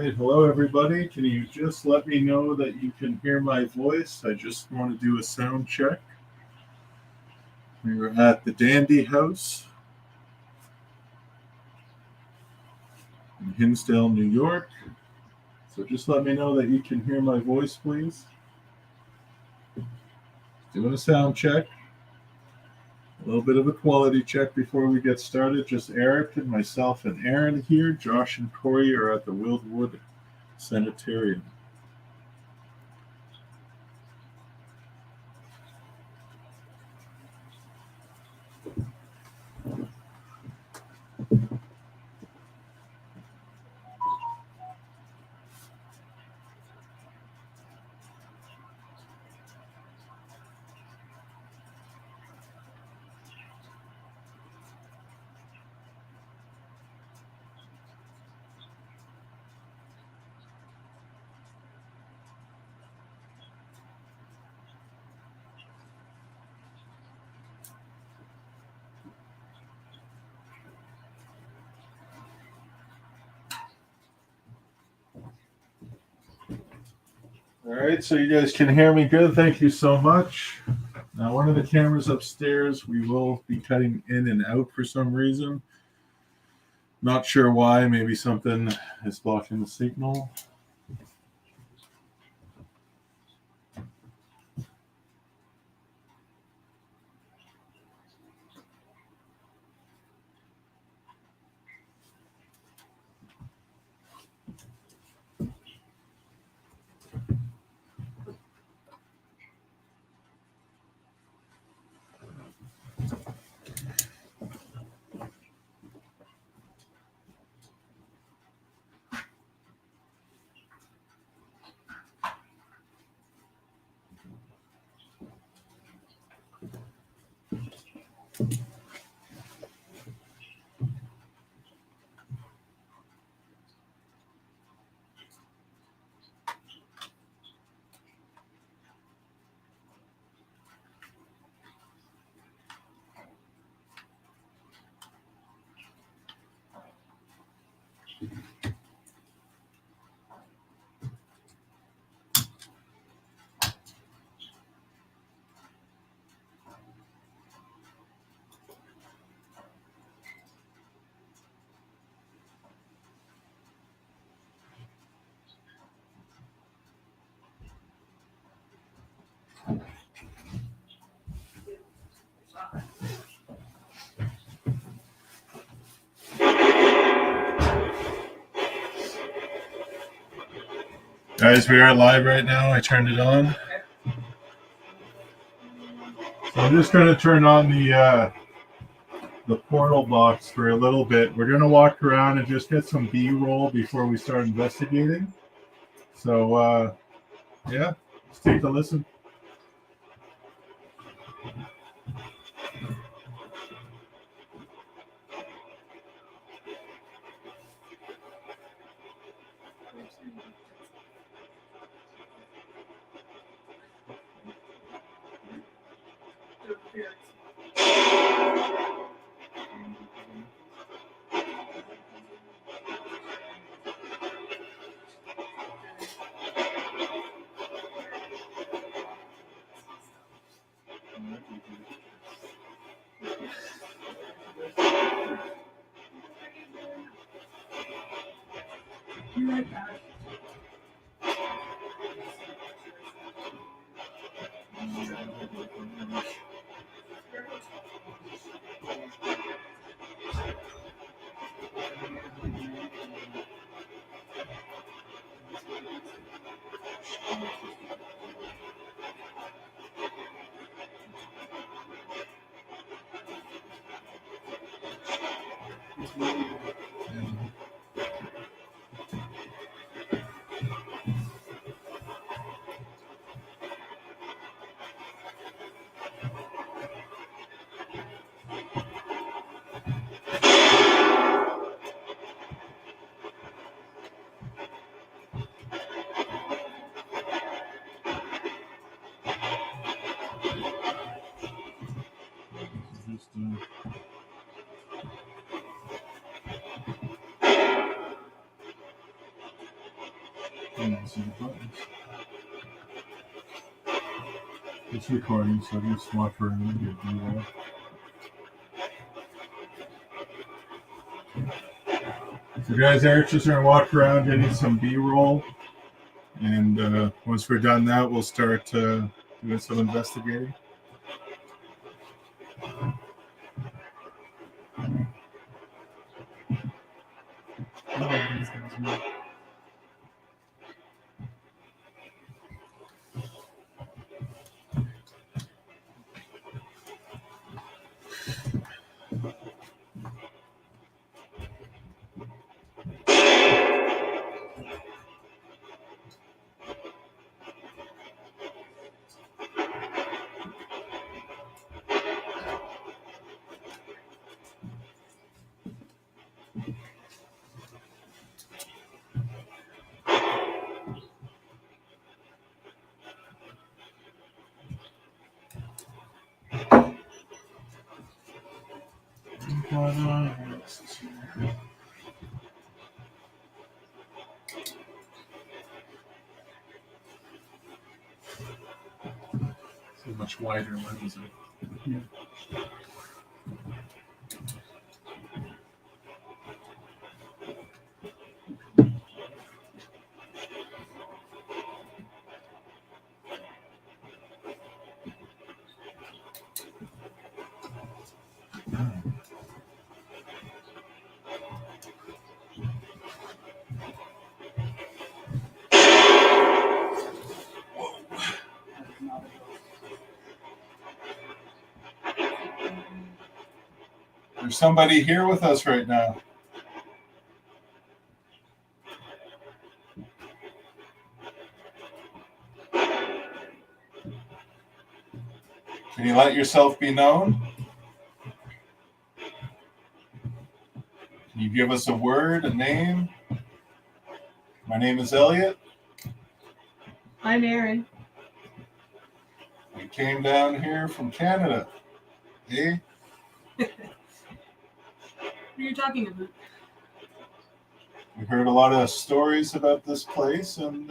right, hello everybody. Can you just let me know that you can hear my voice? I just want to do a sound check. We were at the Dandy House in Hinsdale, New York. So just let me know that you can hear my voice, please. Doing a sound check. A little bit of a quality check before we get started. Just Eric and myself and Aaron here. Josh and Corey are at the Wildwood Sanitorium. All right, so you guys can hear me good. Thank you so much. Now, one of the cameras upstairs, we will be cutting in and out for some reason. Not sure why. Maybe something is blocking the signal. Guys, we are live right now. I turned it on. So I'm just going to turn on the portal box for a little bit. We're going to walk around and just get some B-roll before we start investigating. So, yeah, let's take a listen. see the buttons. It's recording, so just watch for a minute. So guys, Eric's just gonna walk around getting some B-roll, and once we're done that, we'll start doing some investigating. It's a much wider lens. Yeah. There's somebody here with us right now. Can you let yourself be known? Can you give us a word, a name? My name is Elliot. I'm Erin. We came down here from Canada. Eh? What are you talking about? We heard a lot of stories about this place, and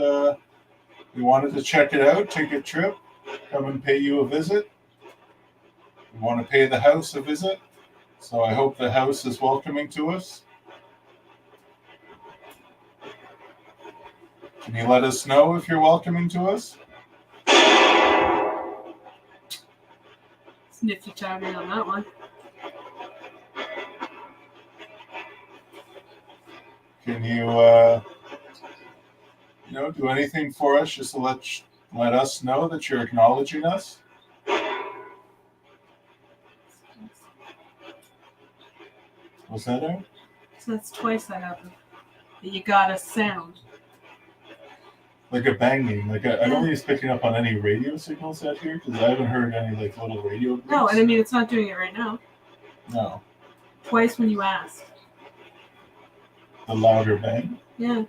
we wanted to check it out, take a trip, come and pay you a visit. We want to pay the house a visit, so I hope the house is welcoming to us. Can you let us know if you're welcoming to us? Nifty timing on that one. Can you, do anything for us just to let us know that you're acknowledging us? Was that it? So that's twice that happened. You got a sound. Like a banging. I don't think it's picking up on any radio signals out here, because I haven't heard any little radio groups. No, and I mean, it's not doing it right now. No. Twice when you asked. The louder bang? Yeah.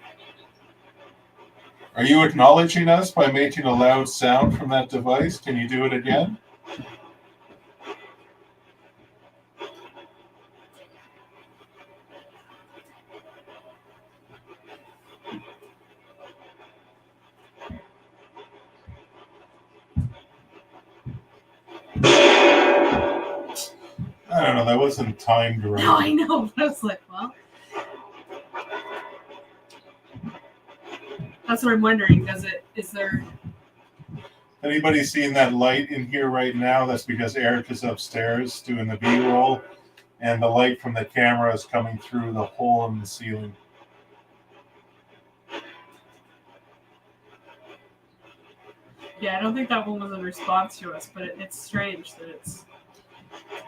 Are you acknowledging us by making a loud sound from that device? Can you do it again? I don't know, that wasn't timed right. No, I know, but I was like, well. That's what I'm wondering. Is there. Anybody seeing that light in here right now? That's because Eric is upstairs doing the B-roll, and the light from the camera is coming through the hole in the ceiling. Yeah, I don't think that one was in response to us, but it's strange that it's.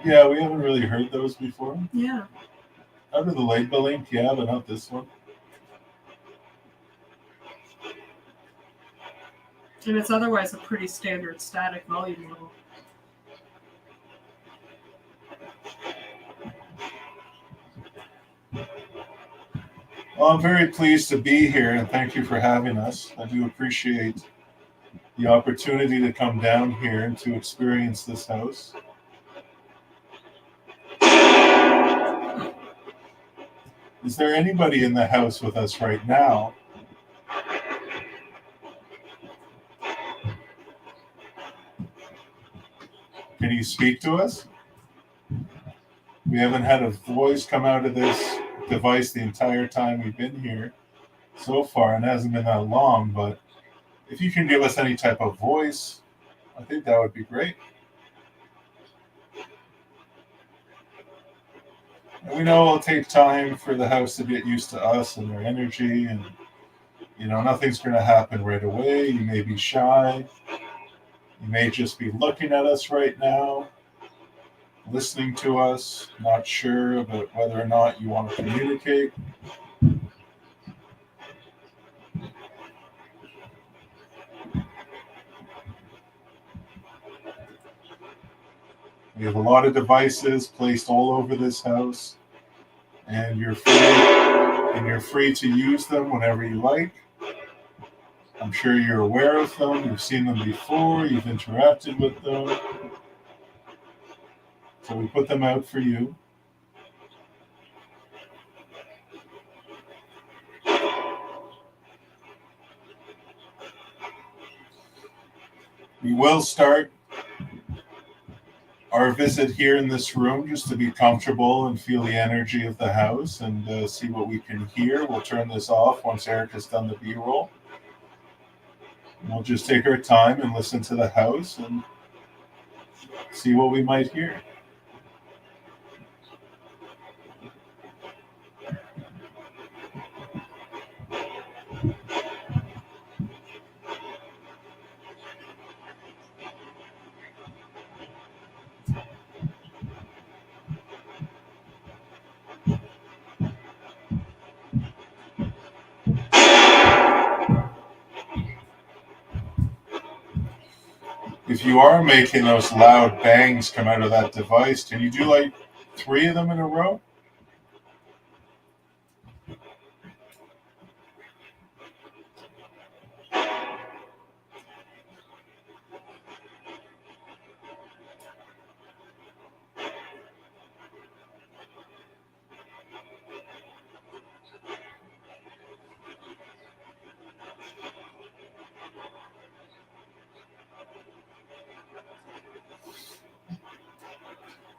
Yeah, we haven't really heard those before. Yeah. Out of the light link, yeah, but not this one. And it's otherwise a pretty standard static volume level. Well, I'm very pleased to be here, and thank you for having us. I do appreciate the opportunity to come down here and to experience this house. Is there anybody in the house with us right now? you speak to us? We haven't had a voice come out of this device the entire time we've been here so far, and it hasn't been that long, but if you can give us any type of voice, I think that would be great. And we know it'll take time for the house to get used to us and their energy, and nothing's going to happen right away. You may be shy. You may just be looking at us right now, listening to us, not sure about whether or not you want to communicate. We have a lot of devices placed all over this house, and you're free to use them whenever you like. I'm sure you're aware of them. You've seen them before. You've interacted with them. So we put them out for you. We will start our visit here in this room just to be comfortable and feel the energy of the house and see what we can hear. We'll turn this off once Eric has done the B-roll. We'll just take our time and listen to the house and see what we might hear. If you are making those loud bangs come out of that device, can you do like 3 of them in a row?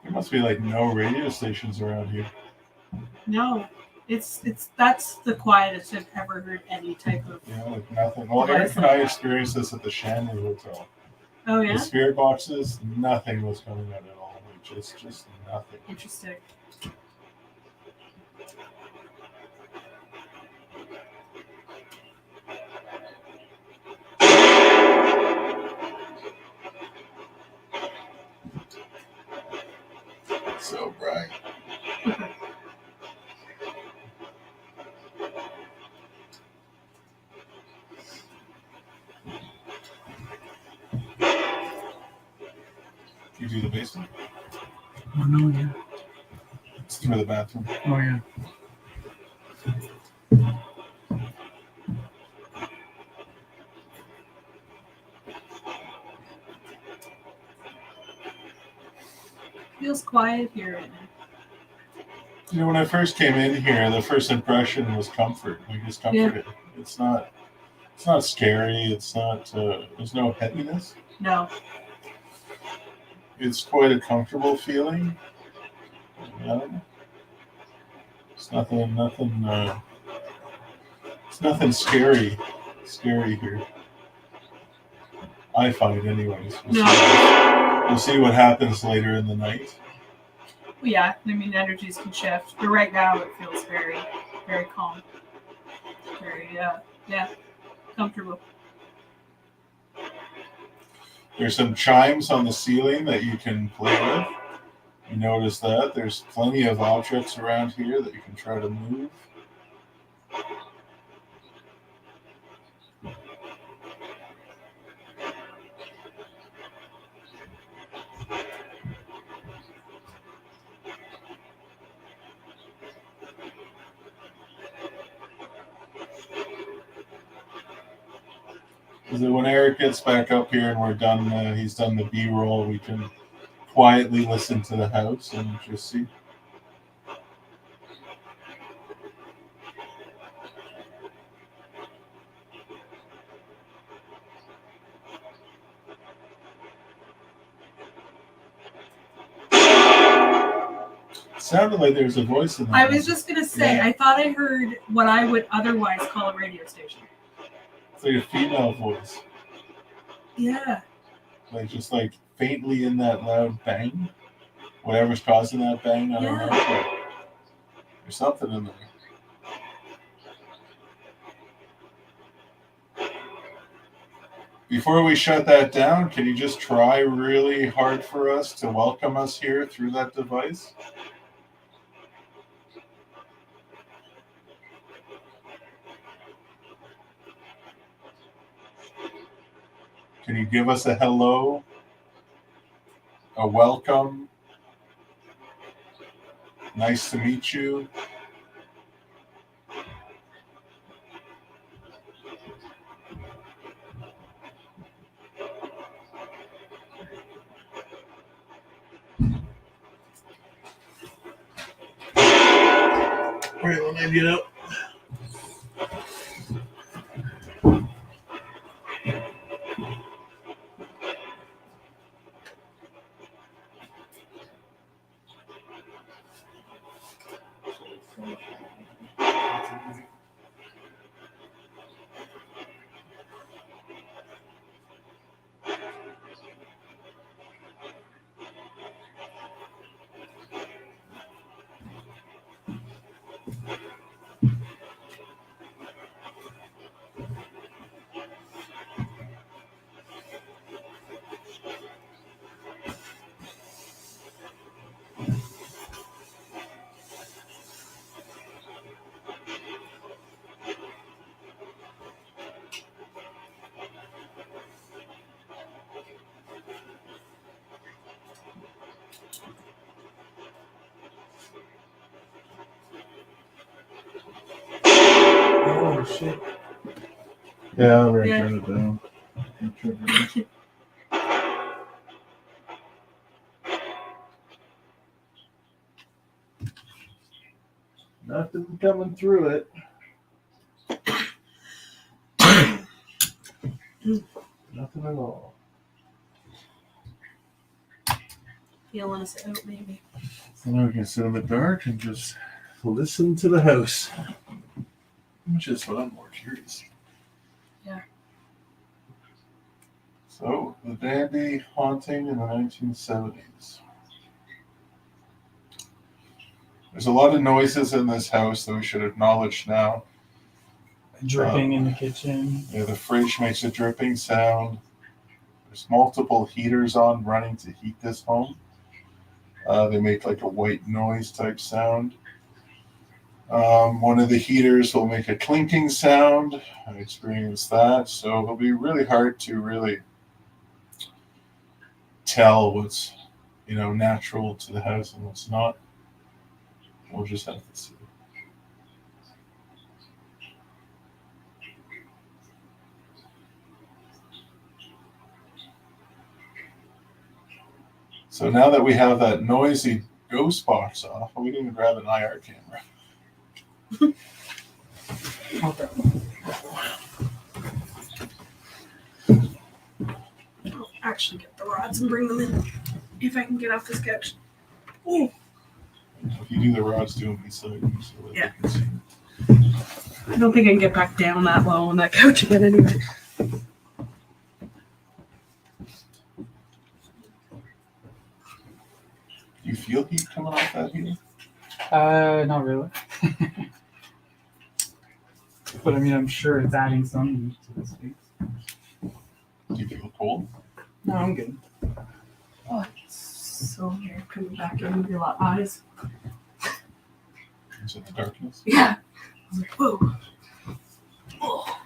There must be like no radio stations around here. No, that's the quietest I've ever heard any type of. Yeah, like nothing. Well, Eric and I experienced this at the Shanley Hotel. Oh yeah. The spirit boxes, nothing was coming out at all. Just nothing. Interesting. So bright. You do the basement? Oh, no, yeah. It's through the bathroom. Oh, yeah. Feels quiet here right now. When I first came in here, the first impression was comfort. Like just comforted. Yeah. It's not scary. It's not. There's no heaviness. No. It's quite a comfortable feeling. It's nothing. It's nothing scary here. I find, anyways. We'll see what happens later in the night. Well, yeah, I mean, energies can shift, but right now it feels very, very calm. Very, comfortable. There's some chimes on the ceiling that you can play with. You notice that there's plenty of objects around here that you can try to move. Because when Eric gets back up here and we're done, he's done the B-roll, we can quietly listen to the house and just see. Sounded like there was a voice in that. I was just gonna say, Yeah. I thought I heard what I would otherwise call a radio station. It's like a female voice. Yeah. Like just like faintly in that loud bang. Whatever's causing that bang, I don't know. But there's something in there. Before we shut that down, can you just try really hard for us to welcome us here through that device? Can you give us a hello? A welcome? Nice to meet you. Wait, let me get up. Oh shit. Yeah, we're Yeah. gonna turn it down. Nothing coming through it. Nothing at all. Feeling us out, maybe. So now we can sit in the dark and just listen to the house. Which is what I'm more curious. Yeah. So, the dandy haunting in the 1970s. There's a lot of noises in this house that we should acknowledge now. Dripping in the kitchen. Yeah, the fridge makes a dripping sound. There's multiple heaters on running to heat this home. They make like a white noise type sound. One of the heaters will make a clinking sound. I experienced that. So it'll be really hard to really tell what's, natural to the house and what's not. We'll just have to see. So now that we have that noisy ghost box off, we can grab an IR camera. Okay. I'll actually get the rods and bring them in. If I can get off this couch. Oh. If you do the rods, do them beside you so that Yeah. they can see. I don't think I can get back down that low on that couch again anyway. Do you feel heat coming off that heater? Not really. But I mean, I'm sure it's adding some heat to the space. Do you feel cold? No, I'm good. Oh, it's so weird coming back in with your eyes. Is it the darkness? Yeah. I was like, whoa. Oh.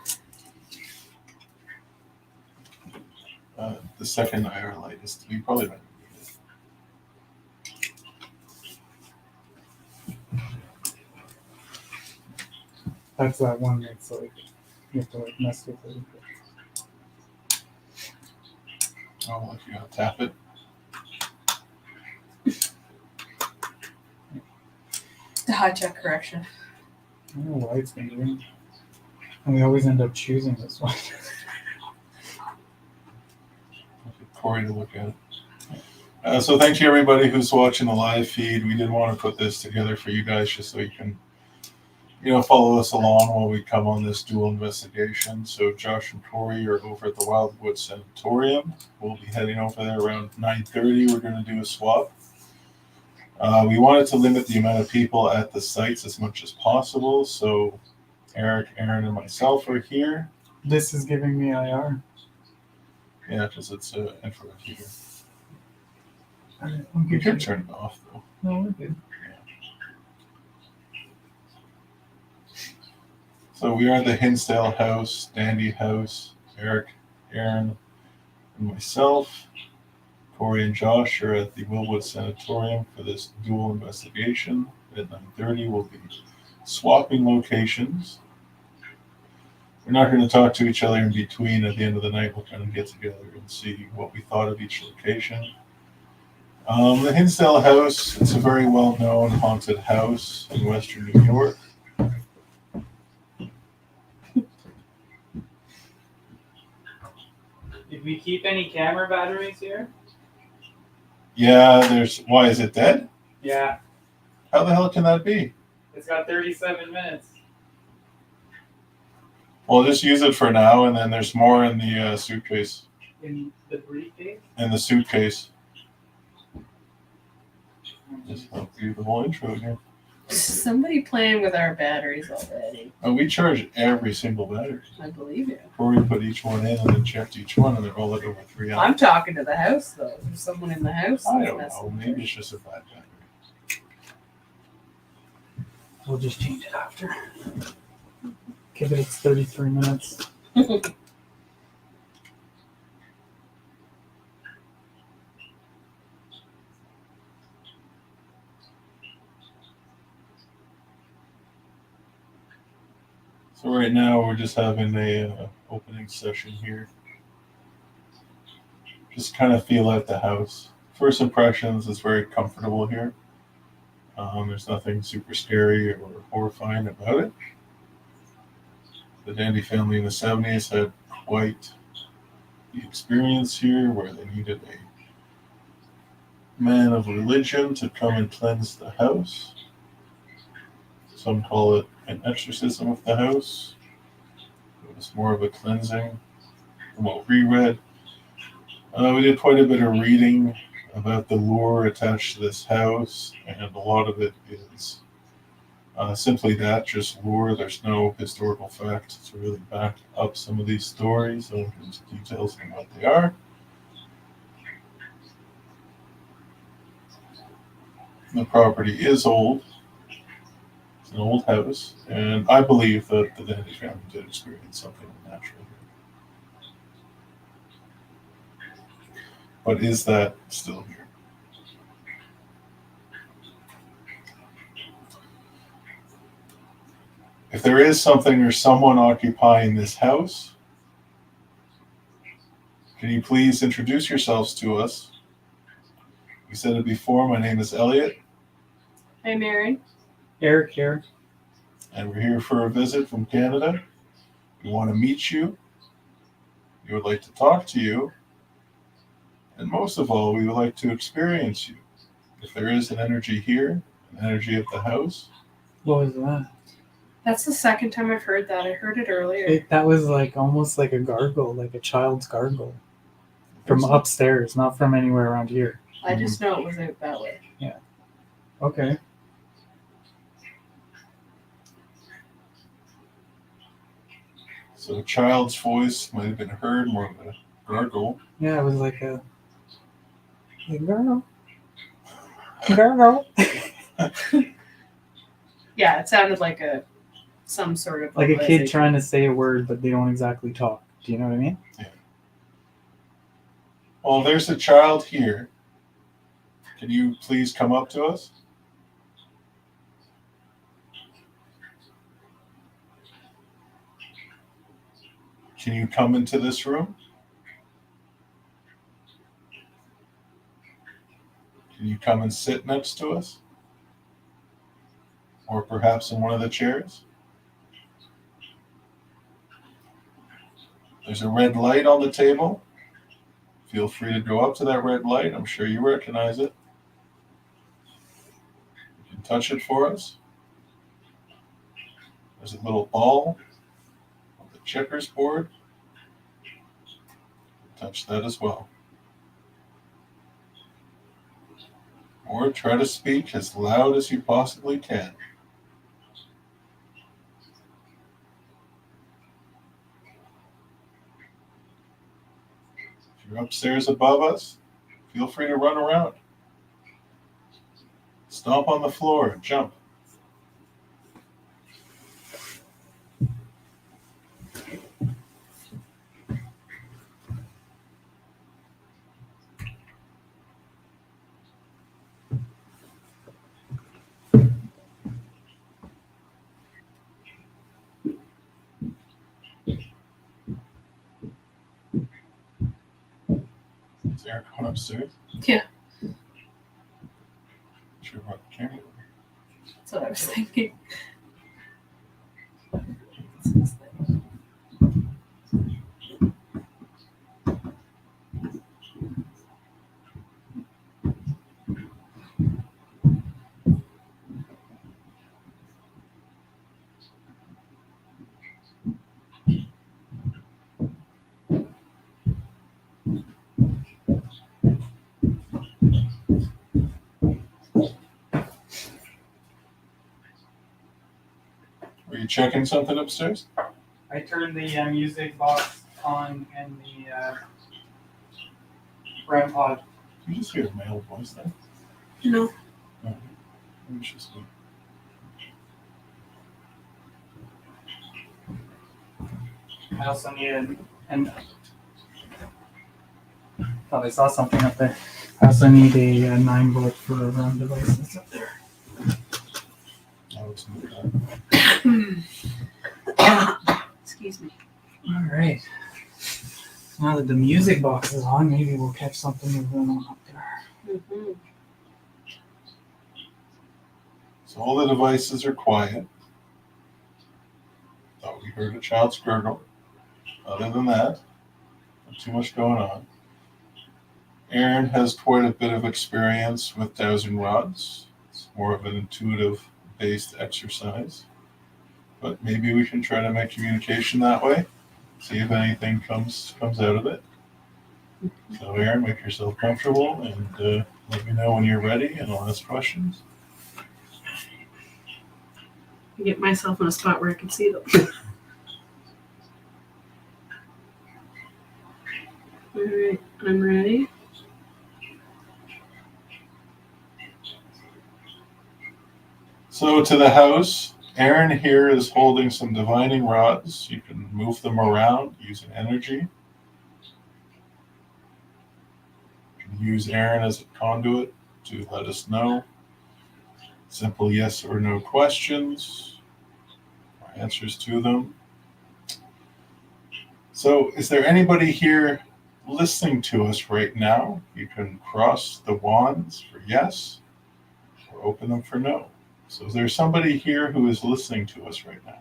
The second IR light is to be probably not needed. That's that one that's like you have to like mess with it. Oh, if you gotta tap it. The high check correction. I don't know why it's been doing. And we always end up choosing this one. I'll get Corey to look at it. So thank you everybody who's watching the live feed. We did want to put this together for you guys just so you can, follow us along while we come on this dual investigation. So Josh and Corey are over at the Wildwood Sanitorium. We'll be heading over there around 9:30. We're going to do a swap. We wanted to limit the amount of people at the sites as much as possible. So Eric, Aaron, and myself are here. This is giving me IR. Yeah, because it's infrared heater. Alright, You can turn it off though. No, we're good. So we are at the Hinsdale house, Dandy house. Eric, Aaron, and myself. Corey and Josh are at the Wildwood Sanatorium for this dual investigation. At 9:30, we'll be swapping locations. We're not going to talk to each other in between. At the end of the night, we'll kind of get together and see what we thought of each location. The Hinsdale house, it's a very well-known haunted house in Western New York. Did we keep any camera batteries here? Yeah, why is it dead? Yeah, How the hell can that be? it's got 37 minutes. Well, just use it for now, and then there's more in the suitcase. In the briefcase? In the suitcase. Just I'll do the whole intro again. Somebody playing with our batteries already. Oh, we charge every single battery. I believe you. Corey put each one in and then checked each one, and they're all at over 3 hours. I'm talking to the house though. There's someone in the house. I that's don't messing know. with Maybe her. it's just a bad battery. We'll just change it after. Okay, but it's 33 minutes. So right now we're just having a opening session here. Just kind of feel out the house. First impressions, it's very comfortable here. There's nothing super scary or horrifying about it. The Dandy family in the 70s had quite the experience here where they needed a man of religion to come and cleanse the house. Some call it an exorcism of the house. It was more of a cleansing from what we read. We did quite a bit of reading about the lore attached to this house, and a lot of it is simply that, just lore. There's no historical fact to really back up some of these stories. I won't go into details on what they are. The property is old. It's an old house, and I believe that the Dandy family did experience something unnatural here. But is that still here? If there is something or someone occupying this house, can you please introduce yourselves to us? We said it before, my name is Elliot, Hey, Mary. Eric here. and we're here for a visit from Canada. We want to meet you. We would like to talk to you. And most of all, we would like to experience you. If there is an energy here, an energy at the house, What was that? That's the second time I've heard that. I heard it earlier. That was like almost like a gargle, like a child's gargle. From There's- upstairs, not from anywhere around here. I just know it was out that way. Okay. So a child's voice might have been heard, more of a gargle. Yeah, it was like a gargle. Gargle. Yeah, it sounded like some sort of Like a kid vocalization. trying to say a word, but they don't exactly talk. Do you know what I mean? Well, there's a child here. Can you please come up to us? Can you come into this room? Can you come and sit next to us? Or perhaps in one of the chairs? There's a red light on the table. Feel free to go up to that red light. I'm sure you recognize it. You can touch it for us. There's a little ball on the checkers board. Touch that as well. Or try to speak as loud as you possibly can. If you're upstairs above us, feel free to run around. Stomp on the floor and jump. Is Eric going upstairs? Yeah. Should run the camera. That's what I was thinking. Were you checking something upstairs? I turned the music box on and the REM pod. Did you just hear a male voice there? No. No. Maybe it's just me. I also needed, and thought I saw something up there. I also need a 9-volt for REM devices up there. Oh, it's not that. Excuse me. All right. Now that the music box is on, maybe we'll catch something of them on up there. Mm-hmm. So all the devices are quiet. Thought we heard a child's gurgle. Other than that, not too much going on. Aaron has quite a bit of experience with dowsing rods. It's more of an intuitive-based exercise. But maybe we can try to make communication that way. See if anything comes out of it. So Aaron, make yourself comfortable and let me know when you're ready and I'll ask questions. Get myself in a spot where I can see them. All right, I'm ready. So to the house, Aaron here is holding some divining rods. You can move them around using energy. You can use Aaron as a conduit to let us know. Simple yes or no questions, or answers to them. So is there anybody here listening to us right now? You can cross the wands for yes or open them for no. So is there somebody here who is listening to us right now?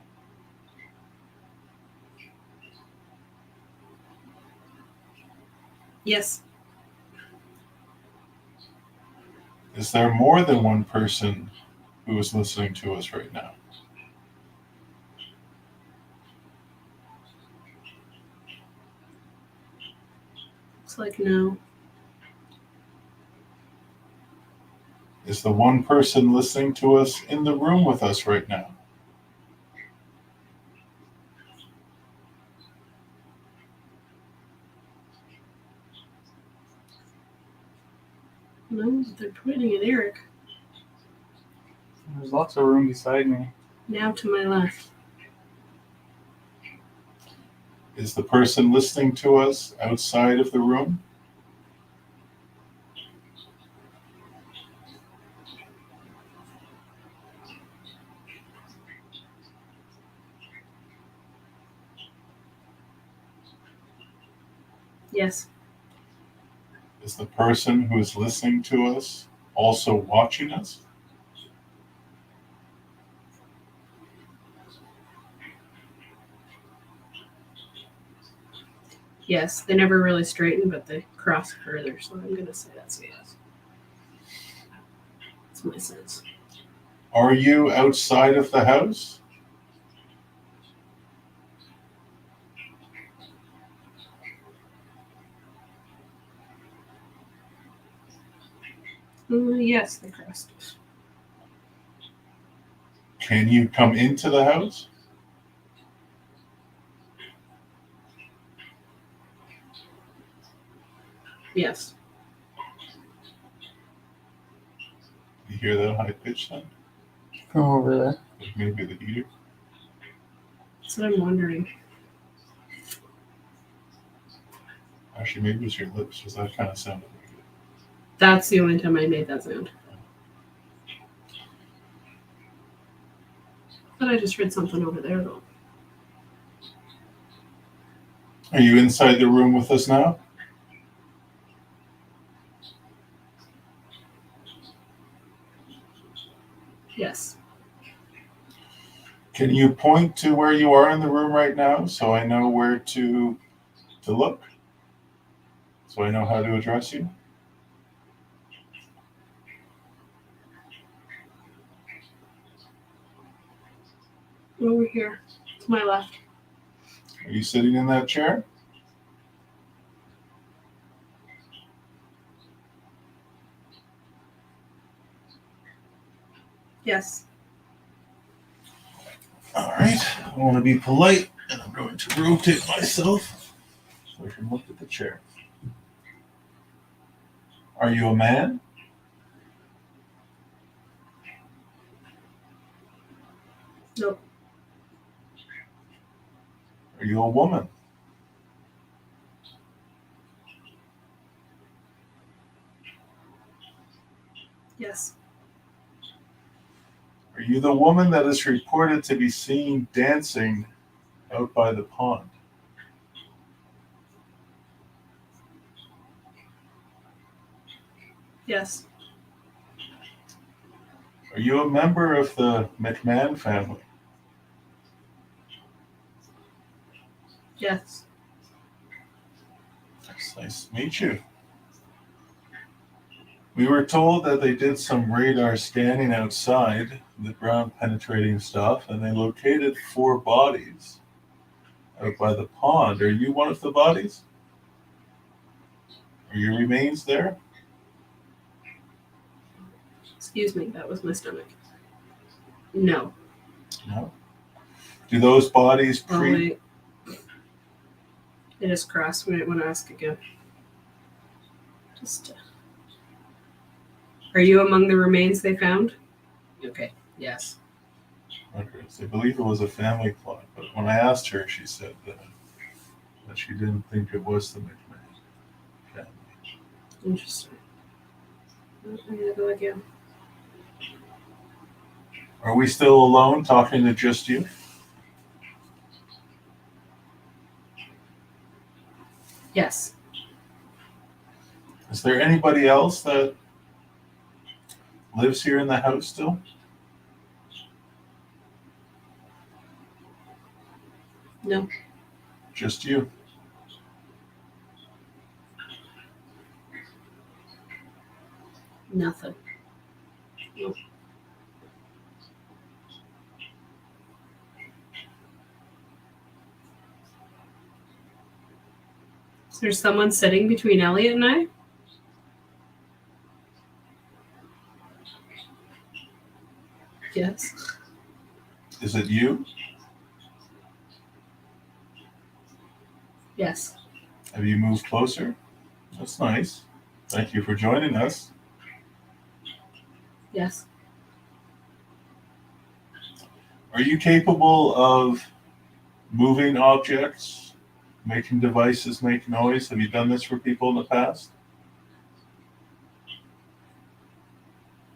Yes. Is there more than one person who is listening to us right now? Looks like no. Is the one person listening to us in the room with us right now? No, they're pointing at Eric. There's lots of room beside me. Now to my left. Is the person listening to us outside of the room? Yes. Is the person who is listening to us also watching us? Yes. They never really straighten, but they across further, so I'm gonna say that's a yes. That's my sense. Are you outside of the house? Yes, they crossed it. Can you come into the house? Yes. You hear that high pitch then? From over there. Like maybe the heater? That's what I'm wondering. Actually, maybe it was your lips, because that kind of sounded like it. That's the only time I made that sound. But I just read something over there though. Are you inside the room with us now? Yes. Can you point to where you are in the room right now so I know where to look? So I know how to address you? Over here. To my left. Are you sitting in that chair? Yes. All right. I want to be polite, and I'm going to rotate myself so I can look at the chair. Are you a man? Nope. Are you a woman? Yes. Are you the woman that is reported to be seen dancing out by the pond? Yes. Are you a member of the McMahon family? Yes. It's nice to meet you. We were told that they did some radar scanning outside, the ground penetrating stuff, and they located 4 bodies out by the pond. Are you one of the bodies? Are your remains there? Excuse me, that was my stomach. No. No. Do those bodies Oh, wait. It just crossed. We might want to ask again. Just. Are you among the remains they found? Okay. Yes. Okay, so I believe it was a family plot, but when I asked her, she said that she didn't think it was the McMahon family. Interesting. I'm gonna go again. Are we still alone, talking to just you? Yes. Is there anybody else that lives here in the house still? No. Just you? Nothing. Nope. Is there someone sitting between Elliot and I? Yes. Is it you? Yes. Have you moved closer? That's nice. Thank you for joining us. Yes. Are you capable of moving objects, making devices make noise? Have you done this for people in the past?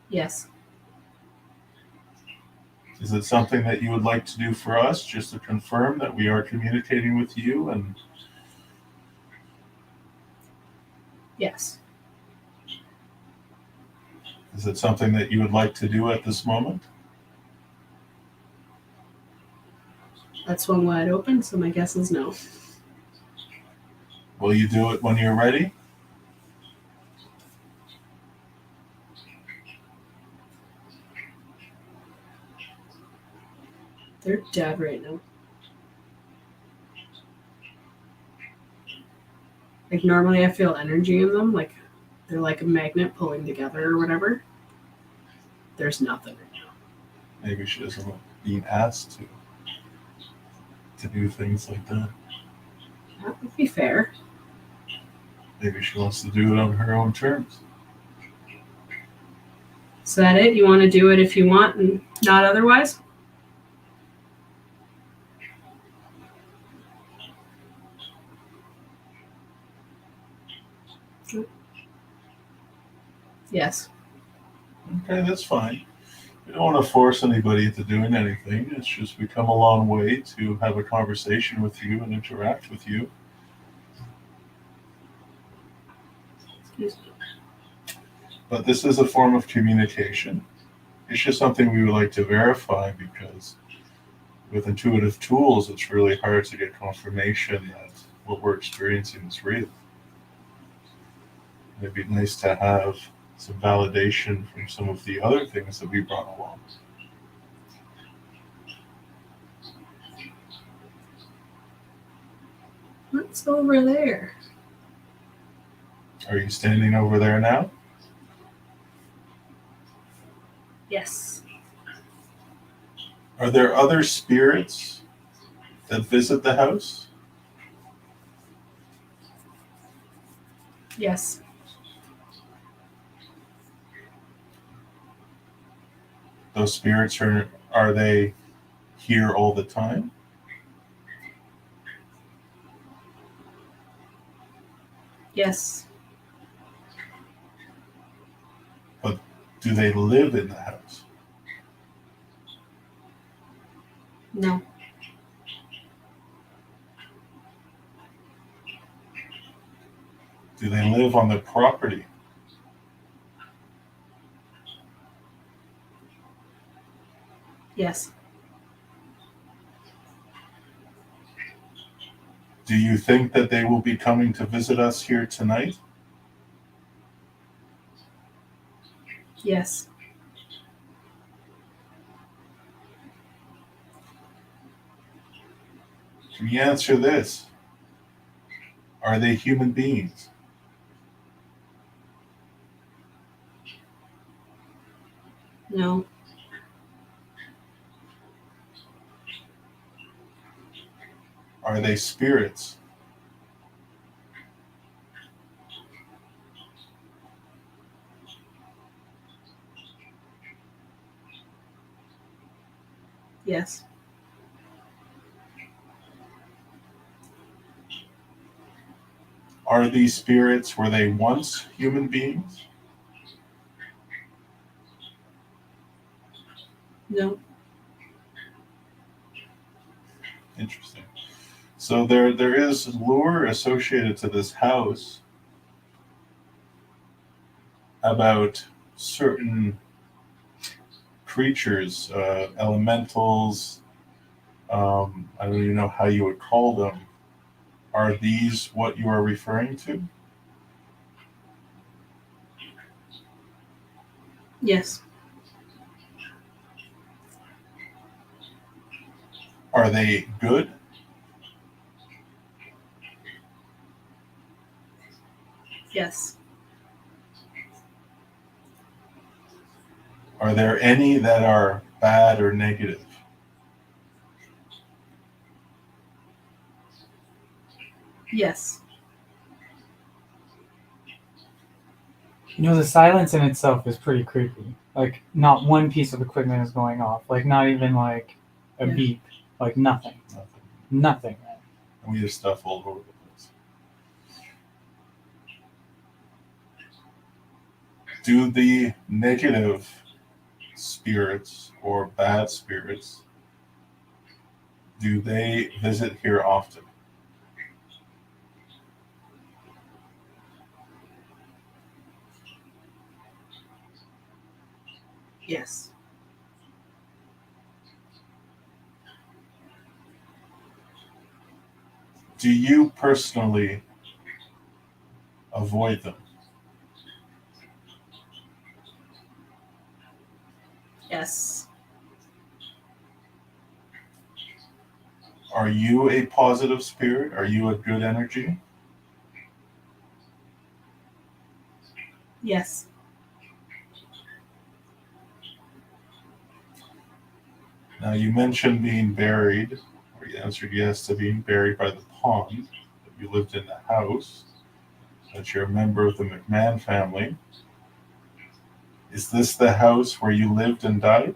Yes. Is it something that you would like to do for us, just to confirm that we are communicating with you? And Yes. is it something that you would like to do at this moment? That swung wide open, so my guess is no. Will you do it when you're ready? They're dead right now. Like normally I feel energy in them, like they're like a magnet pulling together or whatever. There's nothing right now. Maybe she doesn't want being asked to do things like that. That would be fair. Maybe she wants to do it on her own terms. Is that it? You want to do it if you want and not otherwise? Yes. Okay, that's fine. We don't want to force anybody into doing anything. It's just we come a long way to have a conversation with you and interact with you. Excuse me. But this is a form of communication. It's just something we would like to verify because with intuitive tools, it's really hard to get confirmation that what we're experiencing is real. It'd be nice to have some validation from some of the other things that we brought along. What's over there? Are you standing over there now? Yes. Are there other spirits that visit the house? Yes. Those spirits are they here all the time? Yes. Do they live in the house? No. Do they live on the property? Yes. Do you think that they will be coming to visit us here tonight? Yes. Can you answer this? Are they human beings? No. Are they spirits? Yes. Are these spirits, were they once human beings? No. Interesting. So there is lure associated to this house about certain creatures, elementals. I don't even know how you would call them. Are these what you are referring to? Yes. Are they good? Yes. Are there any that are bad or negative? Yes. You know, the silence in itself is pretty creepy. Like, not one piece of equipment is going off. Like, not even like a Yeah. beep. Like, nothing. Nothing. Nothing. And we have stuff all over the place. Do the negative spirits or bad spirits, do they visit here often? Yes. Do you personally avoid them? Yes. Are you a positive spirit? Are you a good energy? Yes. Now, you mentioned being buried, or you answered yes to being buried by the pond, that you lived in the house, that you're a member of the McMahon family. Is this the house where you lived and died?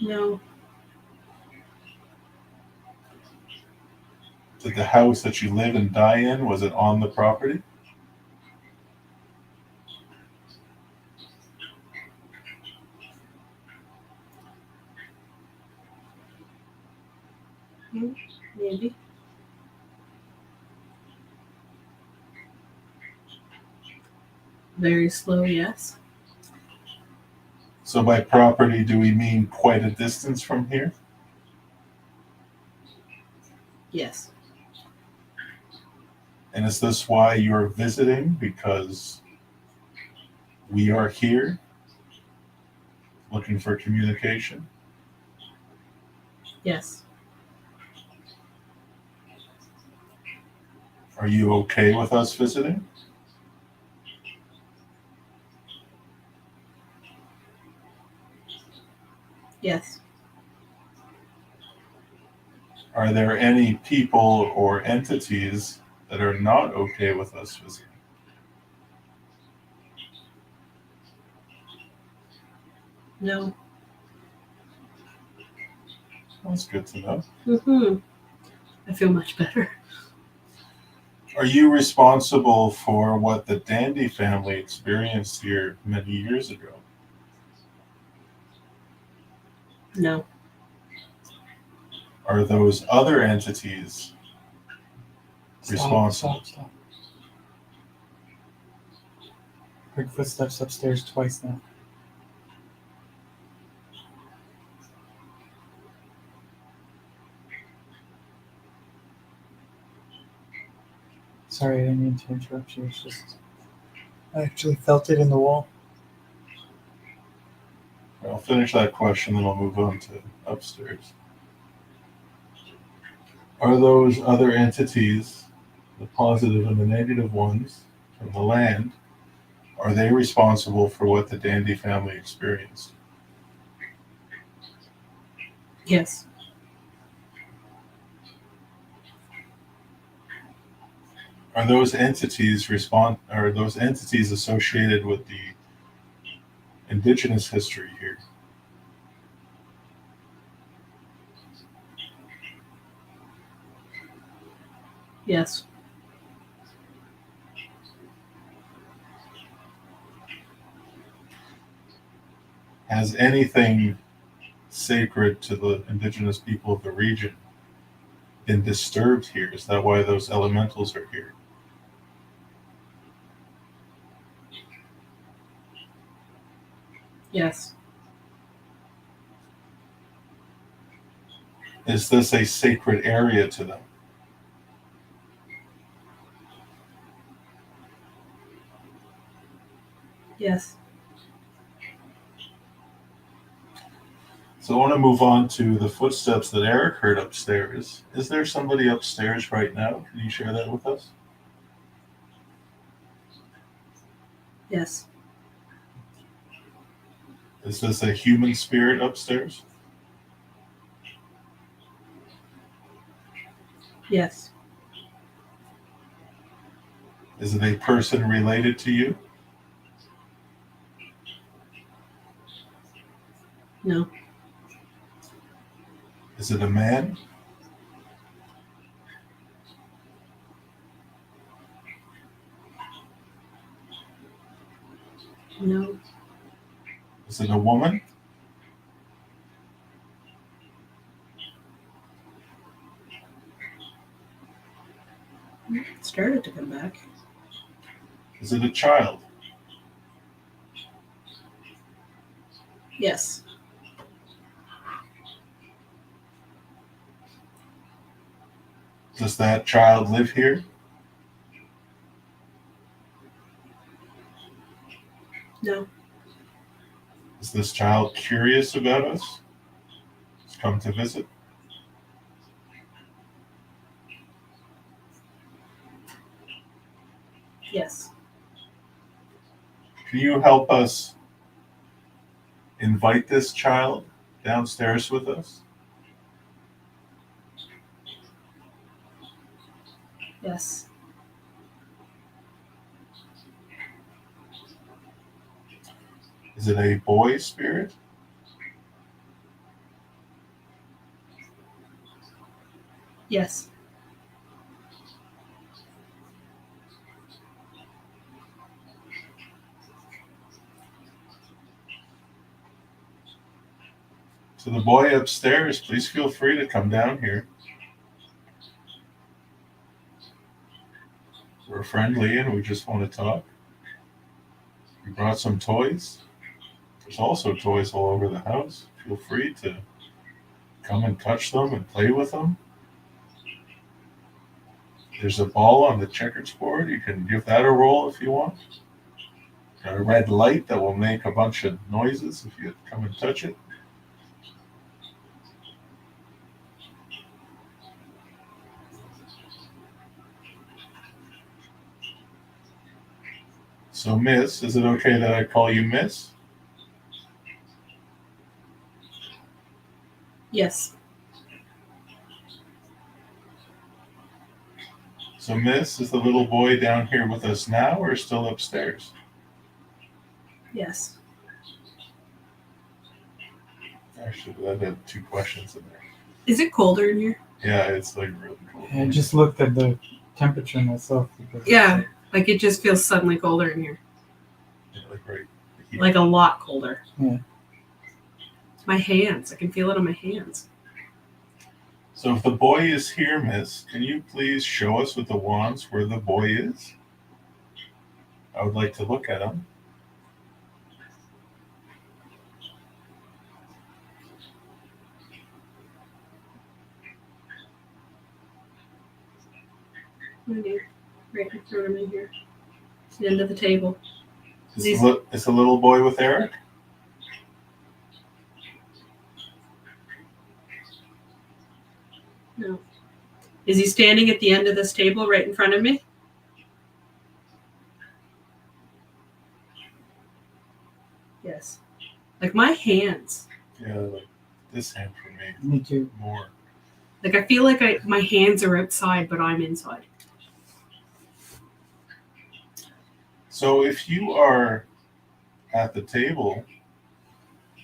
No. Did the house that you live and die in, was it on the property? Maybe. Very slow, yes. So by property, do we mean quite a distance from here? Yes. And is this why you're visiting? Because we are here looking for communication? Yes. Are you okay with us visiting? Yes. Are there any people or entities that are not okay with us visiting? No. That's good to know. Mm-hmm. I feel much better. Are you responsible for what the Dandy family experienced here many years ago? No. Are those other entities responsible? Stop. Heard footsteps upstairs twice now. Sorry, I didn't mean to interrupt you. It's just I actually felt it in the wall. I'll finish that question, then I'll move on to upstairs. Are those other entities, the positive and the negative ones from the land, are they responsible for what the Dandy family experienced? Yes. Are those entities associated with the indigenous history here? Yes. Has anything sacred to the indigenous people of the region been disturbed here? Is that why those elementals are here? Yes. Is this a sacred area to them? Yes. So I want to move on to the footsteps that Eric heard upstairs. Is there somebody upstairs right now? Can you share that with us? Yes. Is this a human spirit upstairs? Yes. Is it a person related to you? No. Is it a man? No. Is it a woman? It started to come back. Is it a child? Yes. Does that child live here? No. Is this child curious about us? It's come to visit? Yes. Can you help us invite this child downstairs with us? Yes. Is it a boy spirit? Yes. To the boy upstairs, please feel free to come down here. We're friendly and we just want to talk. We brought some toys. There's also toys all over the house. Feel free to come and touch them and play with them. There's a ball on the checkers board. You can give that a roll if you want. Got a red light that will make a bunch of noises if you come and touch it. So, Miss, is it okay that I call you Miss? Yes. So, Miss, is the little boy down here with us now or still upstairs? Yes. Actually, that had two questions in there. Is it colder in here? Yeah, it's like really cool. I just looked at the temperature myself. Because Yeah. Like it just feels suddenly colder in here. Yeah, like right. Here. Like a lot colder. Yeah. My hands. I can feel it on my hands. So if the boy is here, Miss, can you please show us with the wands where the boy is? I would like to look at him. Right in front of me here. The end of the table. Is the little boy with Eric? No. Is he standing at the end of this table right in front of me? Yes. Like my hands. Yeah, like this hand for me. Me too. More. Like I feel like my hands are outside, but I'm inside. So if you are at the table,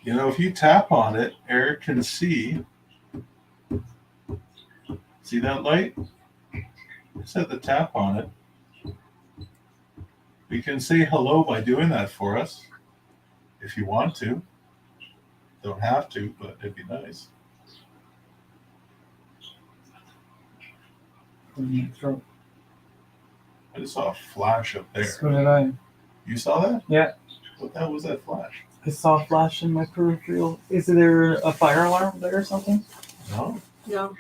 you know, if you tap on it, Eric can see. See that light? Just have to tap on it. We can say hello by doing that for us, if you want to. Don't have to, but it'd be nice. I just saw a flash up there. So did I. You saw that? Yeah. What the hell was that flash? I saw a flash in my peripheral. Is there a fire alarm there or something? No. No.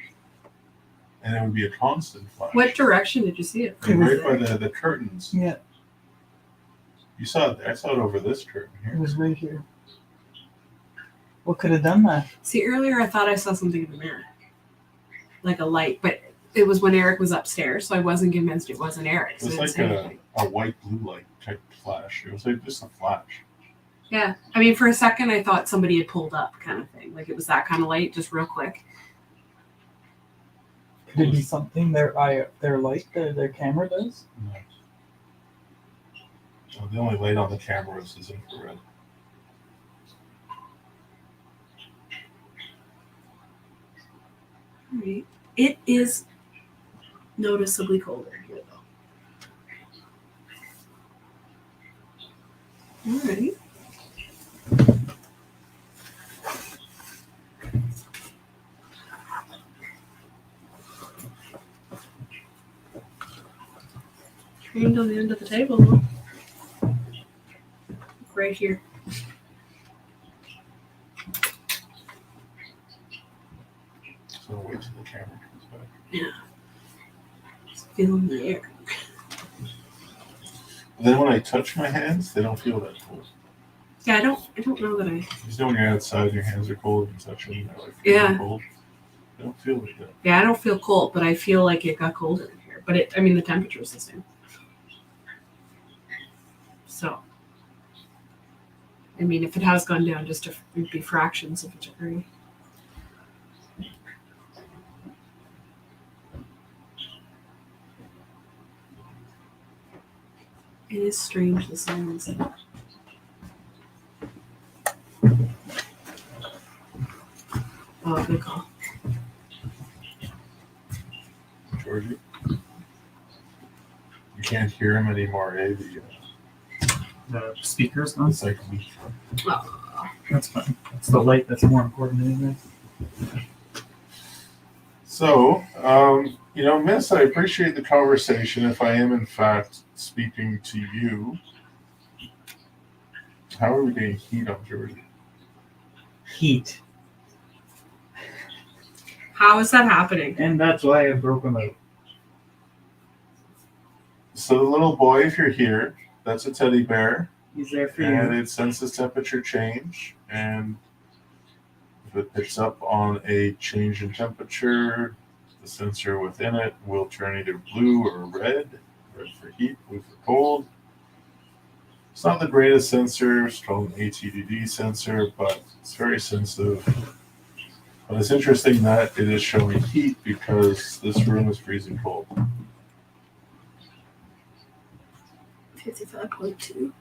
And it would be a constant flash. What direction did you see it? And right by the curtains. Yeah, You saw it there. I saw it over this curtain it here. was right here. What could have done that? See, earlier I thought I saw something in the mirror. Like a light, but it was when Eric was upstairs, so I wasn't convinced it wasn't Eric. It So was I didn't like say anything. a white blue light type flash. It was like just a flash. Yeah. I mean, for a second I thought somebody had pulled up kind of thing. Like it was that kind of light, just real quick. Could it be something their light, their camera does? No. So the only light on the cameras is infrared. All right. It is noticeably colder here, though. All right. Trained on the end of the table, though. Right here. So wait till the camera comes back. Yeah. Just feeling the air. But then when I touch my hands, they don't feel that cold. Yeah, I don't know that I. Just know when you're outside and your hands are cold and touch them, they're like freezing Yeah. cold. I don't feel like that. Yeah, I don't feel cold, but I feel like it got colder in here. But the temperature is the same. So, I mean, if it has gone down, just it'd be fractions of a degree. It is strange, the silence. Oh, good call. Georgie, you can't hear him anymore, eh? The speakers on. It's like weak. Oh, That's fine. It's the light that's more important anyway. So, Miss, I appreciate the conversation. If I am in fact speaking to you, how are we getting heat on Georgie? Heat. how is that happening? And that's why I broke them out. So the little boy, if you're here, that's a teddy bear, He's there for and you. it senses temperature change, and if it picks up on a change in temperature, the sensor within it will turn either blue or red. Red for heat, blue for cold. It's not the greatest sensor. It's called an ATDD sensor, but it's very sensitive. But it's interesting that it is showing heat because this room is freezing cold. 55.2.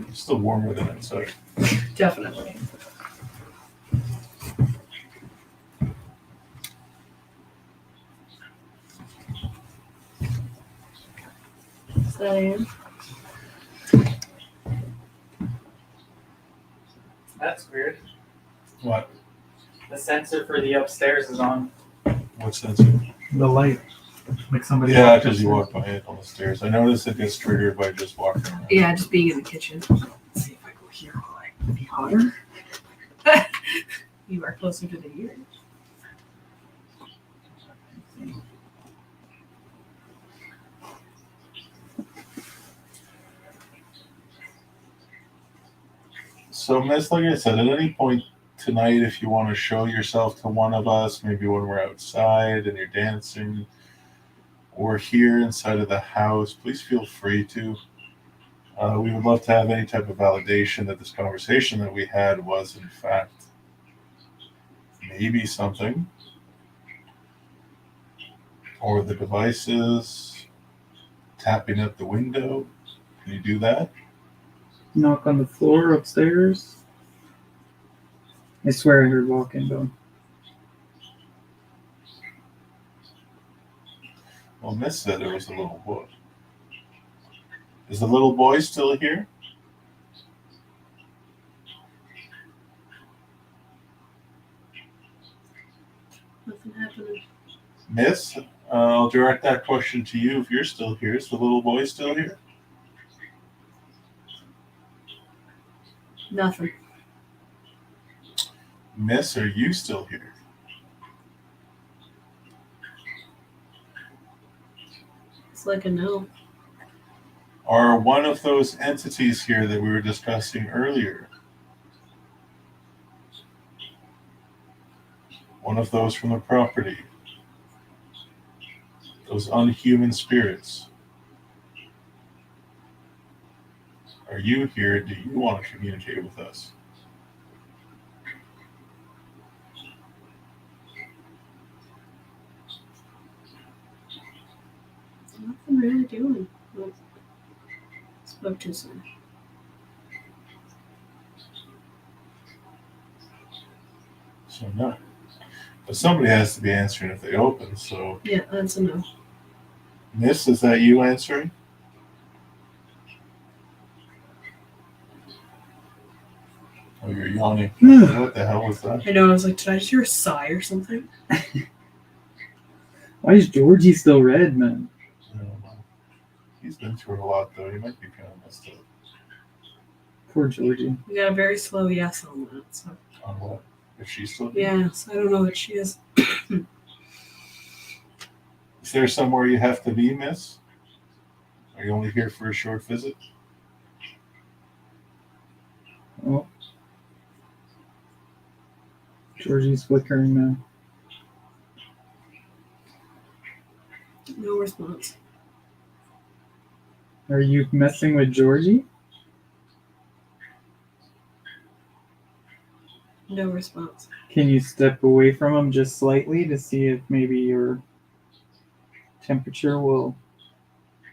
It's still warmer than outside. Definitely. So, That's weird. What? The sensor for the upstairs is on. What sensor? The light. Like somebody. Yeah, because you walk by it on the stairs. I noticed it gets triggered by just walking around. yeah, just being in the kitchen. Let's see if I go here. Will I be hotter? You are closer to the ear. So, Miss, like I said, at any point tonight, if you want to show yourself to one of us, maybe when we're outside and you're dancing, or here inside of the house, please feel free to. We would love to have any type of validation that this conversation that we had was, in fact, maybe something, or the devices tapping at the window. Can you do that? Knock on the floor upstairs. I swear I heard walking though. Well, Miss said it was a little boy. Is the little boy still here? Nothing happening. Miss, I'll direct that question to you if you're still here. Is the little boy still here? Nothing. Miss, are you still here? It's like a no. Are one of those entities here that we were discussing earlier? One of those from the property? Those unhuman spirits? Are you here? Do you want to communicate with us? Nothing really doing. Well, spoke too soon. So no. But somebody has to be answering if they open. So, Yeah, that's a no. Miss, is that you answering? Oh, you're yawning. What the hell was that? I know. I was like, did I just hear a sigh or something? Why is Georgie still red, man? I don't know. He's been through a lot, though. He might be kind of messed up. Poor Georgie. We got a very slow yes on that. So On what? If she's still here? yes, I don't know that she is. Is there somewhere you have to be, Miss? Are you only here for a short visit? Georgie's flickering now. No response. Are you messing with Georgie? No response. Can you step away from him just slightly to see if maybe your temperature will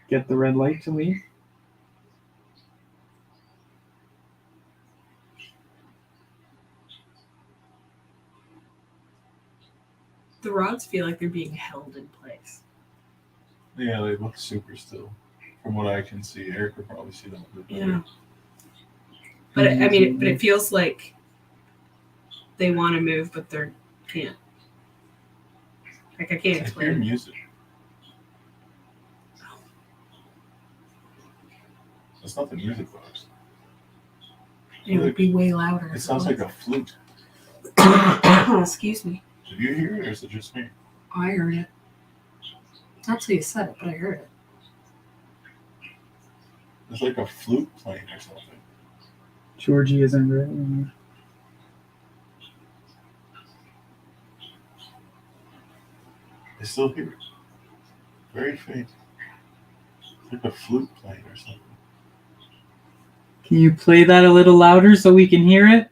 get the red light to leave? The rods feel like they're being held in place. Yeah, they look super still. From what I can see, Eric could probably see them a bit better. Yeah. But it feels like they want to move, but they can't. Like I can't I hear explain. music. It's not the music box. It would be way louder. It sounds like a flute. Excuse me. Did you hear it, or is it just me? I heard it. Not till you said it, but I heard it. It's like a flute playing or something. Georgie isn't ready. I still hear it. Very faint. It's like a flute playing or something. Can you play that a little louder so we can hear it?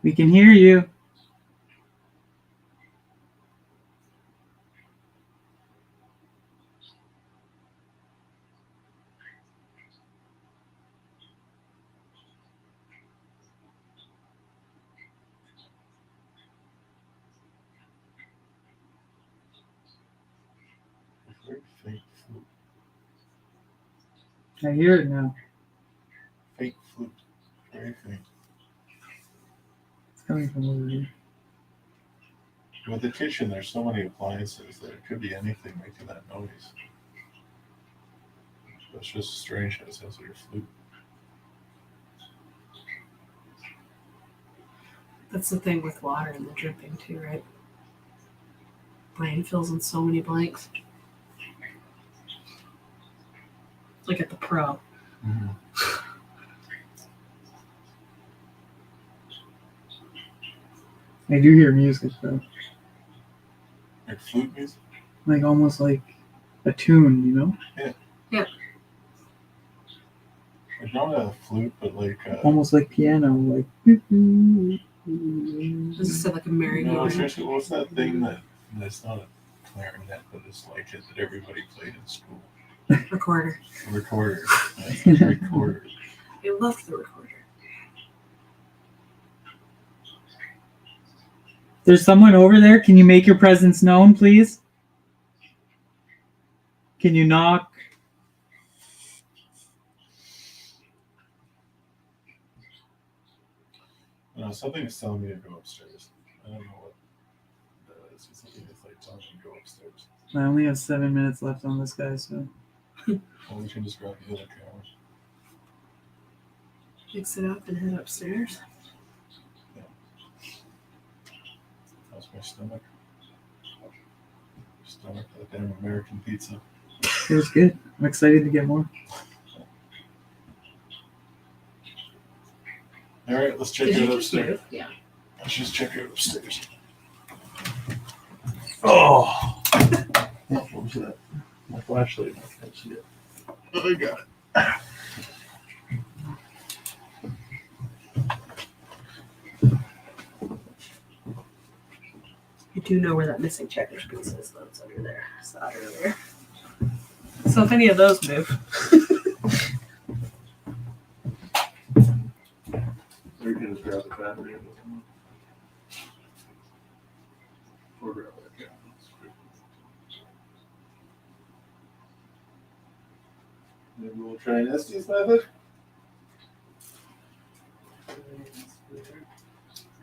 We can hear you. A very faint flute. I hear it now. Faint flute. Very faint. It's coming from over here. With the kitchen, there's so many appliances that it could be anything making that noise. It's just strange how it sounds like a flute. That's the thing with water and the dripping too, right? Brain fills in so many blanks. Look at the pro. Mm-hmm. I do hear music though. Like flute music? Like almost like a tune, you know? Like not a flute, but like Almost like piano, like. Does it sound like a merry-go-round? no, seriously, what's that thing that's not a clarinet, but it's like it that everybody played in school? Recorder. A recorder. That's a recorder. I loved the recorder. There's someone over there. Can you make your presence known, please? Can you knock? No, something is telling me to go upstairs. I don't know what that is. It's something that's like telling me to go upstairs. I only have 7 minutes left on this guy, so. Well, we can just grab the other camera. Mix it up and head upstairs. How's my stomach? Stomach for the damn American pizza. It was good. I'm excited to get more. All right, let's check Did it you out just upstairs. move? Yeah. Let's just check it upstairs. Oh, what was that? My flashlight. I can't see it. Oh, I got it. I do know where that missing checkers piece is, though. It's under there. I saw it earlier. So if any of those move. We can just grab the battery. Or grab that camera. Maybe we'll try Esty's method.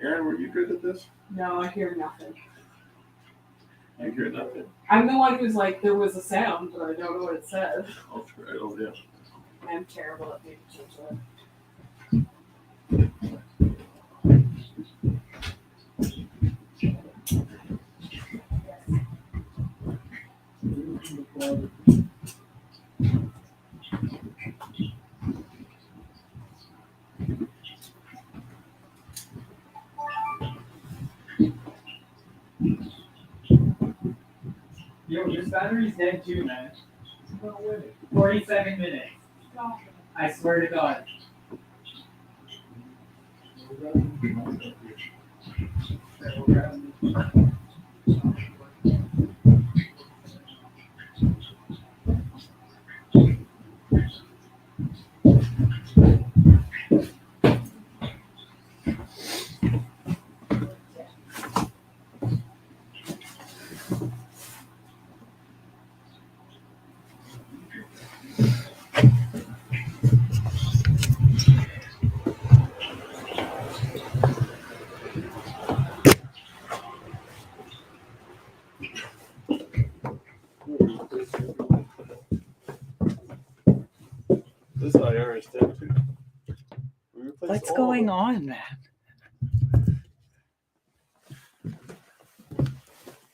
Aaron, were you good at this? No, I hear nothing. I hear nothing. I'm the one who's like, there was a sound, but I don't know what it said. I'll try it over there. I'm terrible at making change that. Yo, this battery's dead too, man. 47 minutes. I swear to God. This IR is dead too. We replaced What's all of going them. on, man? It'd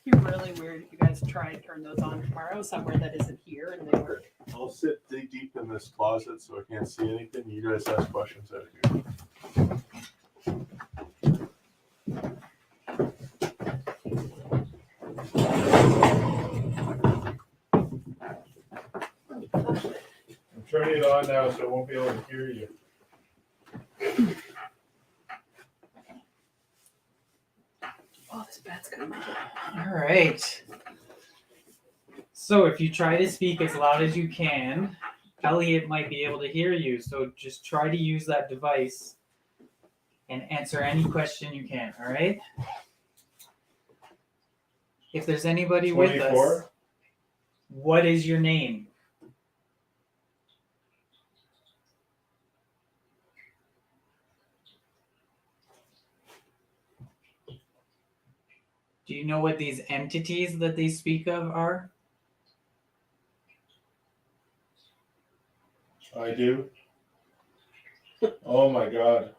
be really weird if you guys try and turn those on tomorrow somewhere that isn't here and they work. I'll sit deep in this closet so I can't see anything. You guys ask questions out here. I'm turning it on now, so I won't be able to hear you. Oh, this bat's coming. All right. So if you try to speak as loud as you can, Elliot might be able to hear you. So just try to use that device and answer any question you can. All right. If there's anybody with us, 24? what is your name? Do you know what these entities that they speak of are? I do. Oh my God.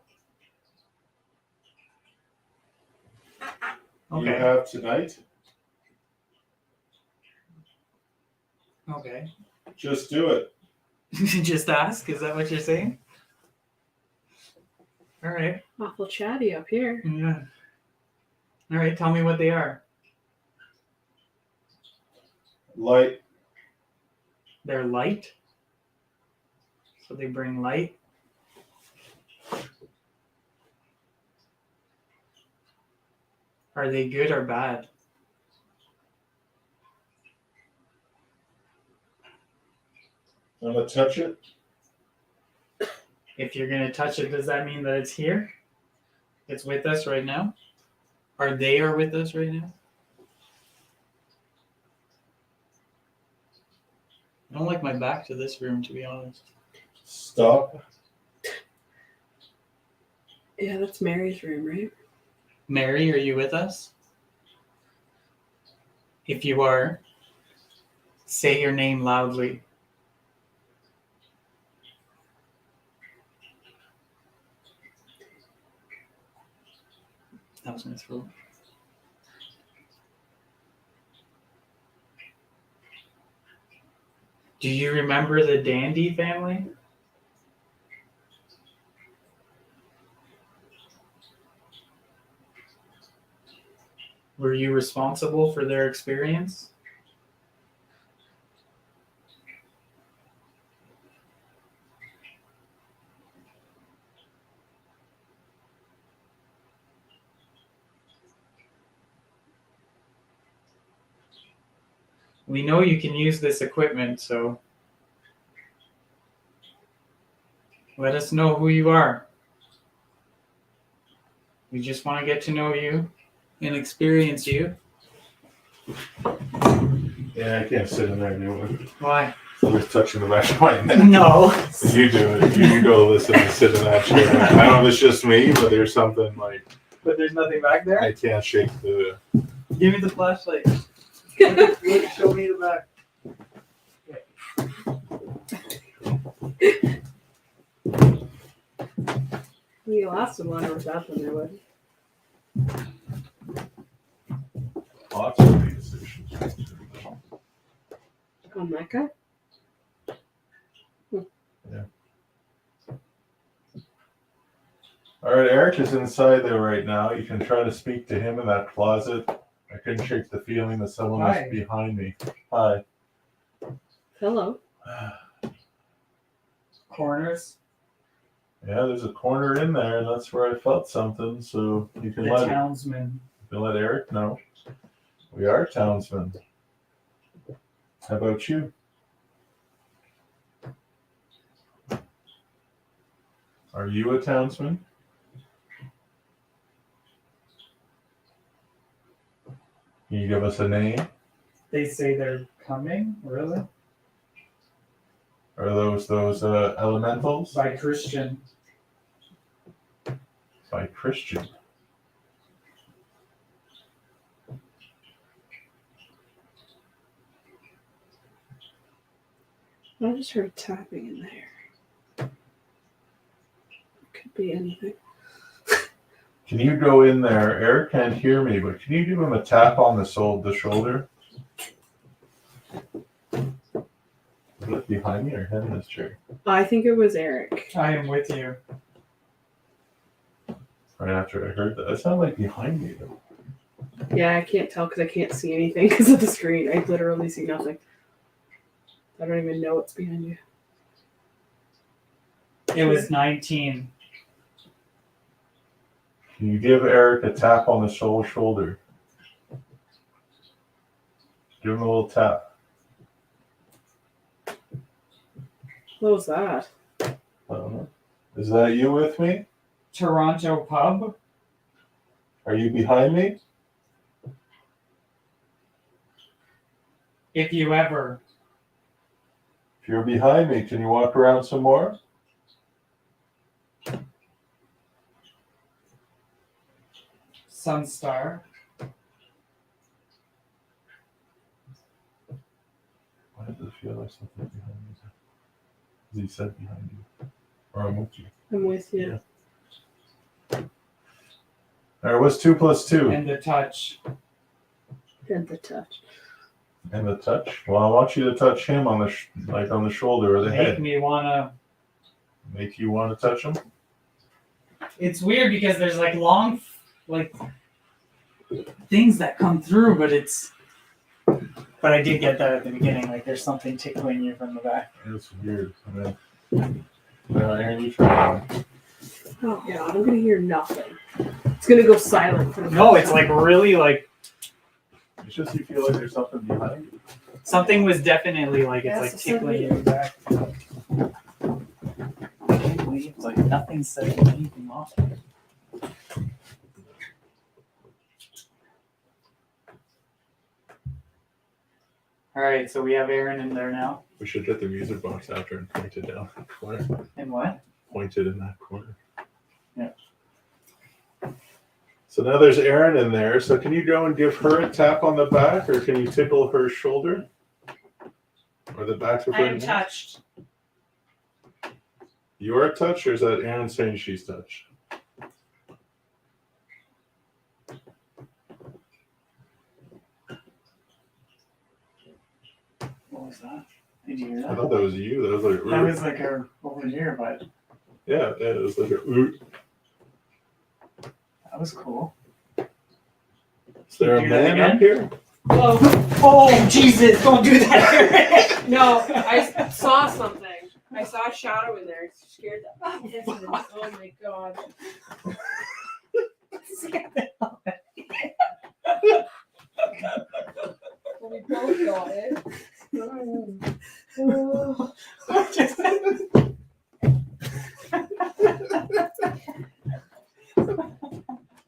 You Okay. have tonight? Okay. Just do it. Just ask. Is that what you're saying? All right. Awful chatty up here. Yeah. All right. Tell me what they are. Light. They're light. So they bring light. Are they good or bad? I'm gonna touch it. If you're gonna touch it, does that mean that it's here? It's with us right now? Or they are with us right now? I don't like my back to this room, to be honest. Stop. Yeah, that's Mary's room, right? Mary, are you with us? If you are, say your name loudly. That was my throat. Do you remember the Dandy family? Were you responsible for their experience? We know you can use this equipment, so let us know who you are. We just want to get to know you and experience you. Yeah, I can't sit in there anymore. Why? Somebody's touching the back of my neck. No. You do it. You go listen and sit in that chair. I don't know if it's just me, but there's something like But there's nothing back there? I can't shake the. Give me the flashlight. Look, show me the back. The last one was up in there, wasn't Lots of these issues. on that guy? All right, Eric is inside there right now. You can try to speak to him in that closet I couldn't shake the feeling that someone Hi. was behind me. Hi. Hello. Corners. Yeah, there's a corner in there, and that's where I felt something. So you can The let townsman. Eric know. We are townsmen. How about you? Are you a townsman? Can you give us a name? They say they're coming. Really? Are those elementals? By Christian. By Christian. I just heard tapping in there. Could be anything. Can you go in there? Eric can't hear me, but can you give him a tap on the shoulder? Look behind me or head in this chair? I think it was Eric. I am with you. Right after I heard that. That sounded like behind me though. Yeah, I can't tell because I can't see anything because of the screen. I literally see nothing. I don't even know what's behind you. It was 19. Can you give Eric a tap on the shoulder? Give him a little tap. What was that? I don't know. Is that you with me? Toronto pub. Are you behind me? If you ever. If you're behind me, can you walk around some more? Sunstar. Why does it feel like something behind me? He said behind you. Or I'm with you. I'm with you. All right, what's 2 plus 2? And the touch. And the touch. And the touch? Well, I want you to touch him on the on the shoulder or the Make head. me wanna. Make you want to touch him? It's weird because there's like long, like things that come through, but it's. But I did get that at the beginning. Like there's something tickling you from the back. It's weird. Aaron, you try. Oh god, I'm gonna hear nothing. It's gonna go silent for the No, first it's time. like really like It's just you feel like there's something behind you. something was definitely like it's Yeah, like so tickling you something- in the back. I can't believe like nothing setting anything off. All right, so we have Aaron in there now. We should get the music box after and point it down that corner. And what? Point it in that corner. Yeah. So now there's Erin in there. So can you go and give her a tap on the back, or can you tickle her shoulder? Or the back of I her am neck? touched. You are touched, or is that Erin saying she's touched? What was that? Did you hear I that? thought that was you. That was like, That was like a over here, but yeah, it was like a ooh. that was cool. Is there a Do that man again? up here? Oh Jesus! Don't do that. No, I saw something. I saw a shadow in there. It scared the oh my god. Well, we both got it.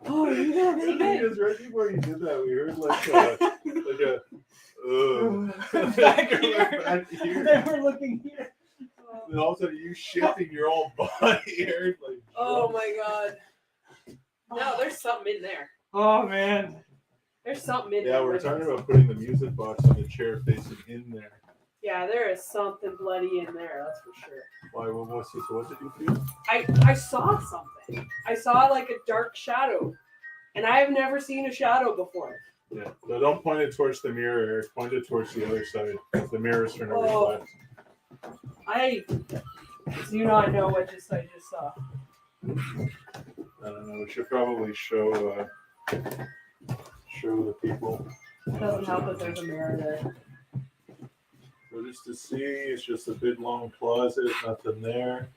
Oh, you got it. Because right before you did that, we heard like a Back here. back here. Then we're looking here. And all of a sudden you shifting your whole body, Aaron, like. Oh my god. No, there's something in there. Oh man. There's something in there. Yeah, we're talking about putting the music box on the chair facing in there. Yeah, there is something bloody in there, that's for sure. Why? What did you feel? I saw something. I saw like a dark shadow. And I have never seen a shadow before. Yeah. No, don't point it towards the mirror, Eric. Point it towards the other side. The mirror's trying to Oh. reflect. I do not know what I just saw. I don't know. We should probably show show the people. It doesn't help that there's a mirror there. So just to see, it's just a big long closet, nothing there.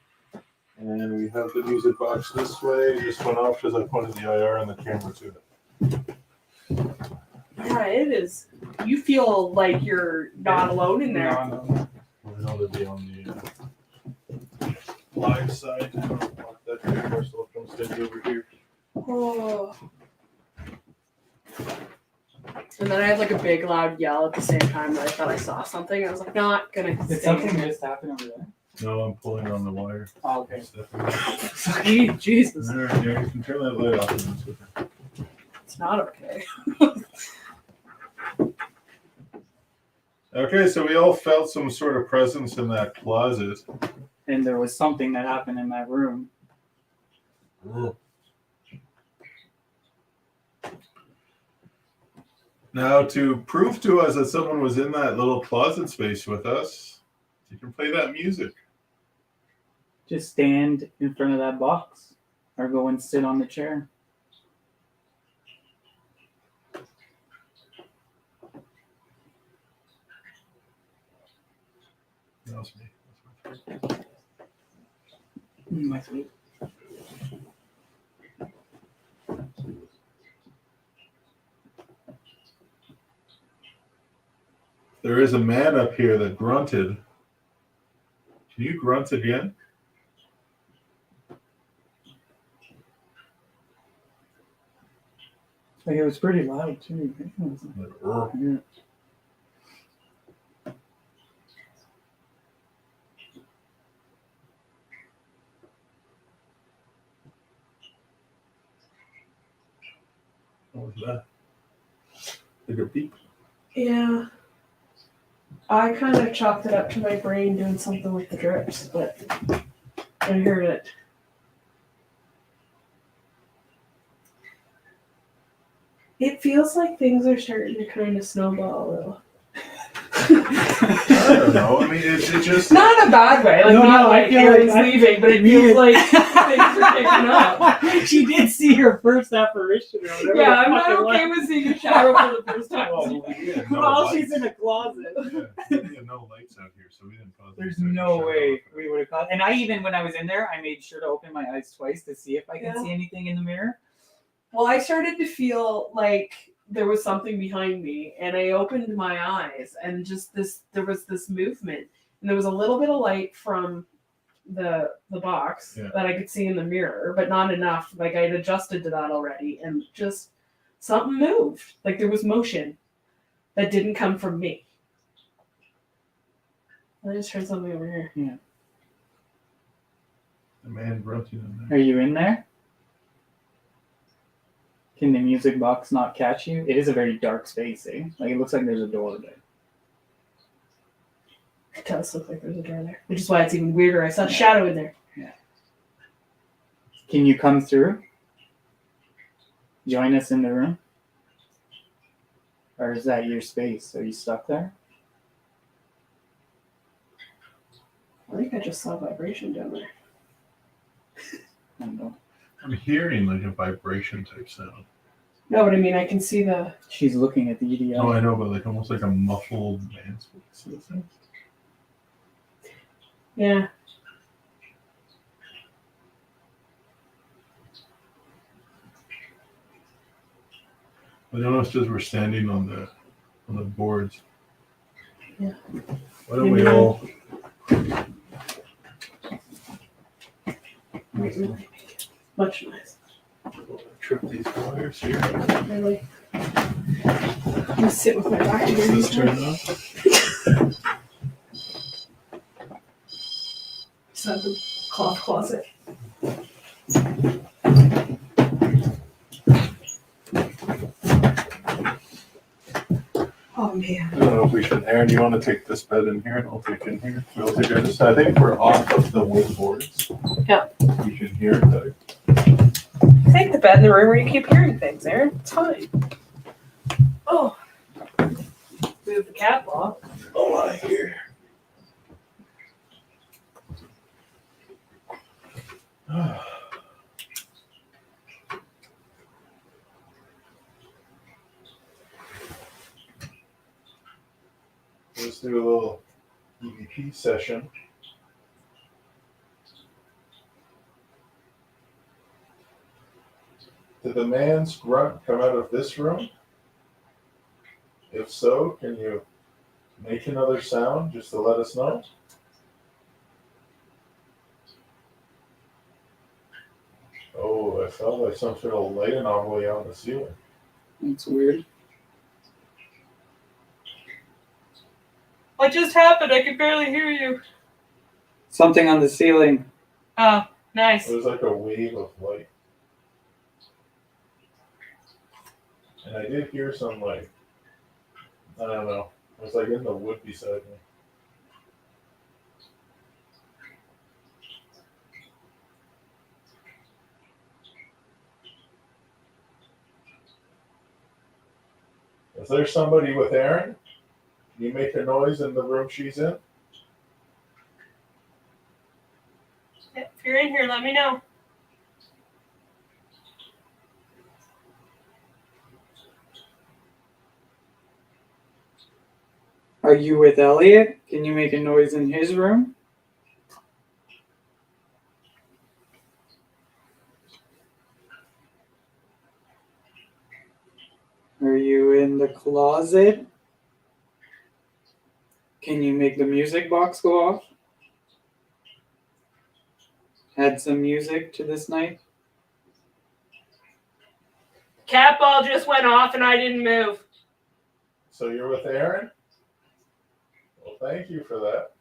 And we have the music box this way. It just went off because I pointed the IR and the camera to it. Yeah, it is. You feel like you're not alone in there. No. We're going to be on the live side. I don't want that camera, so I'll come stand over here. Oh. And then I had like a big loud yell at the same time that I thought I saw something. I was like, not gonna Did stay. something just happen over there? No, I'm pulling on the wire. Oh, okay. Gee, Jesus. There, you can turn that light off. And it's okay. It's not okay. Okay, so we all felt some sort of presence in that closet. And there was something that happened in that room. Now, to prove to us that someone was in that little closet space with us, you can play that music. Just stand in front of that box or go and sit on the chair. That was me. My sweet. There is a man up here that grunted. Can you grunt again? Like it was pretty loud too. Yeah. What was that? Like a beep. Yeah. I kind of chalked it up to my brain doing something with the drips, but I heard it. It feels like things are starting to kind of snowball a little. I don't know. I mean, it just. Not in a bad way. Like, No, not no, I like feel Aaron's like leaving, but it feels like things are picking up. She did see her first apparition or whatever. Yeah, the I'm fuck not it was. okay with seeing a shadow for the first time. Well, we had no While lights. she's in a closet. Yeah, we had no lights out here, so we didn't cause There's any no shadow way effect. we would have caught. And I even, when I was in there, I made sure to open my eyes twice to see if I could Yeah. see anything in the mirror. Well, I started to feel like there was something behind me, and I opened my eyes, and just there was this movement, and there was a little bit of light from the box Yeah. that I could see in the mirror, but not enough. Like I had adjusted to that already, and just something moved. Like there was motion that didn't come from me. I just heard something over here. The man grunting in Are there. you in there? Can the music box not catch you? It is a very dark space, eh? Like it looks like there's a door there. It does look like there's a door there, which is why it's even weirder. I saw a shadow in there. Can you come through? Join us in the room? Or is that your space? Are you stuck there? I think I just saw vibration down there. I don't know. I'm hearing like a vibration type sound. No, but I mean, I can see the. She's looking at the EDL. Oh, I know, but like almost like a muffled man's voice sort of thing. Yeah. I don't know. It's just we're standing on the boards. Yeah. Why don't we all? Much nice. Trip these wires here. Really. I'm gonna sit with my back Is against this this turned off? Just have the cloth closet. Oh man. I don't know if we should. Aaron, you want to take this bed in here, and I'll take in here. We'll take it. I think we're off of the wood boards. Yeah. You can hear it. Though. Take the bed in the room where you keep hearing things, Aaron. It's fine. Oh. Move the cat ball. Oh, I hear. just do a little EVP session. Did the man's grunt come out of this room? If so, can you make another sound just to let us know? Oh, I felt like some sort of light anomaly on the ceiling. That's weird. What just happened? I could barely hear you. Something on the ceiling. Oh, nice. It was like a wave of light. And I did hear some, like, I don't know. It was like in the wood beside me. Is there somebody with Erin? Can you make a noise in the room she's in? If you're in here, let me know. Are you with Elliot? Can you make a noise in his room? Are you in the closet? Can you make the music box go off? Add some music to this night? Cat ball just went off and I didn't move. So you're with Erin? Well, thank you for that.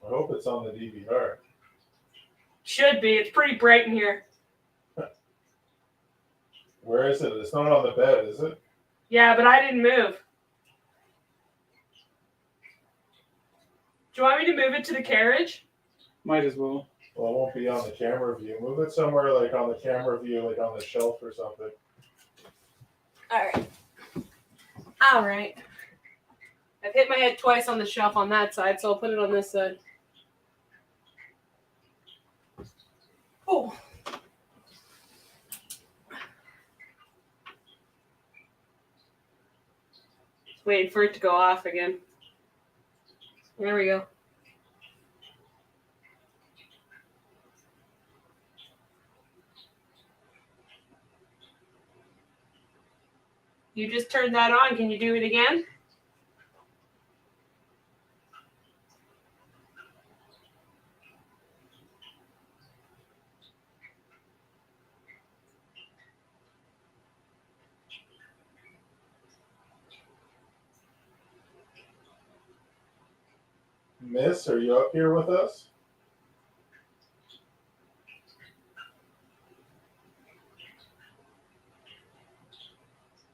I hope it's on the DVR. Should be. It's pretty bright in here. Where is it? It's not on the bed, is it? Yeah, but I didn't move. Do you want me to move it to the carriage? Might as well. Well, it won't be on the camera view. Move it somewhere like on the camera view, like on the shelf or something. All right. I've hit my head twice on the shelf on that side, so I'll put it on this side. Oh. Just waiting for it to go off again. There we go. You just turned that on. Can you do it again? Miss, are you up here with us?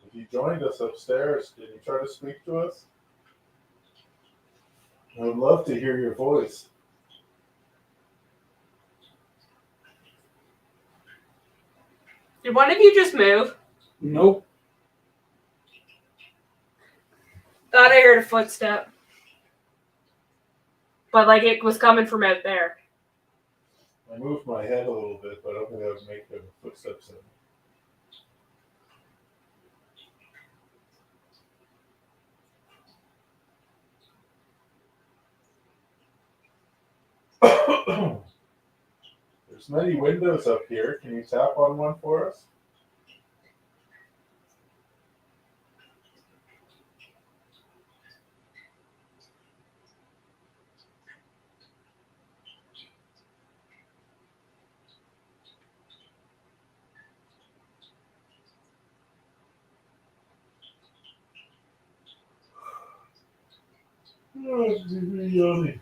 If you joined us upstairs, can you try to speak to us? I would love to hear your voice. Did one of you just move? Nope. Thought I heard a footstep. But like it was coming from out there. I moved my head a little bit, but I don't think that would make the footsteps in. There's many windows up here. Can you tap on one for us? Oh, it's really yummy.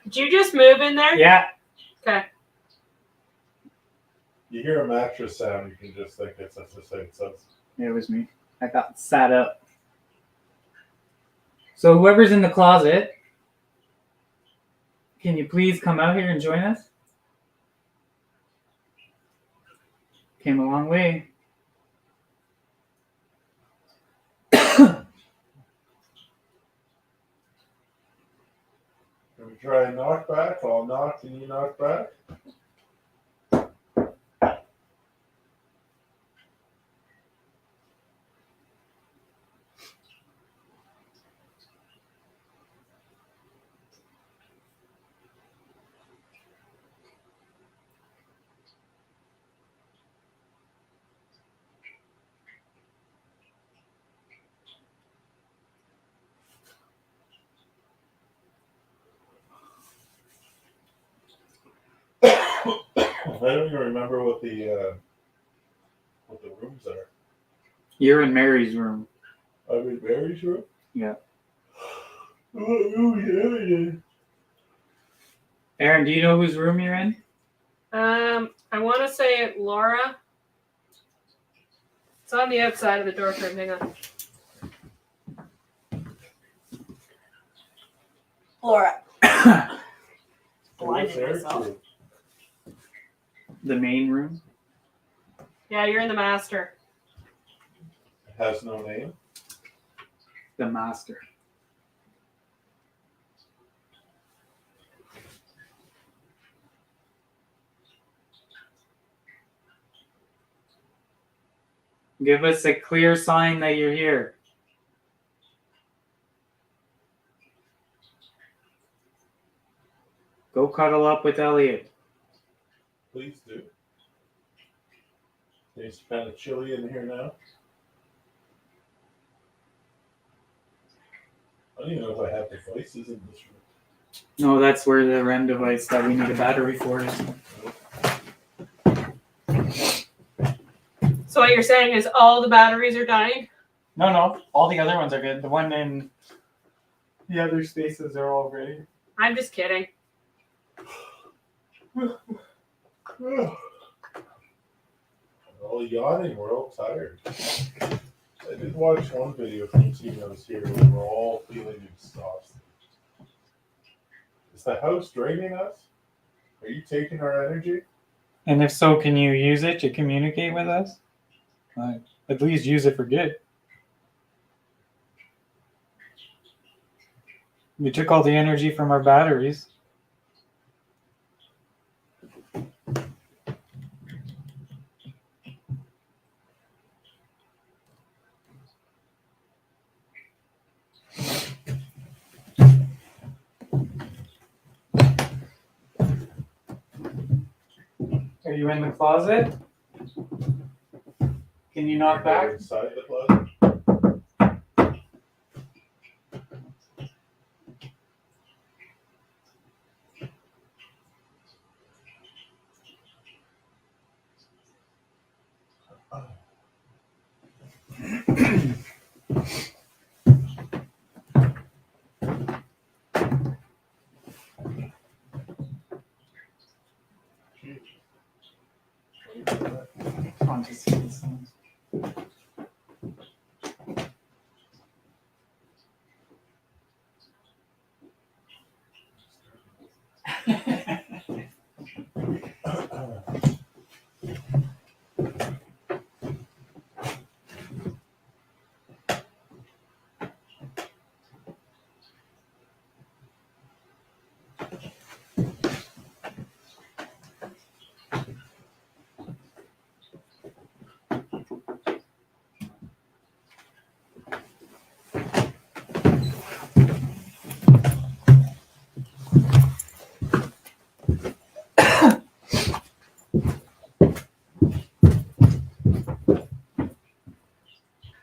Did you just move in there? Yeah. Okay. You hear a mattress sound, you can just think it's just like it says. It was me. I got sat up. So whoever's in the closet, Can you please come out here and join us? Came a long way. Can we try a knock back? I'll knock and you knock back. I don't even remember what the rooms are. You're in Mary's room. I'm in Mary's room? Yeah. What room are you in? Aaron, do you know whose room you're in? I want to say Laura. It's on the outside of the door frame. Hang on. Laura. What's Blinding Eric's myself. room? The main room? Yeah, you're in the master. It has no name. The master. Give us a clear sign that you're here. Go cuddle up with Elliot. Please do. It's kind of chilly in here now. I don't even know if I have devices in this room. No, that's where the REM device that we need a battery for is. So what you're saying is all the batteries are dying? No. All the other ones are good. The one in the other spaces are all ready. I'm just kidding. We're all yawning. We're all tired. I did watch one video from Tino's here where we're all feeling exhausted. Is the house draining us? Are you taking our energy? And if so, can you use it to communicate with us? At least use it for good. We took all the energy from our batteries. Are you in the closet? Can you knock back? Inside the closet? On to see the sounds.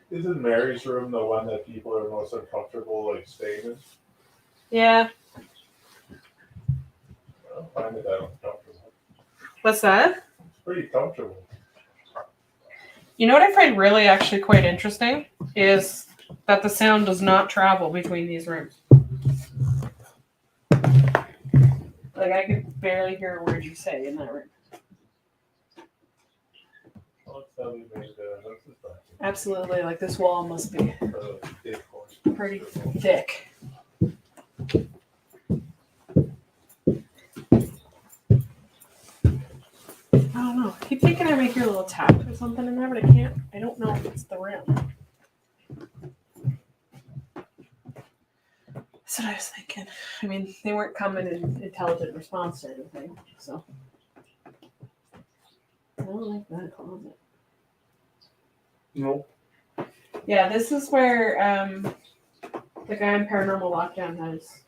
Isn't Mary's room the one that people are most uncomfortable like staying in? Yeah. I don't find it that uncomfortable. What's that? It's pretty comfortable. You know what I find really actually quite interesting is that the sound does not travel between these rooms. Like I could barely hear a word you say in that room. Well, that's how we made houses back Absolutely, like this wall must be in the big horse. pretty thick. know. I keep thinking I might hear a little tap or something in there, but I can't. I don't know if it's the rim. That's what I was thinking. I mean, they weren't coming in intelligent response to anything, so. I don't like that closet. Nope. Yeah, this is where the guy in Paranormal Lockdown has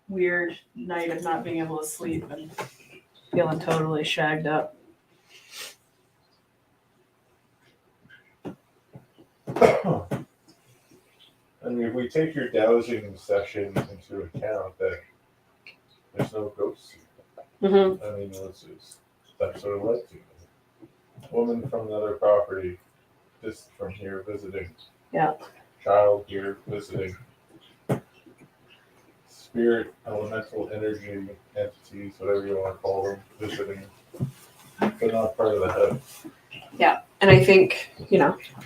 weird night of not being able to sleep and feeling totally shagged up. I mean, if we take your dowsing session into account, that there's no ghosts. Mm-hmm. I mean, it's that sort of led to it. Woman from another property, just from here visiting. Yeah. Child here visiting. Spirit, elemental energy, entities, whatever you want to call them, visiting. They're not part of the house. Yeah, and I think,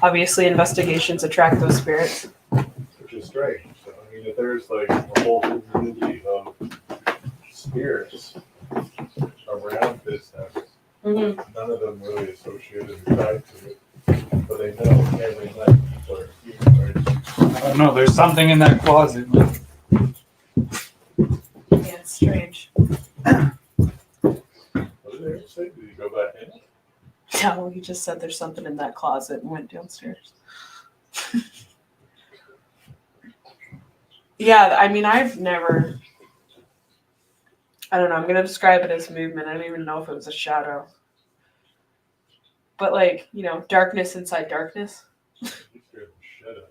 obviously investigations attract those spirits. Which is strange. So, I mean, if there's like a whole community of spirits around this house, Mm-hmm. none of them really associated or tied to it, but they know every night people are here. Right? I don't know. There's something in that closet. Yeah, it's strange. What did Eric say? Did he go back in? Yeah, well, he just said there's something in that closet and went downstairs. Yeah, I mean, I don't know, I'm going to describe it as movement. I don't even know if it was a shadow. But darkness inside darkness. You scared the shit out of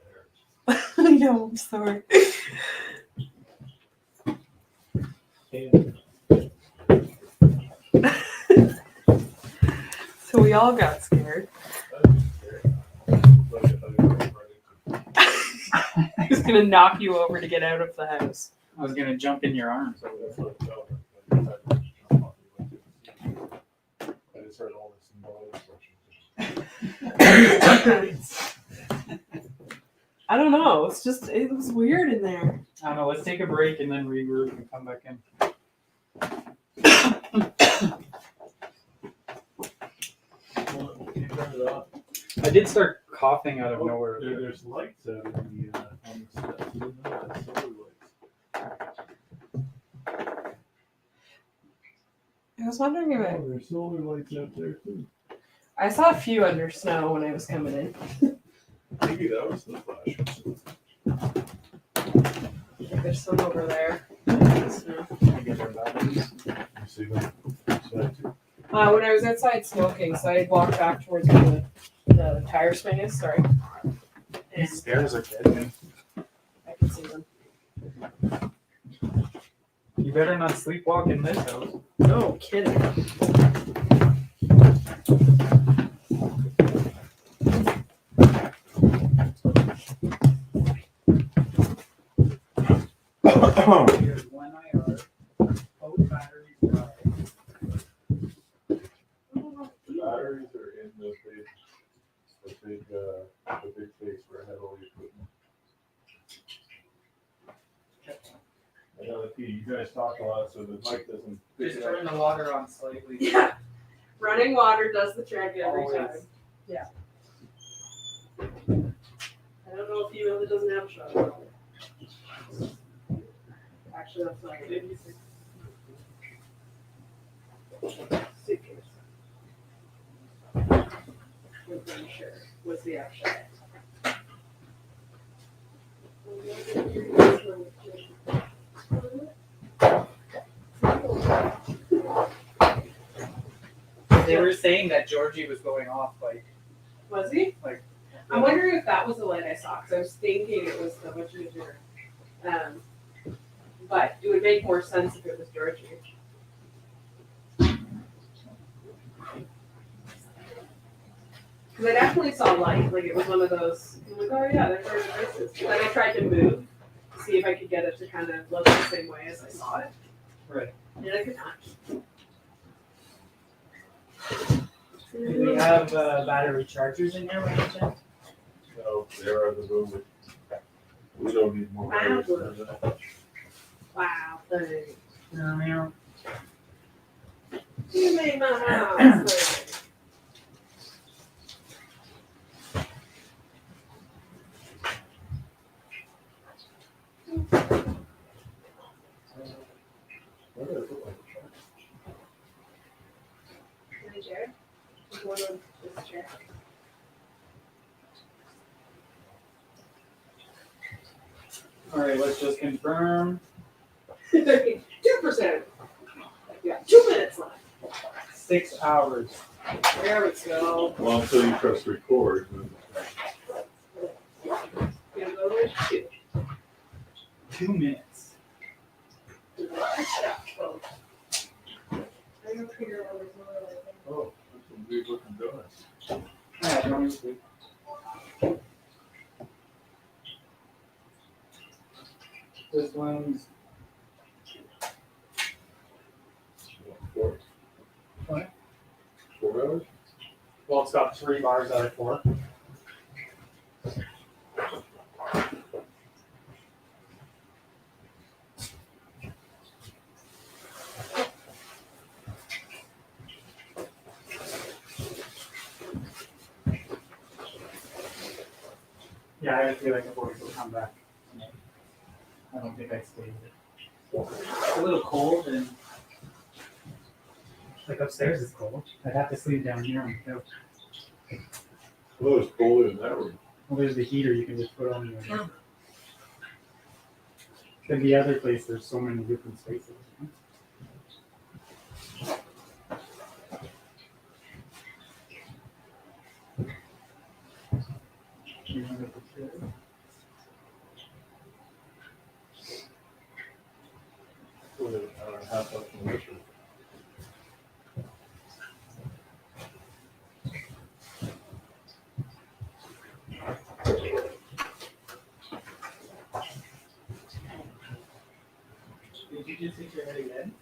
Eric. I know, I'm sorry. So we all got scared. He's going to knock you over to get out of the house. I was gonna jump in your arms. I just heard all this instructions. I don't know. It was weird in there. I don't know. Let's take a break and then regroup and come back in. I did start coughing out of nowhere. There's lights out on the steps. You know that, solar lights. I was wondering if There's solar lights out there too. I saw a few under snow when I was coming in. Maybe that was the flash. I think there's some over there. Snow. You see them? When I was outside smoking, so I walked back towards where the tire swing is. Sorry. And Stairs are dead. I can see them. You better not sleepwalk in this house. No kidding. Here's one IR. Both batteries die. The batteries are in the big case where I had all the equipment. I gotta pee. You guys talk a lot, so the mic doesn't. Just turn the water on slightly. Yeah. Running water does the trick every Always. time. Yeah. I don't know if you really doesn't have a shot. Actually, that's not good. Suitcase. I'm pretty sure. What's the action? They were saying that Georgie was going off like Was he? I'm wondering if that was the light I saw, because I was thinking it was the witch-maker. But it would make more sense if it was Georgie. Because I definitely saw light, like it was one of those, I'm like, oh yeah, there's our devices. But then I tried to move to see if I could get it to kind of look the same way as I saw it. Right. And I could not. Do we have battery chargers in here by any chance? No, there are the movie. We don't need more batteries than that. Wow, thanks. You made my house. All right, let's just confirm. 2%. Yeah, 2 minutes left. 6 hours. There we go. Well, until you press record. Gonna go with 2. 2 minutes. Oh, that's some big looking donuts. Yeah, don't sleep. This one's 4. What? 4 hours? well, it's got 3 bars out of 4. Yeah, I feel like the boys will come back tonight. I don't think I stayed. It's a little cold and like upstairs is cold. I'd have to sleep down here on the couch. Well, it's colder in that room. Well, there's the heater you can just put on you. In the other place, there's so many different spaces. You know? You wanna put it- Only an hour and a half left in this room. Did you just hit your head again?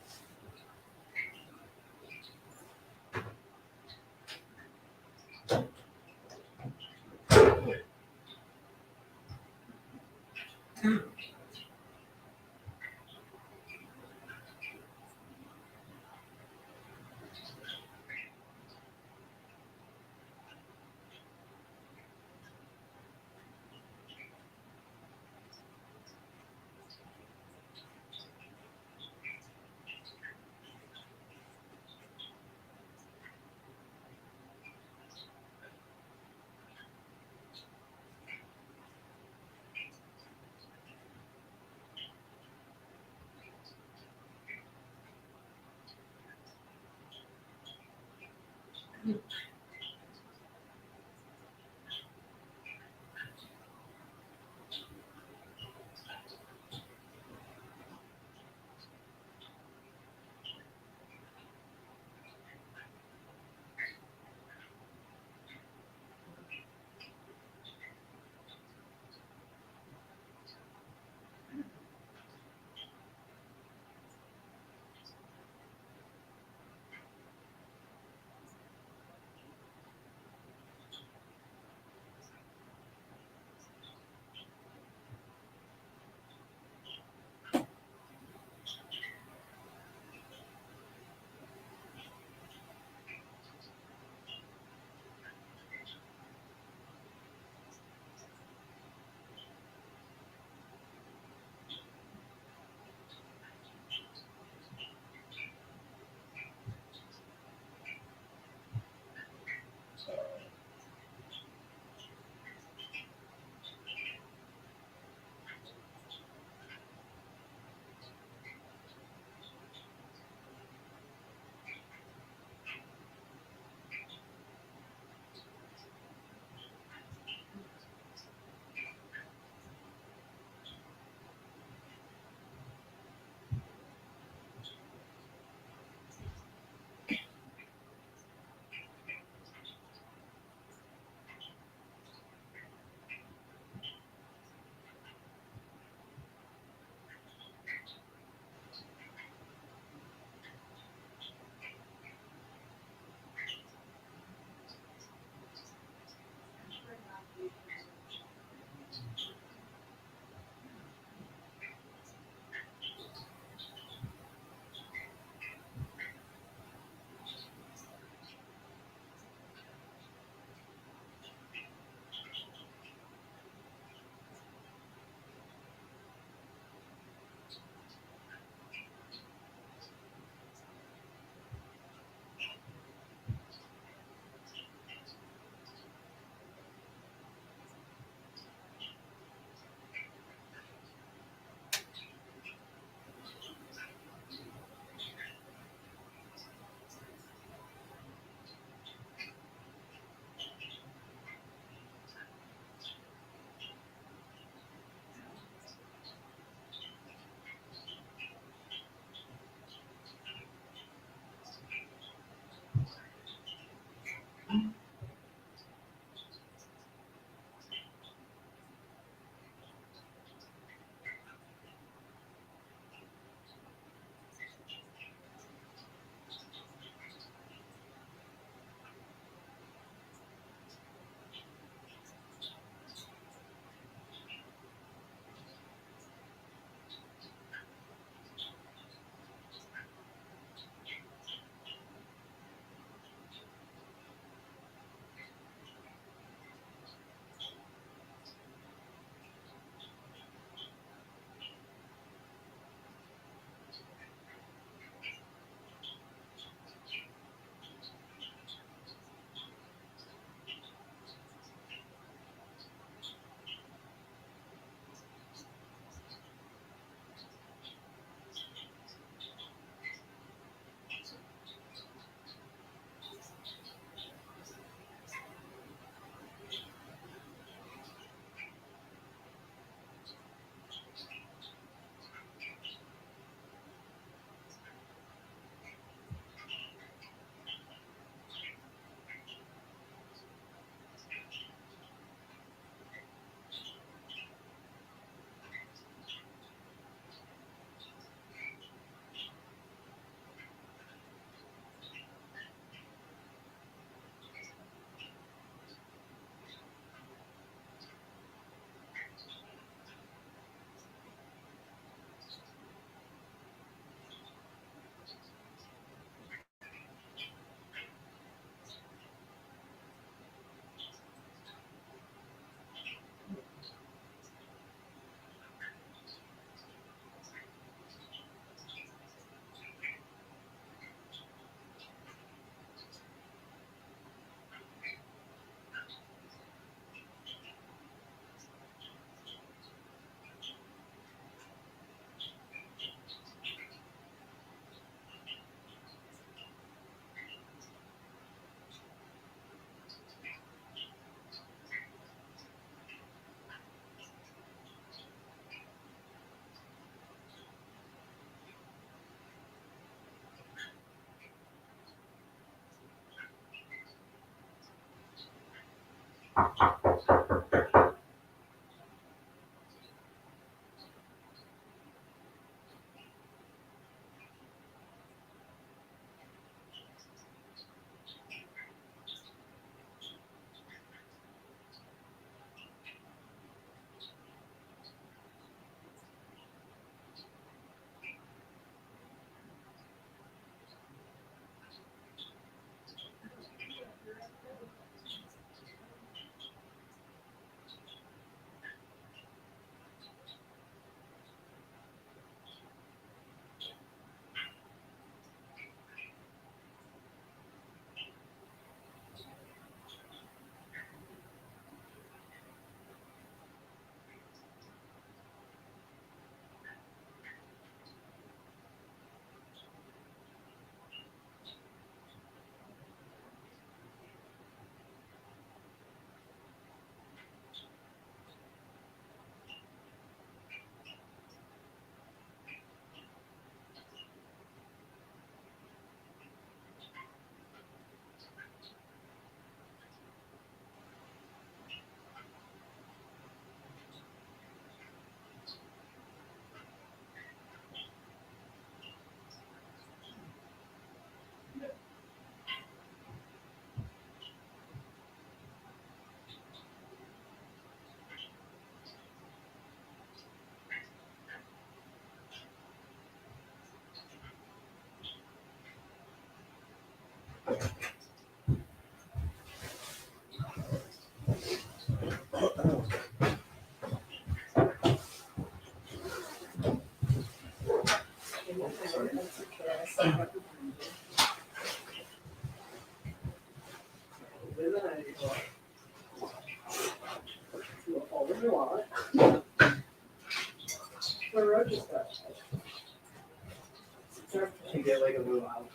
You get like a little alcohol.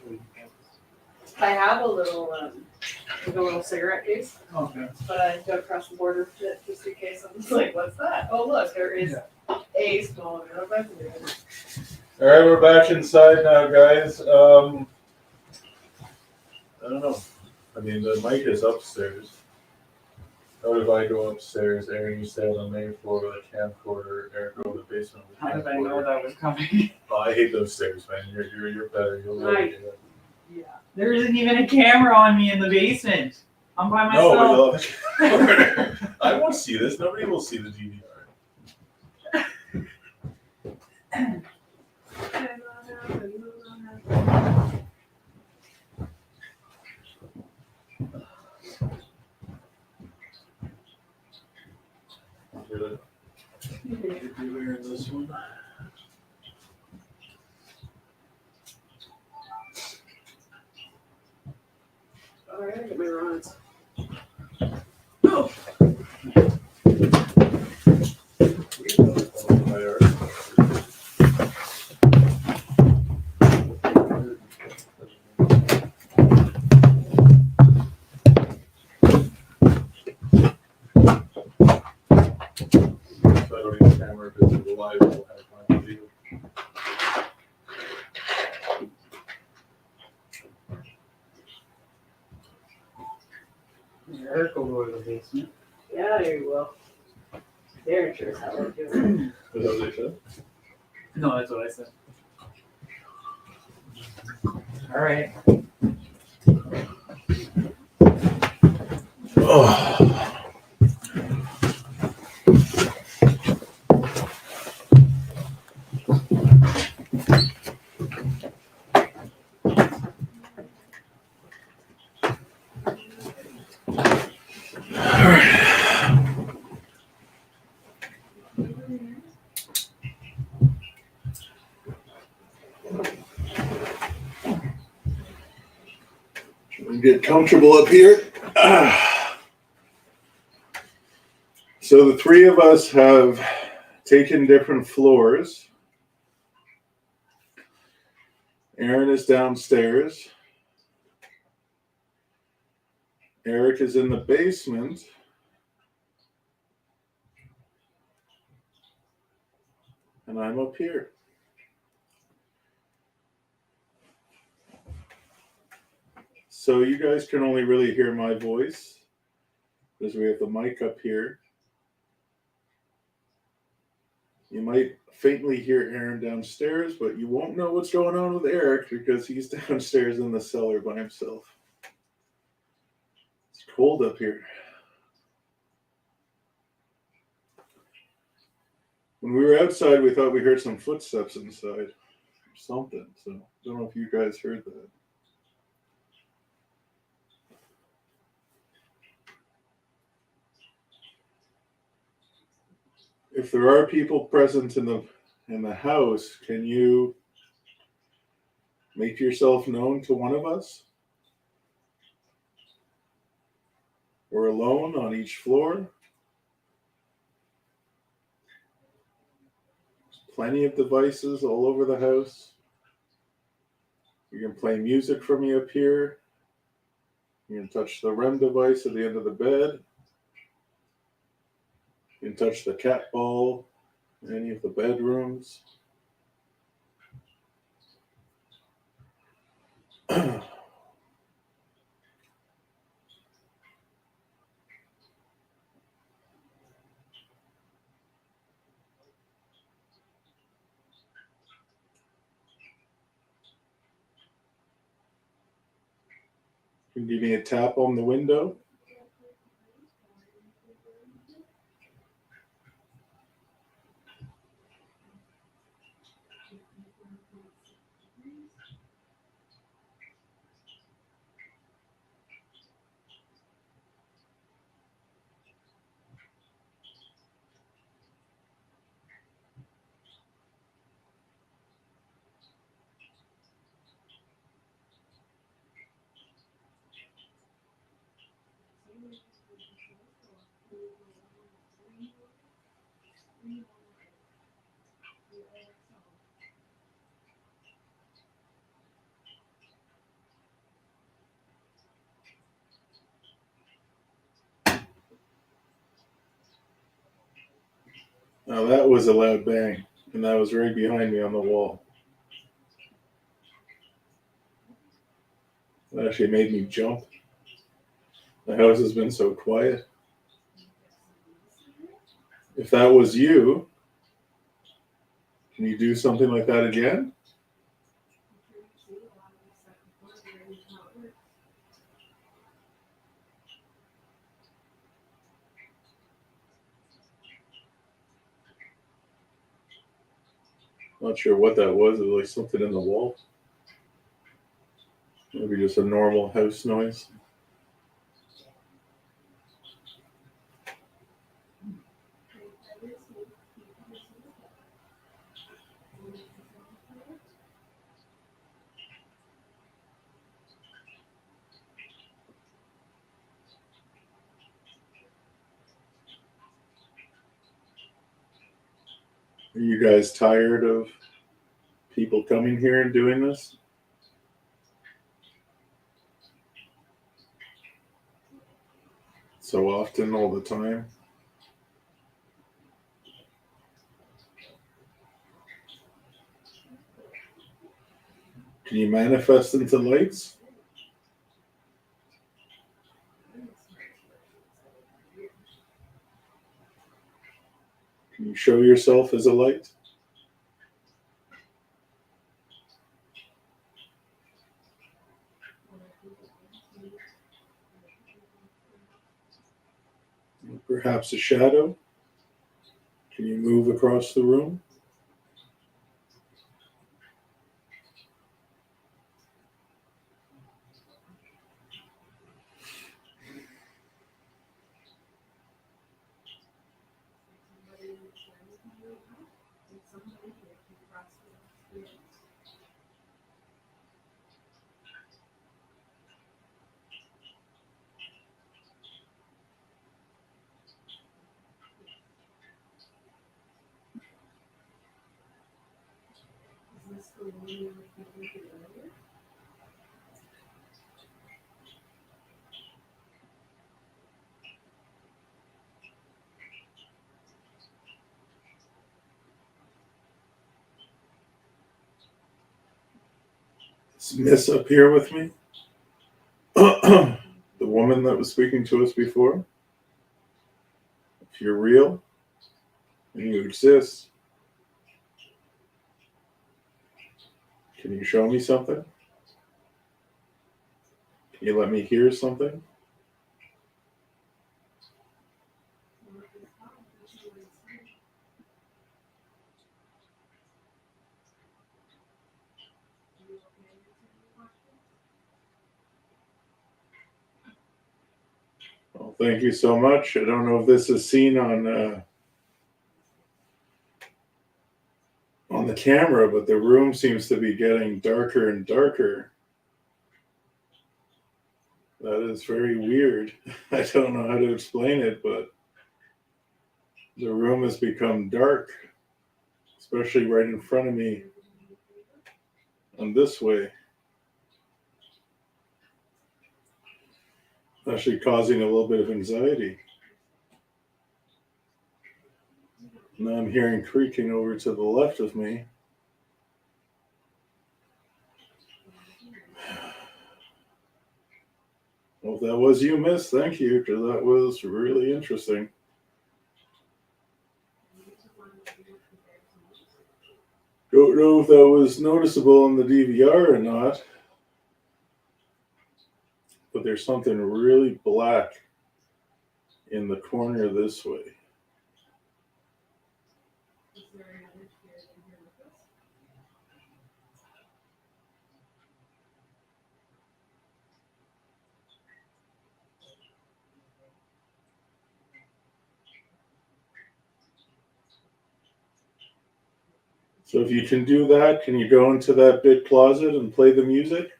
I have a little like a little cigarette case, Okay. but I took across the border with it just in case. I'm just like, what's that? Oh look, there is a small amount of residue. All right, we're back inside now, guys. I don't know. I mean, the mic is upstairs. How did I go upstairs? Aaron, you stay on the main floor with a camcorder. Aaron, go to the basement with a How did I know camcorder. that was coming? Oh, I hate those stairs, man. You're better. You'll never Right. do that. Yeah. There isn't even a camera on me in the basement. I'm by No, myself. but you'll have a camcorder. I won't see this. Nobody will see the DVR. Did you wear this one? All right, I get my rods. So I don't need a camera because it's live. We'll have my video. Eric will go to the basement. Yeah, there you will. They're sure as hell would do it. Is that what they said? No, that's what I said. All right. Oh. Get comfortable up here. So the three of us have taken different floors. Aaron is downstairs. Eric is in the basement. And I'm up here. So you guys can only really hear my voice. as we have the mic up here. You might faintly hear Aaron downstairs, but you won't know what's going on with Eric because he's downstairs in the cellar by himself. It's cold up here. When we were outside, we thought we heard some footsteps inside or something. So I don't know if you guys heard that. If there are people present in the house, can you make yourself known to one of us? We're alone on each floor. There's plenty of devices all over the house. You can play music from me up here. You can touch the REM device at the end of the bed. You can touch the cat ball in any of the bedrooms. You can give me a tap on the window. Now that was a loud bang, and that was right behind me on the wall. It actually made me jump. The house has been so quiet. If that was you, can you do something like that again? Not sure what that was. It was like something in the wall. Maybe just a normal house noise. Are you guys tired of people coming here and doing this? So often, all the time? Can you manifest into lights? Can you show yourself as a light? Perhaps a shadow? Can you move across the room? Is Miss up here with me? The woman that was speaking to us before? if you're real and you exist, can you show me something? Can you let me hear something? Well, thank you so much. I don't know if this is seen on the camera, but the room seems to be getting darker and darker. That is very weird. I don't know how to explain it, but the room has become dark, especially right in front of me and this way. Actually causing a little bit of anxiety. Now I'm hearing creaking over to the left of me. Well, if that was you, miss, thank you, because that was really interesting. Don't know if that was noticeable on the DVR or not, but there's something really black in the corner this way. So if you can do that, can you go into that big closet and play the music?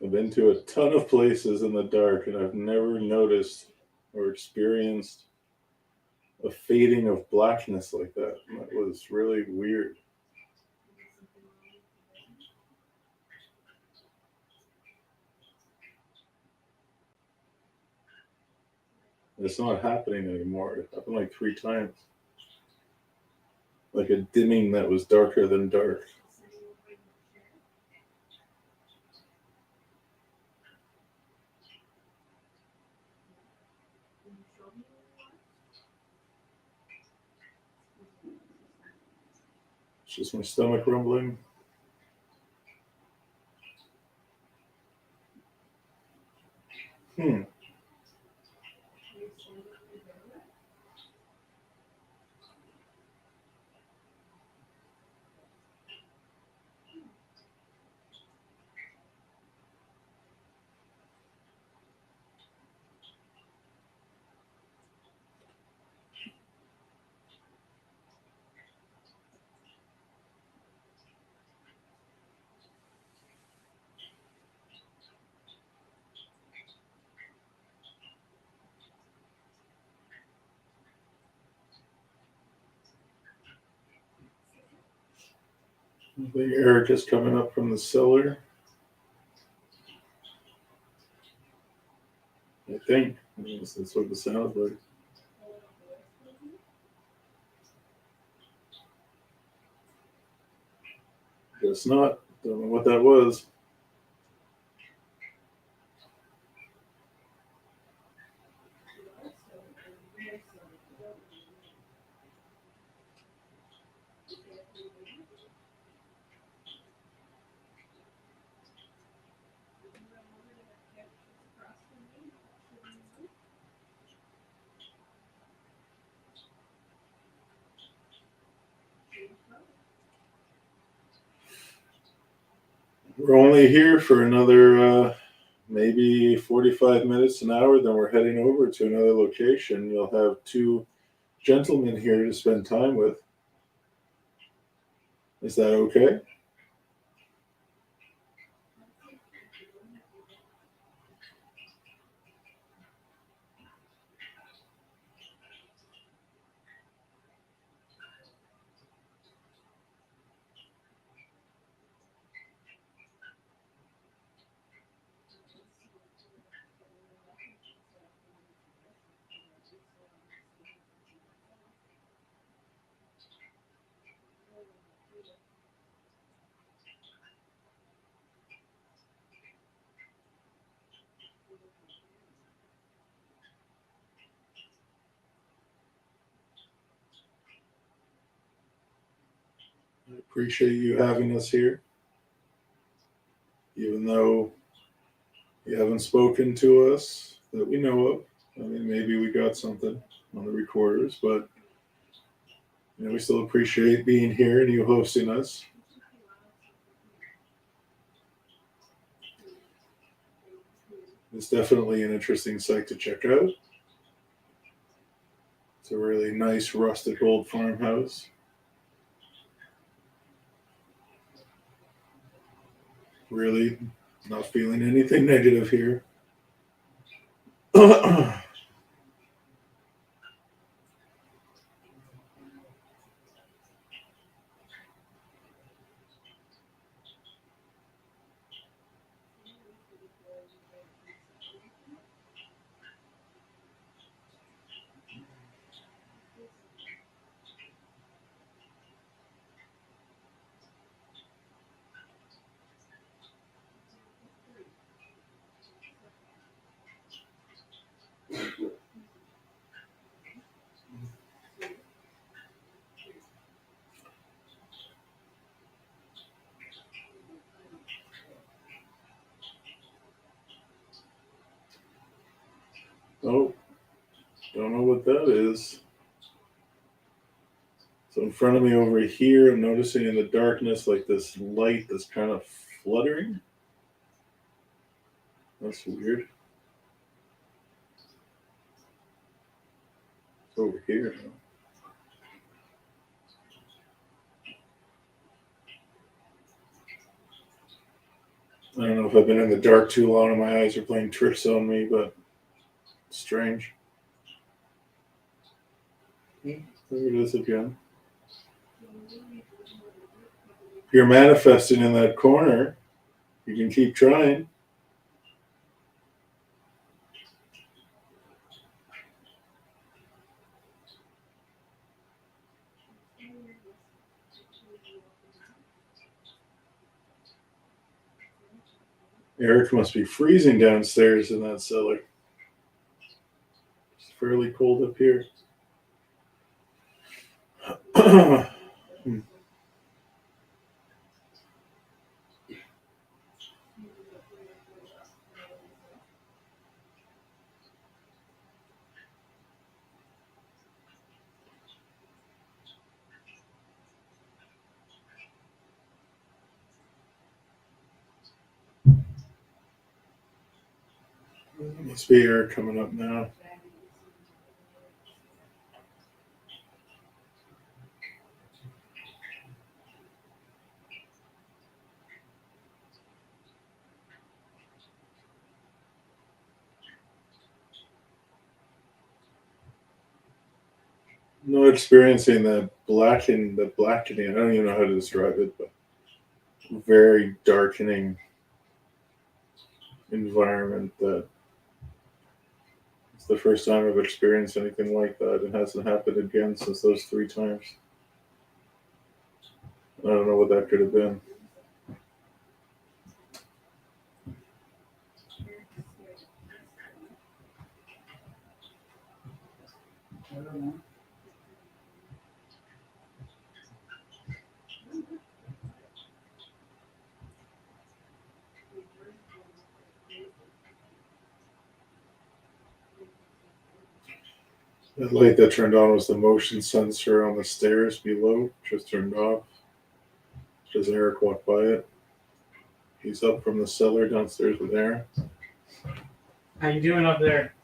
I've been to a ton of places in the dark, and I've never noticed or experienced a fading of blackness like that. That was really weird. It's not happening anymore. It happened like 3 times. Like a dimming that was darker than dark. It's just my stomach rumbling. The air just coming up from the cellar. I think. That's what it sounds like. Guess not. Don't know what that was. We're only here for another maybe 45 minutes, an hour, then we're heading over to another location. You'll have 2 gentlemen here to spend time with. Is that okay? I appreciate you having us here. Even though you haven't spoken to us that we know of. I mean, maybe we got something on the recorders, but we still appreciate being here and you hosting us. It's definitely an interesting site to check out. It's a really nice rustic old farmhouse. Really not feeling anything negative here. Oh, don't know what that is. So in front of me over here, I'm noticing in the darkness like this light that's kind of fluttering. That's weird. It's over here now. I don't know if I've been in the dark too long and my eyes are playing tricks on me, but it's strange. There it is again. If you're manifesting in that corner, you can keep trying. Eric must be freezing downstairs in that cellar. It's fairly cold up here. Must be Eric coming up now. Not experiencing the blackening. I don't even know how to describe it, but very darkening environment that it's the first time I've experienced anything like that. It hasn't happened again since those 3 times. I don't know what that could have been. I don't know. The light that turned on was the motion sensor on the stairs below, just turned off. As Eric walked by it. He's up from the cellar downstairs with Aaron. How you doing up there?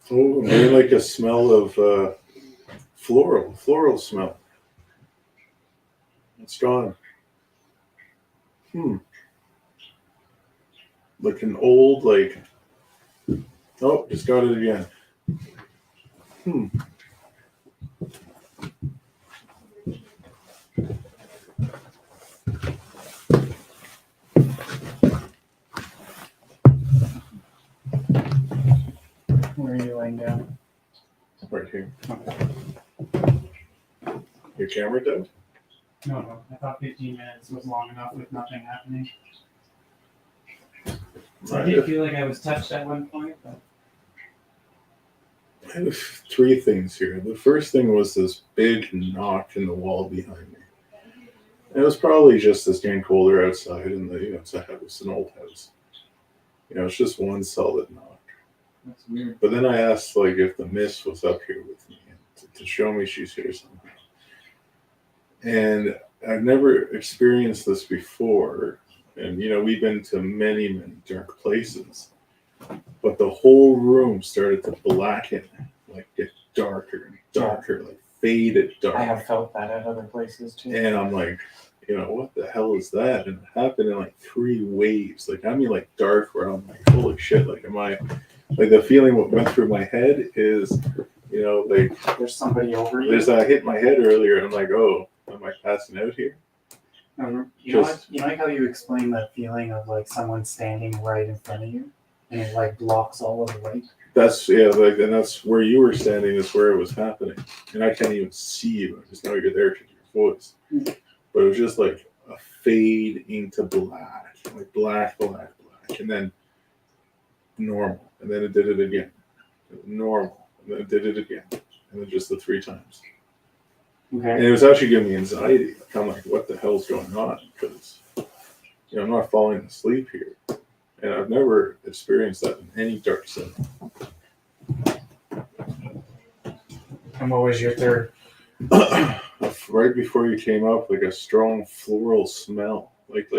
Oh, maybe like a smell of floral smell. It's gone. Like an old, oh, just got it again. Where are you laying down? Right here. Your camera dead? No. I thought 15 minutes was long enough with nothing happening. I did feel like I was touched at one point, but I have 3 things here. The first thing was this big knock in the wall behind me. It was probably just this getting colder outside, and it's a house, an old house. It's just one solid knock. that's weird. But then I asked, like, if the miss was up here with me to show me she's here somehow. And I've never experienced this before. And, we've been to many, many dark places. But the whole room started to blacken, like get darker and darker, like faded dark. I have felt that at other places too. And I'm like, what the hell is that? And it happened in like 3 waves. Like, I mean, like dark where I'm like, holy shit, like, am I, like the feeling what went through my head is, like There's somebody over you. I hit my head earlier and I'm like, oh, am I passing out here? You know like how you explain that feeling of like someone standing right in front of you and it like blocks all of the light? That's, and that's where you were standing, is where it was happening. And I can't even see you. I just know you're there because of your voice. Mm. But it was just like a fade into black, like black, and then normal, and then it did it again, normal, and then it did it again, and then just the 3 times. Okay. And it was actually giving me anxiety. Like, I'm like, what the hell's going on? Because I'm not falling asleep here, and I've never experienced that in any dark setting. And what was your third? Right before you came up, like a strong floral smell, like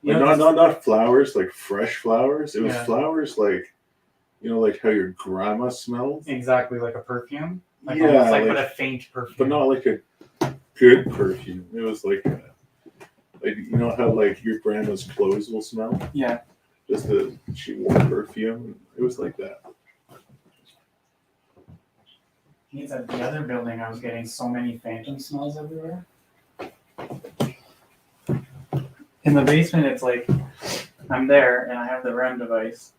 not flowers, like fresh flowers. It was flowers like, like how your grandma smells. Exactly, like a perfume. Like Yeah, almost like like- but a faint perfume. But not like a good perfume. It was like how like your grandma's clothes will smell. Yeah. Just she wore perfume. It was like that. Means at the other building, I was getting so many phantom smells everywhere. In the basement, it's like I'm there and I have the REM device,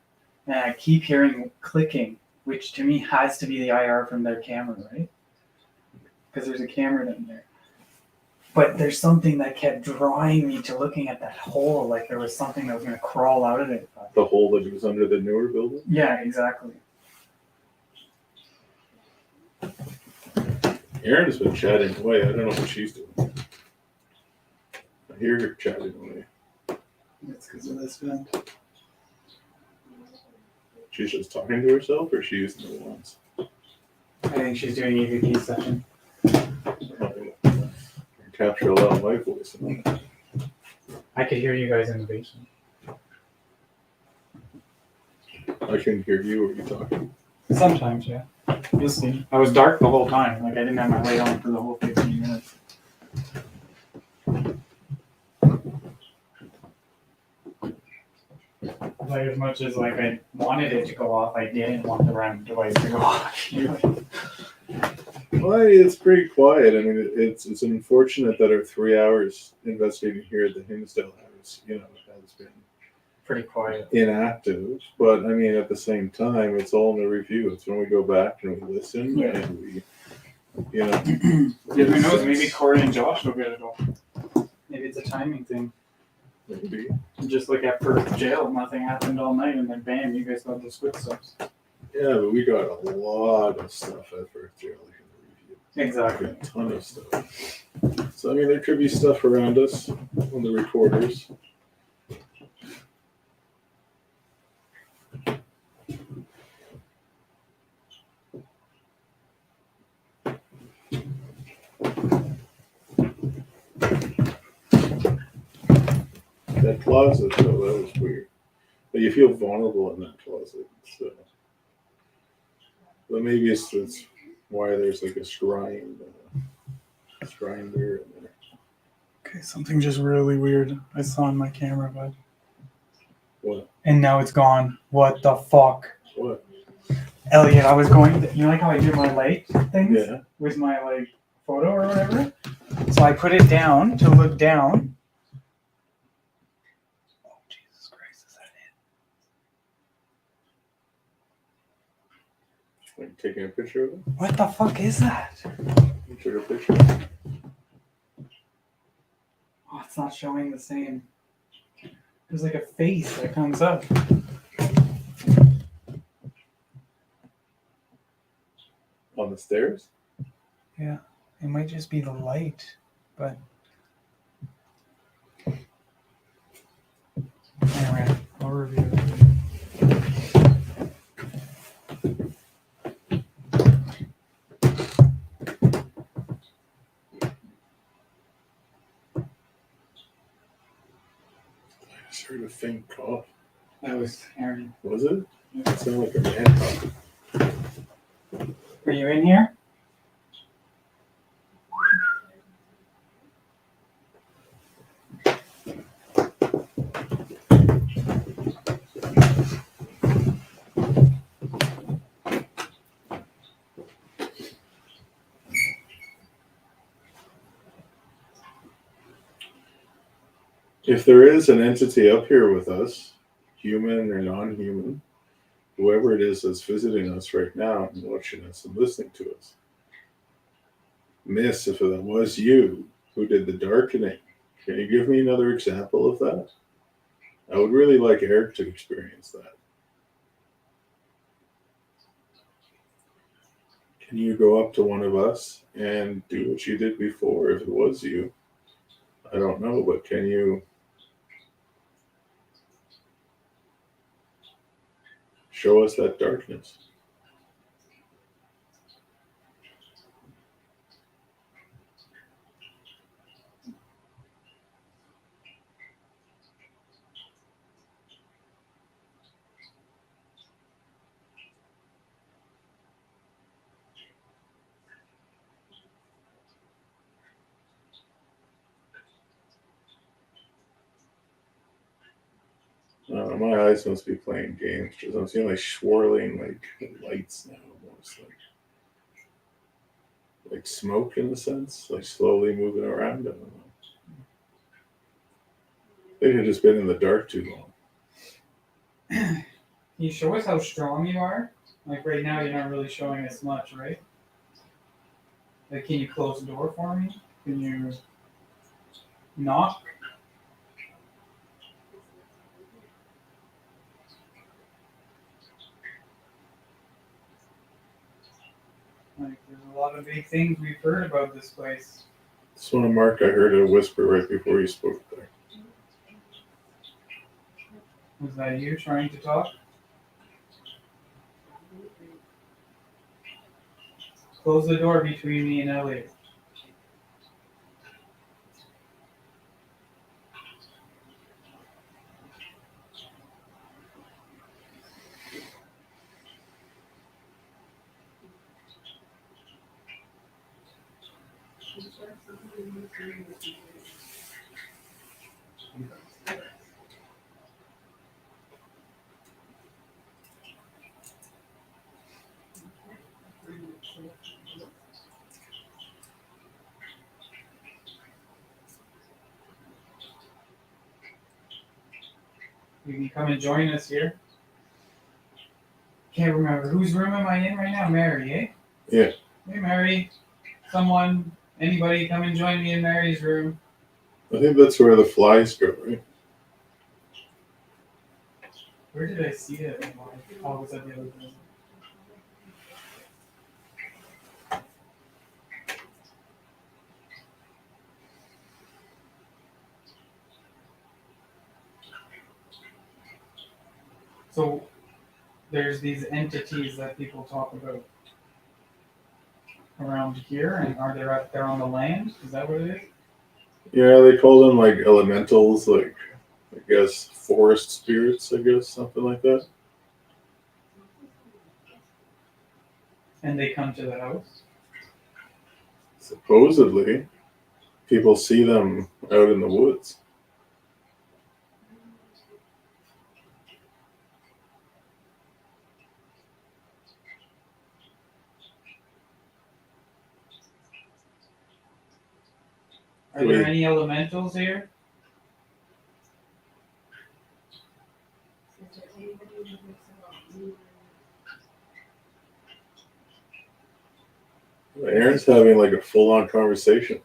and I keep hearing clicking, which to me has to be the IR from their camera, right? Because there's a camera in there. But there's something that kept drawing me to looking at that hole, like there was something that was going to crawl out of it. The hole that was under the newer building. Yeah, exactly. Erin has been chatting away. I don't know what she's doing. I hear her chatting away. It's because of this vent. She's just talking to herself, or she's using the ones. I think she's doing EVP session. Capture a lot of my voice. I could hear you guys in the basement. I can hear you when you're talking. Sometimes, yeah. You'll see. I was dark the whole time. Like I didn't have my light on for the whole 15 minutes. Like as much as like I wanted it to go off, I didn't want the REM device to go off. Well, it's pretty quiet. I mean, it's unfortunate that our 3 hours investigating here at the Hinsdale house, has been Pretty quiet. inactive. But I mean, at the same time, it's all in the review. It's when we go back and we listen and we, Yeah, who knows? Maybe Corey and Josh will get it all. Maybe it's a timing thing. maybe. Just like at first jail, nothing happened all night, and then bam, you guys got those quick steps. Yeah, but we got a lot of stuff at first jail in the review. Exactly. A ton of stuff. So I mean, there could be stuff around us on the recorders. That closet, though, that was weird. But you feel vulnerable in that closet. So. But maybe it's why there's like a shrine mirror in there. Okay, something just really weird I saw on my camera, bud. What? And now it's gone. What the fuck? What? Elliot, I was going to, you know like how I do my light things Yeah. with my like photo or whatever? So I put it down to look down. Oh, Jesus Christ, is that it? Like taking a picture of it? What the fuck is that? You took a picture? Oh, it's not showing the same. There's like a face that comes up. On the stairs? Yeah, it might just be the light, but anyway, I'll review it. I just heard a faint cough. That was Aaron. Was it? It sounded like a man cough. Are you in here? If there is an entity up here with us, human or non-human, whoever it is that's visiting us right now and watching us and listening to us, Miss, if that was you who did the darkening, can you give me another example of that? I would really like Eric to experience that. Can you go up to one of us and do what you did before if it was you? I don't know, but can you show us that darkness? My eyes must be playing games because I'm seeing like swirling like lights now, almost like smoke in a sense, like slowly moving around. I don't know. They had just been in the dark too long. Can you show us how strong you are? Like right now, you're not really showing us much, right? Like, can you close the door for me? Can you knock? Like, there's a lot of big things we've heard about this place. Just want to mark, I heard a whisper right before you spoke there. Was that you trying to talk? Close the door between me and Elliot. You can come and join us here. Can't remember. Whose room am I in right now? Mary, eh? Yeah. Hey, Mary. Someone, anybody come and join me in Mary's room. I think that's where the flies go, right? Where did I see it? Oh, was that the other room? So there's these entities that people talk about around here, and are they out there on the land? Is that what it is? Yeah, they call them like elementals, like I guess forest spirits, I guess, something like that. And they come to the house? Supposedly, people see them out in the woods. Are there any elementals here? Aaron's having like a full-on conversation.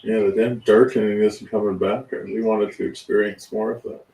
Yeah, the damn darkening isn't coming back. I really wanted to experience more of that.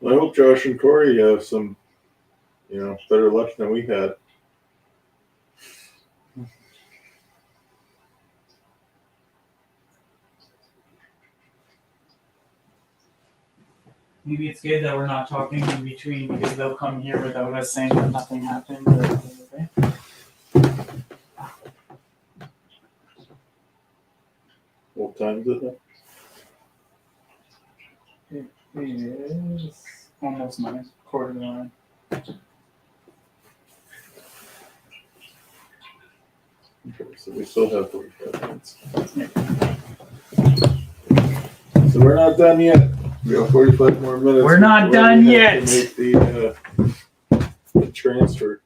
I hope Josh and Corey have some, better luck than we had. Maybe it's good that we're not talking in between because they'll come here without us saying that nothing happened. Or anything. What time is it now? It is almost 9, 9:15. Okay, so we still have 45 minutes. So we're not done yet. We have 45 more minutes. We're not before done we have yet. to make the transfer.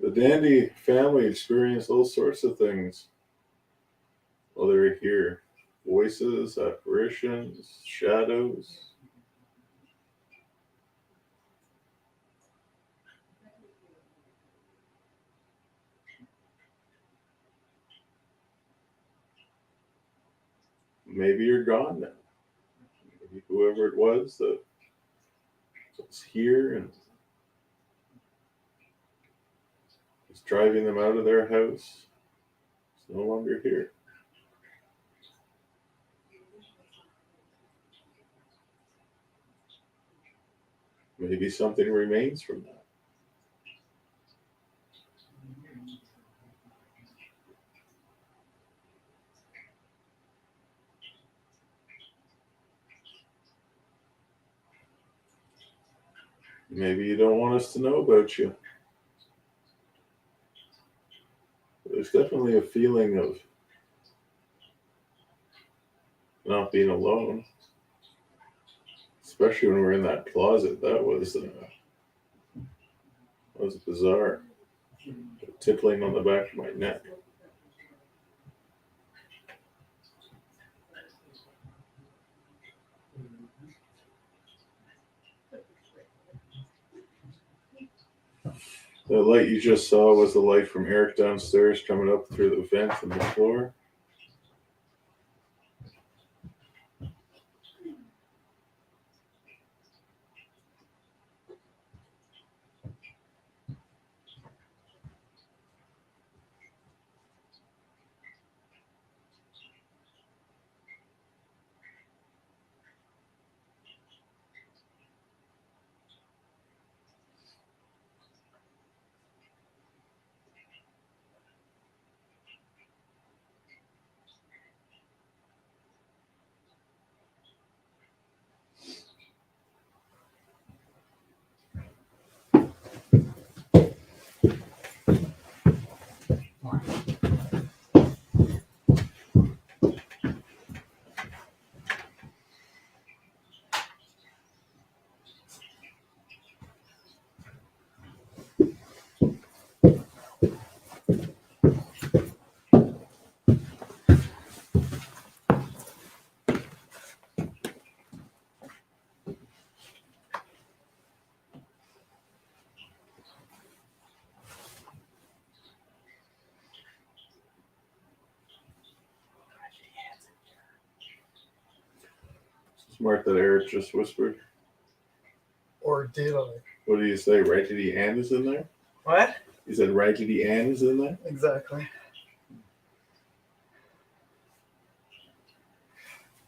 The Dandy family experienced all sorts of things while they were here. Voices, apparitions, shadows. Maybe you're gone now. Maybe whoever it was that was here and was driving them out of their house is no longer here. Maybe something remains from that. Maybe you don't want us to know about you. There's definitely a feeling of not being alone, especially when we're in that closet. That was bizarre. Tickling on the back of my neck. The light you just saw was the light from Eric downstairs coming up through the vent in the floor. Smart that Eric just whispered. Or did I? What did he say? Raggedy Ann is in there? What? He said Raggedy Ann is in there? Exactly.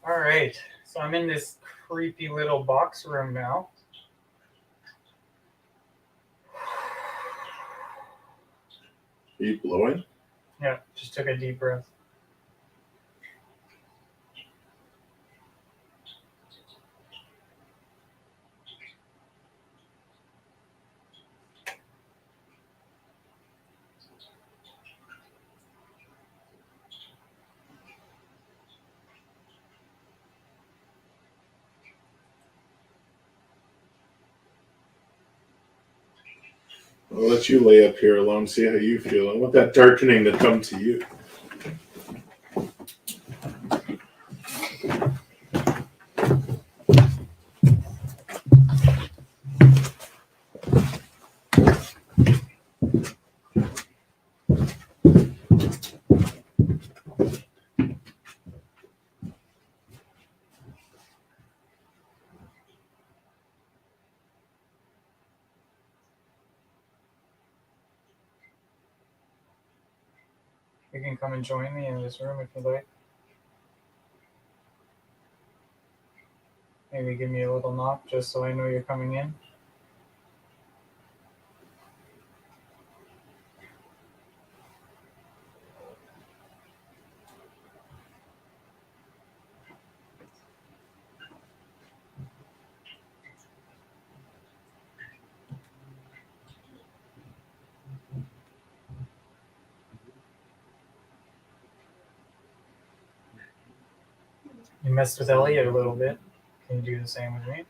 All right. So I'm in this creepy little box room now. Are you blowing? Yeah, just took a deep breath. I'll let you lay up here alone, see how you feel. I want that darkening to come to you. You can come and join me in this room if you'd like. Maybe give me a little knock just so I know you're coming in. You messed with Elliot a little bit. Can you do the same with me?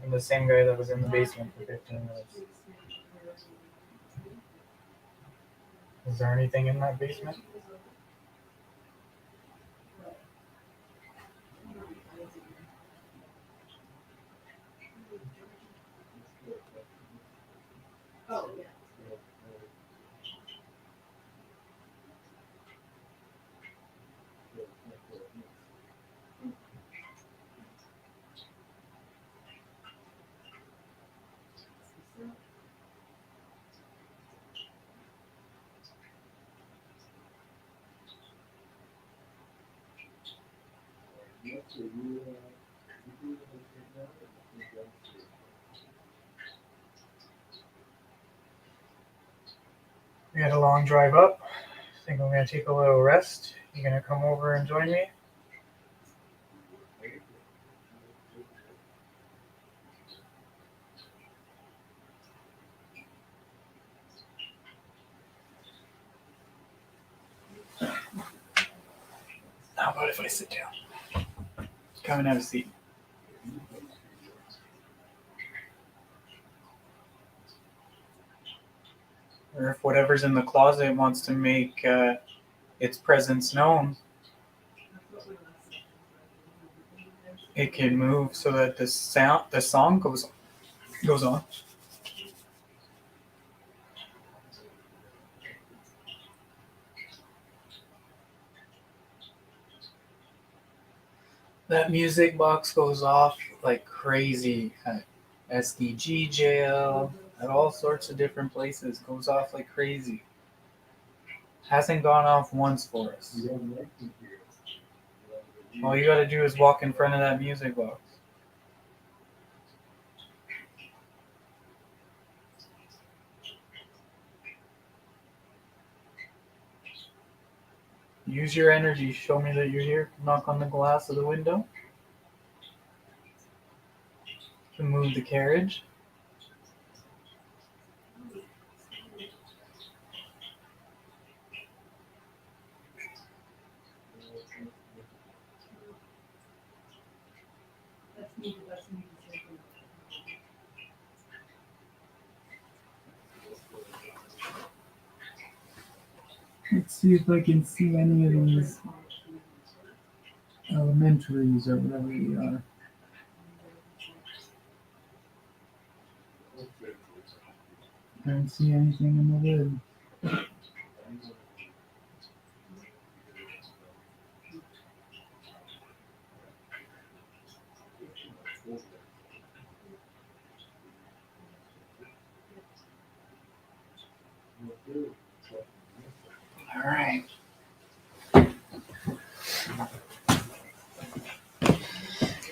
I'm the same guy that was in the basement for 15 minutes. Is there anything in that basement? We had a long drive up. I think I'm going to take a little rest. You going to come over and join me? How about if I sit down? Come and have a seat. Or if whatever's in the closet wants to make its presence known, it can move so that the song goes on. That music box goes off like crazy at SDG jail, at all sorts of different places. Goes off like crazy. Hasn't gone off once for us. All you gotta do is walk in front of that music box. Use your energy. Show me that you're here. Knock on the glass of the window. To move the carriage. Let's see if I can see any of these elementaries or whatever they are. I don't see anything in the lid.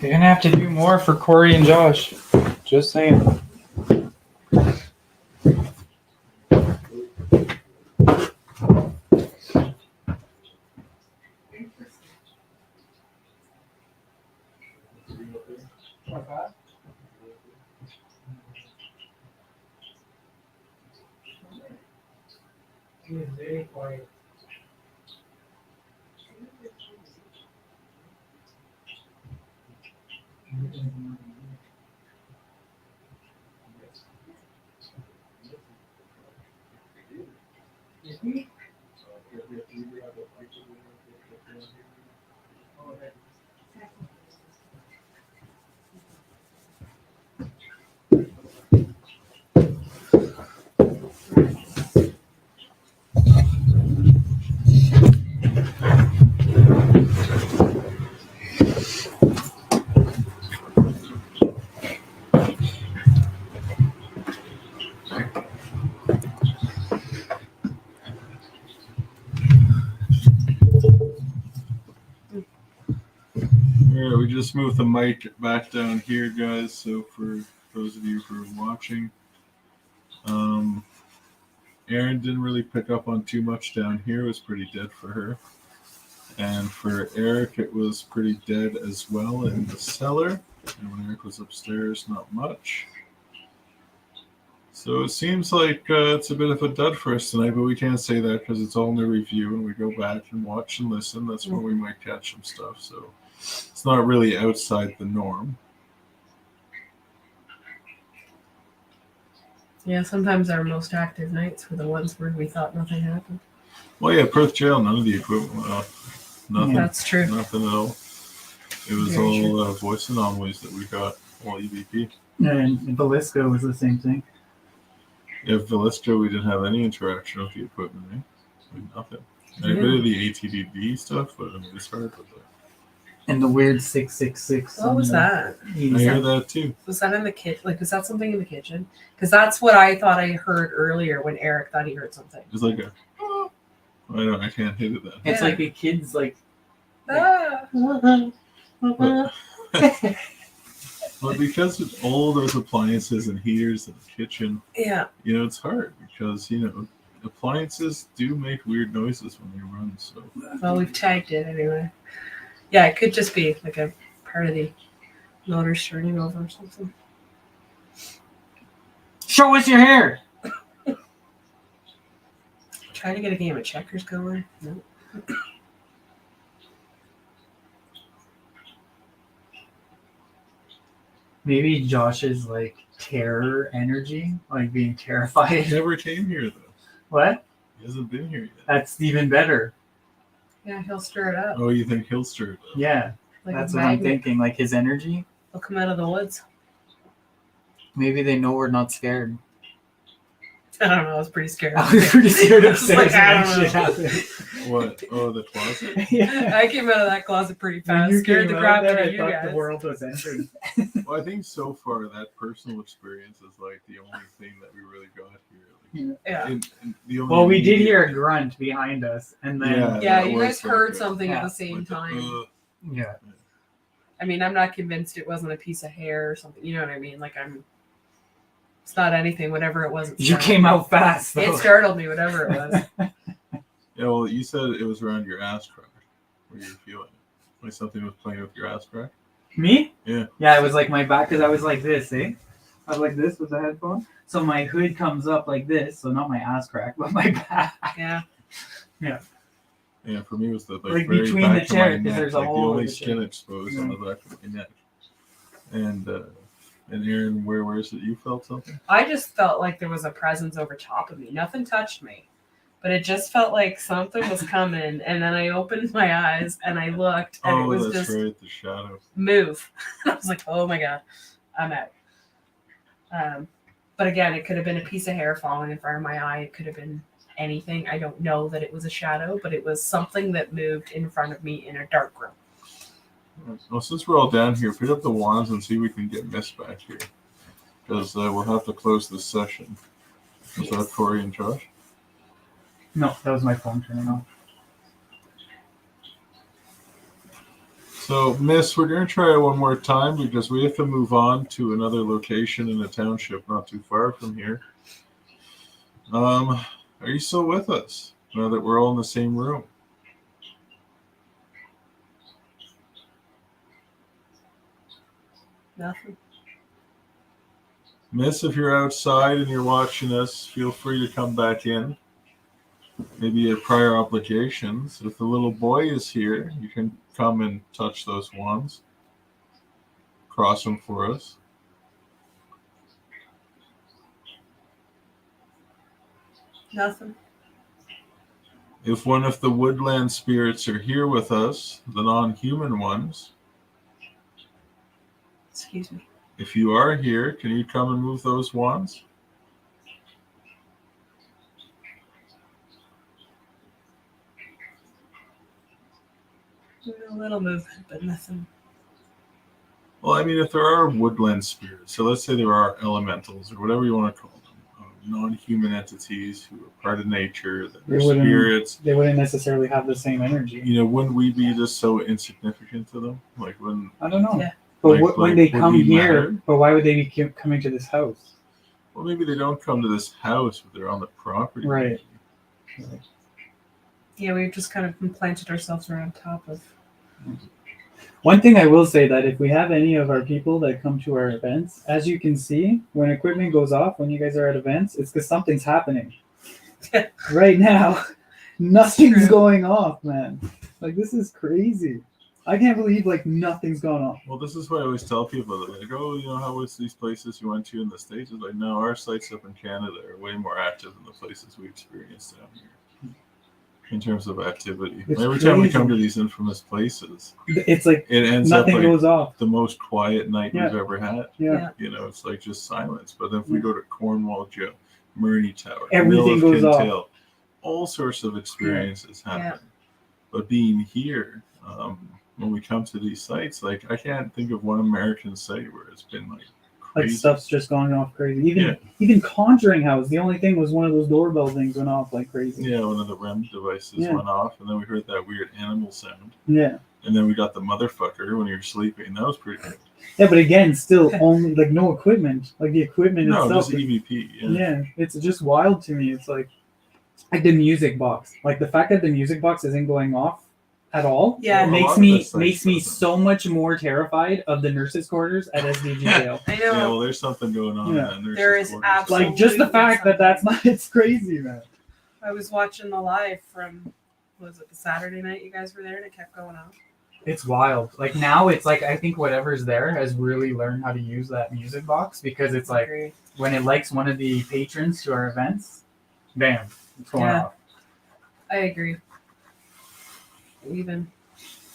You're gonna have to do more for Corey and Josh. Just saying. He was very quiet. Yeah, we just moved the mic back down here, guys. So for those of you who are watching, Erin didn't really pick up on too much down here. It was pretty dead for her. And for Eric, it was pretty dead as well in the cellar. And when Eric was upstairs, not much. So it seems like it's a bit of a dud for us tonight, but we can't say that because it's all in the review and we go back and watch and listen. That's when we might catch some stuff. So it's not really outside the norm. Yeah, sometimes our most active nights were the ones where we thought nothing happened. Well, yeah, Perth Jail, none of the equipment went off. Nothing. That's true. Nothing at all. It was Very all voice anomalies that we got, all EVP. And Velisco was the same thing. Yeah, Velisco, we didn't have any interaction with the equipment, eh? Like nothing. And a bit of the ATDD stuff, but I mean, it's hard with that. And the weird 666. What was that? I hear that too. Was that in the kitchen? Like, was that something in the kitchen? Because that's what I thought I heard earlier when Eric thought he heard something. It was like a, I can't hit it then. It's like a kid's like. Ah. But because of all those appliances and heaters in the kitchen, Yeah. you know, it's hard because, you know, appliances do make weird noises when they run. So Well, we've tagged it anyway. Yeah, it could just be like a part of the motors turning over or something. Show us your hair. Try to get a game of checkers going. No. Maybe Josh's like terror energy, like being terrified. he never came here though. What? He hasn't been here yet. That's even better. Yeah, he'll stir it up. Oh, you think he'll stir it up? Yeah, Like that's a what I'm magnet. thinking. Like his energy. He'll come out of the woods. Maybe they know we're not scared. I don't know. I was pretty scared. I was pretty scared It's upstairs like, I when don't shit know. happened. What? Oh, the closet? Yeah. I came out of that closet pretty When fast. you Scared came the out crap there, out I of you thought guys. the world was ending. Well, I think so far that personal experience is like the only thing that we really got here. Like, Yeah. and the only Well, we did immediate- hear a grunt behind us, and then Yeah. Yeah, that you was guys like heard a- something at yeah, the same like the, time. yeah. I mean, I'm not convinced it wasn't a piece of hair or something. You know what I mean? Like, it's not anything, whatever it was. It You startled came me. out fast, though. It startled me, whatever it was. Yeah, well, you said it was around your ass crack where you were feeling it. Like something was playing with your ass crack. Me? Yeah. Yeah, it was like my back, because I was like this, eh? I was like this with the headphone. So my hood comes up like this, so not my ass crack, but my back. Yeah. Yeah, for me it was the Like very between back the of my chair, 'cause neck, there's a like hole the in only the skin chair. exposed on the back of my neck. And Aaron, where is it? You felt something? I just felt like there was a presence over top of me. Nothing touched me, but it just felt like something was coming. And then I opened my eyes and I looked, and it Oh, was that's just right, the shadow. move. I was like, oh my God, I'm out. But again, it could have been a piece of hair falling in front of my eye. It could have been anything. I don't know that it was a shadow, but it was something that moved in front of me in a dark room. Well, since we're all down here, pick up the wands and see if we can get Miss back here. Because we'll have to close this session. Was that Corey and Josh? No, that was my phone turning off. So, Miss, we're going to try it one more time because we have to move on to another location in the township not too far from here. Are you still with us now that we're all in the same room? Nothing. Miss, if you're outside and you're watching us, feel free to come back in. Maybe you have prior obligations. If the little boy is here, you can come and touch those wands. Cross them for us. Nothing. If one of the woodland spirits are here with us, the non-human ones, Excuse me. if you are here, can you come and move those wands? A little movement, but nothing. Well, I mean, if there are woodland spirits, so let's say there are elementals or whatever you want to call them, non-human entities who are part of nature, that are spirits. They wouldn't necessarily have the same energy. You know, wouldn't we be just so insignificant to them? Like when I don't know. Yeah. But when they would come we here, matter? but why would they be coming to this house? Well, maybe they don't come to this house, but they're on the property. Right. Yeah, we've just kind of implanted ourselves around top of. One thing I will say that if we have any of our people that come to our events, as you can see, when equipment goes off, when you guys are at events, it's because something's happening. Right now, nothing's true. going off, man. Like, this is crazy. I can't believe, like, nothing's gone off. Well, this is what I always tell people. They're like, oh, you know, how was these places you went to in the States? It's like, no, our sites up in Canada are way more active than the places we experienced down here in terms of activity. It's Every time we crazy. come to these infamous places, It's like it ends nothing up like goes off. the most quiet night Yeah. we've ever had. Yeah. You know, it's like just silence. But then if we go to Cornwall Joe, Murney Tower, Everything Mill of goes off. Kintail, all sorts of experiences happen. Yeah. But being here, when we come to these sites, like I can't think of one American site where it's been like Like, crazy. stuff's just going off crazy. Yeah. Even Conjuring House, the only thing was one of those doorbell things went off like crazy. Yeah, one of the REM devices Yeah. went off, and then we heard that weird animal sound, Yeah. and then we got the motherfucker when you were sleeping. That was pretty good. Yeah, but again, still only like no equipment. Like the equipment No, itself. just EVP. Yeah. Yeah, it's just wild to me. It's like the music box. Like the fact that the music box isn't going off at all. Yeah. Well, a makes lot of me the sites makes me doesn't. so much more terrified of the nurses' quarters at SDG jail. I know. Yeah, well, there's something going on. Yeah. In that nurse's There is quarters. absolutely- Like just the fact that that's not. It's crazy, man. I was watching the live from, was it the Saturday night you guys were there and it kept going on? It's wild. Like now it's like I think whatever's there has really learned how to use that music box because it's like Agree. when it likes one of the patrons to our events, bam, it's going Yeah. off. I agree. Even.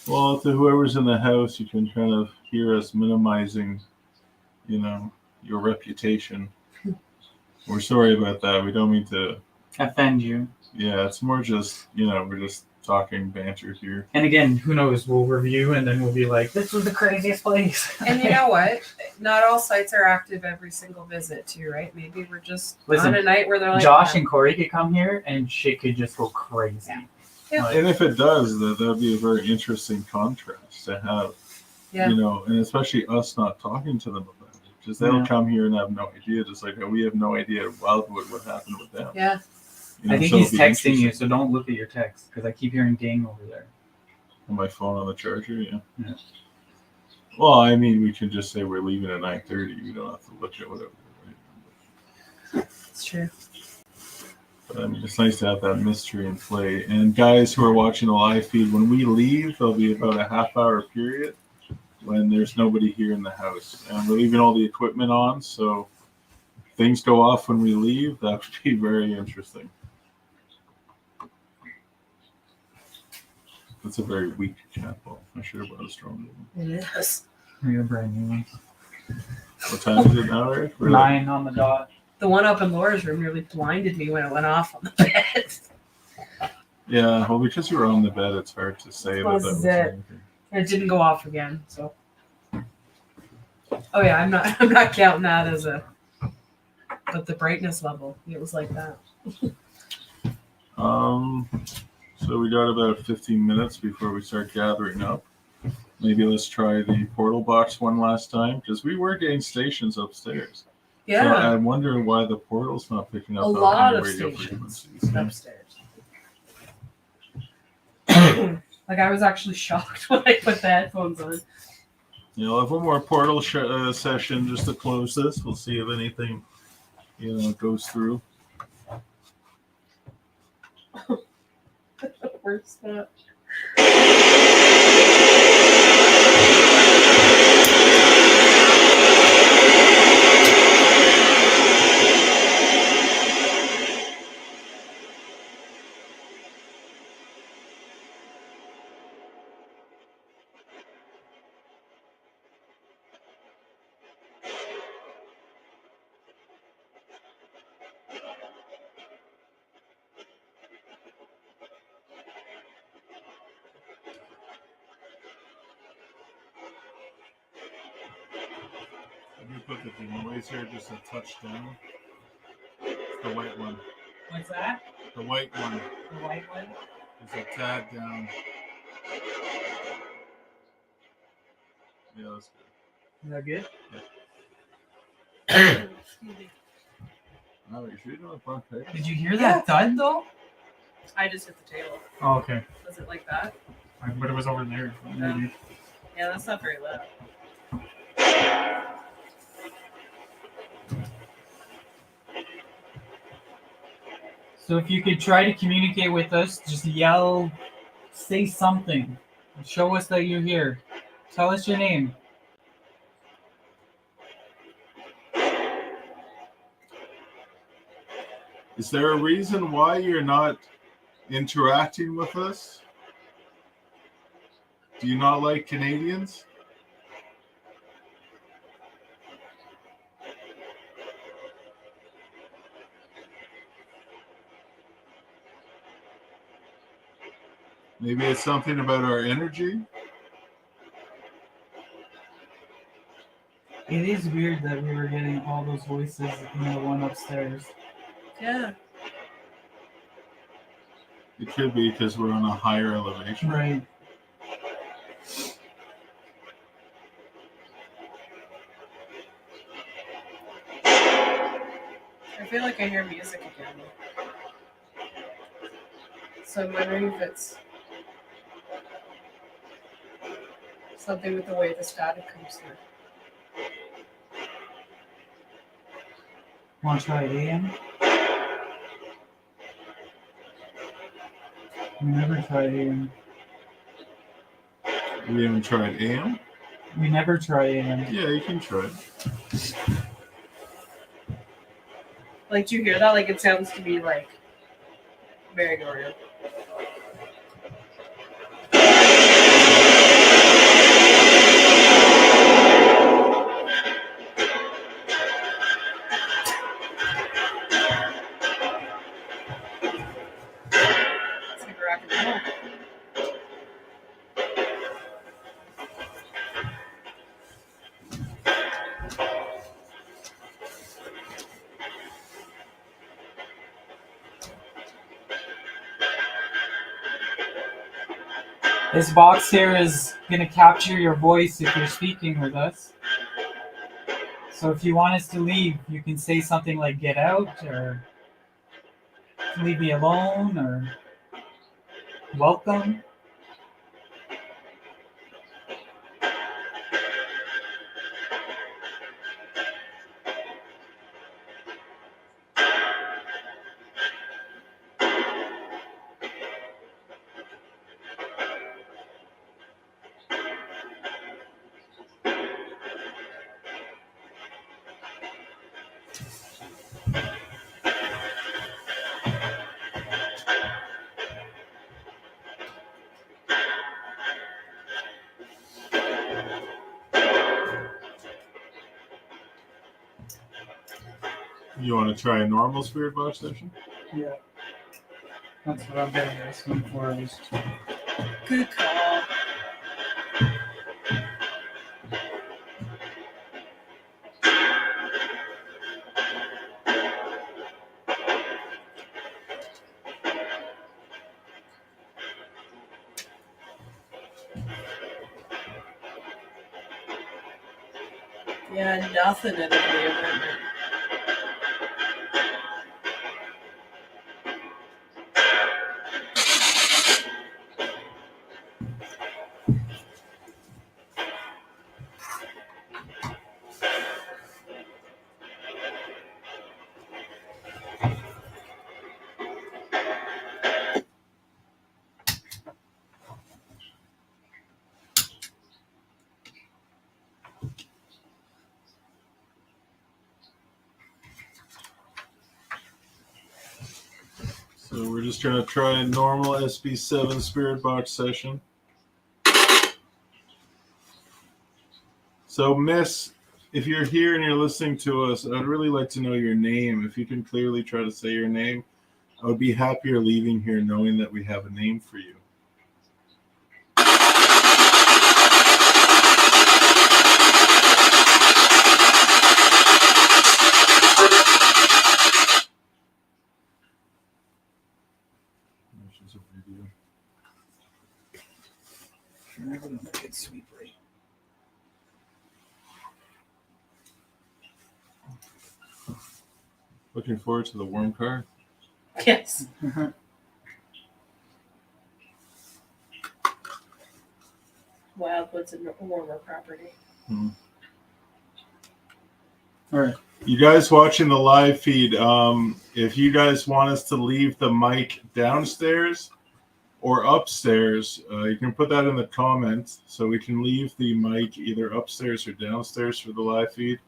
Well, to whoever's in the house, you can kind of hear us minimizing, you know, your reputation. We're sorry about that. We don't mean to. Offend you. Yeah, it's more just, you know, we're just talking banter here. And again, who knows? We'll review and then we'll be like, this was the craziest place. And you know what? Not all sites are active every single visit too, right? Maybe we're just Listen, on a night where they're like, Josh and Corey could come here and shit could just go crazy. Yeah. Like, And if it does, that'd be a very interesting contrast to have, Yeah. you know, and especially us not talking to them about it. Because they'll Yeah. come here and have no idea, just like we have no idea at Wildwood what happened with them. Yeah. You know, I think so he's it'll be texting you, interesting. so don't look at your text because I keep hearing ding over there. On my phone on the charger, yeah. Yeah. Well, I mean, we can just say we're leaving at 9:30. We don't have to look at whatever. Right? It's true. But I mean, it's nice to have that mystery in play. And guys who are watching the live feed, when we leave, there'll be about a half-hour period when there's nobody here in the house, and we're leaving all the equipment on. So if things go off when we leave, that would be very interesting. That's a very weak cat ball. I should have brought a stronger one. It is. We got a brand new one. What time is it now, Eric? We're like- 9 on the dot. The one up in Laura's room nearly blinded me when it went off on the bed. Yeah, well, because you were on the bed, it's hard to say that. Was That was it? anything. And it didn't go off again, so. Oh yeah, I'm not counting that as a. But the brightness level, it was like that. So we got about 15 minutes before we start gathering up. Maybe let's try the portal box one last time because we were getting stations upstairs. So I wonder why the portal's not picking up A any lot of radio stations frequencies. upstairs. Like I was actually shocked when I put the headphones on. I'll have one more portal session just to close this. We'll see if anything, goes through. Worst spot. Have you put the denoiser just a touch down? It's the white one. What's that? The white one The white one? is a tad down. Yeah, that's good. Is that good? Oh, you're shooting on the front page? Did you hear that thud though? I just hit the table. Oh, okay. Was it like that? But it was over there. Maybe. Yeah, that's not very loud. So if you could try to communicate with us, just yell, say something. Show us that you're here. Tell us your name. Is there a reason why you're not interacting with us? Do you not like Canadians? Maybe it's something about our energy? It is weird that we were getting all those voices in the one upstairs. Yeah. It could be because we're on a higher elevation. Right. I feel like I hear music again. So I'm wondering if it's something with the way the static comes through. Want to try AM? We never tried AM. We haven't tried AM? We never try AM. Yeah, you can try it. Like, do you hear that? Like, it sounds to me like merry-go-round. It's like rock and roll. This box here is going to capture your voice if you're speaking with us. So if you want us to leave, you can say something like get out or leave me alone or welcome. You want to try a normal spirit box session? Yeah. That's what I'm getting this one for. Good call. Yeah, nothing at the appointment. So we're just gonna try a normal SB7 spirit box session. So, Miss, if you're here and you're listening to us, I'd really like to know your name. If you can clearly try to say your name, I would be happier leaving here knowing that we have a name for you. There's a video. Sweet break. Looking forward to the warm car. Yes. Wildwood's a warmer property. Hmm. All right. You guys watching the live feed, if you guys want us to leave the mic downstairs or upstairs, you can put that in the comments so we can leave the mic either upstairs or downstairs for the live feed.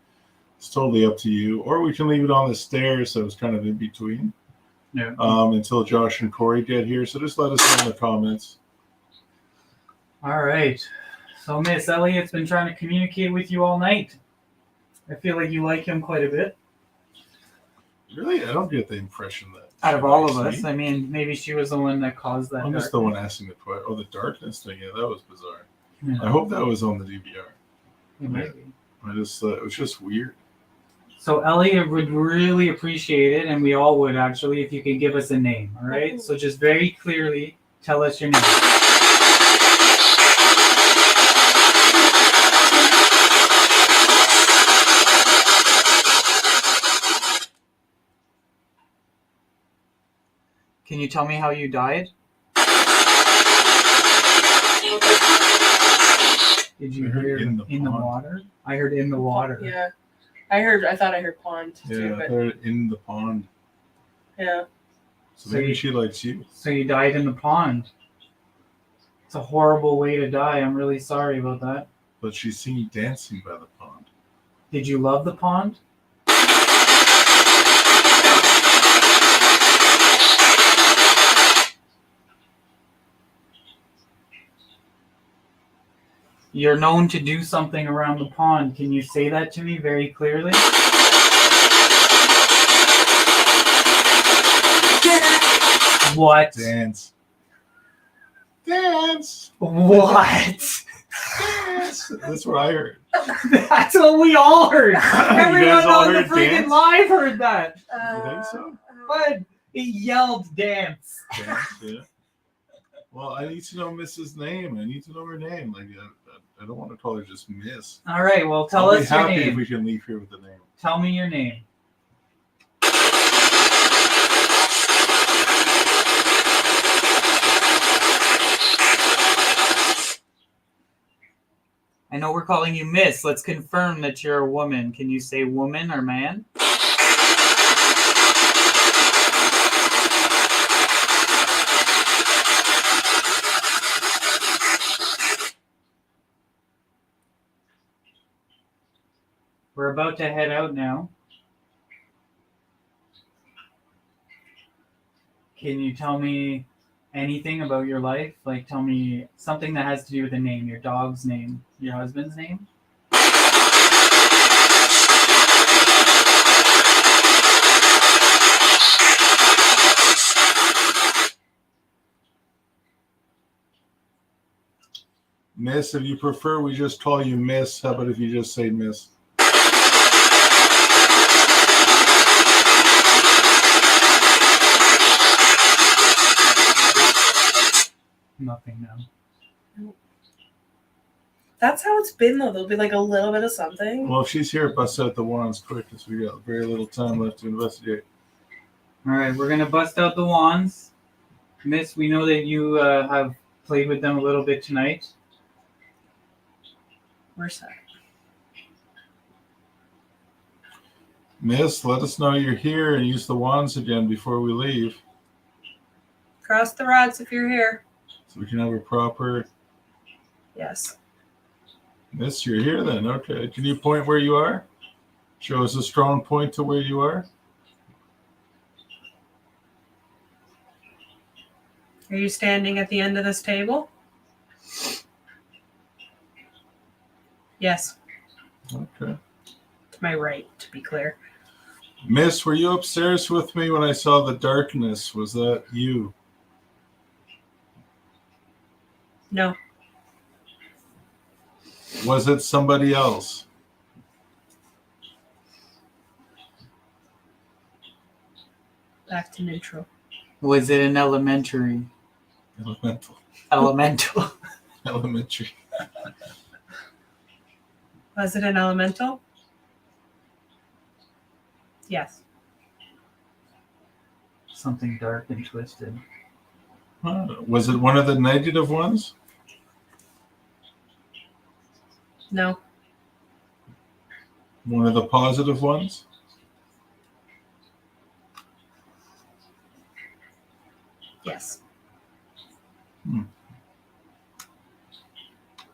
It's totally up to you. Or we can leave it on the stairs so it's kind of in between until Josh and Corey get here. So just let us know in the comments. All right. So Miss Elliott's been trying to communicate with you all night. I feel like you like him quite a bit. Really? I don't get the impression that. Out of all of likes us, me. I mean, maybe she was the one that caused that. I'm just the one asking the question. Oh, the darkness thing. Yeah, that was bizarre. Yeah. I hope that was on the DVR. It might be. I just it was just weird. So Elliot would really appreciate it, and we all would actually, if you could give us a name. All right. So just very clearly tell us your name. Can you tell me how you died? Did you I heard hear in the the pond. water? I heard in the water. Yeah. I thought I heard pond too, Yeah, but they're in the pond. yeah. So maybe she likes you. So you died in the pond. It's a horrible way to die. I'm really sorry about that. But she's seen dancing by the pond. Did you love the pond? You're known to do something around the pond. Can you say that to me very clearly? What? Dance. Dance. What? Dance. That's what I heard. That's what we all heard. Everyone guys all on the heard freaking dance? live heard that. You think so? But he yelled dance. Dance, yeah. Well, I need to know Mrs. name. I need to know her name. Like, I don't want to call her just Miss. All right, well, tell I'll be us your happy if name. we can leave here with the name. Tell me your name. I know we're calling you Miss. Let's confirm that you're a woman. Can you say woman or man? We're about to head out now. Can you tell me anything about your life? Like, tell me something that has to do with a name, your dog's name, your husband's name? Miss, if you prefer, we just call you Miss. How about if you just say Miss? Nothing now. That's how it's been though. There'll be like a little bit of something. Well, if she's here, bust out the wands quick because we got very little time left to investigate. All right, we're gonna bust out the wands. Miss, we know that you have played with them a little bit tonight. Where's that? Miss, let us know you're here and use the wands again before we leave Cross the rods if you're here. so we can have a proper... Yes. Miss, you're here then. Okay. Can you point where you are? Show us a strong point to where you are. Are you standing at the end of this table? Yes. Okay. To my right, to be clear. Miss, were you upstairs with me when I saw the darkness? Was that you? No. Was it somebody else? Back to neutral. Was it an elementary? Elemental. Elemental. Elementary. Was it an elemental? Yes. Something dark and twisted. Was it one of the negative ones? No. One of the positive ones? Yes.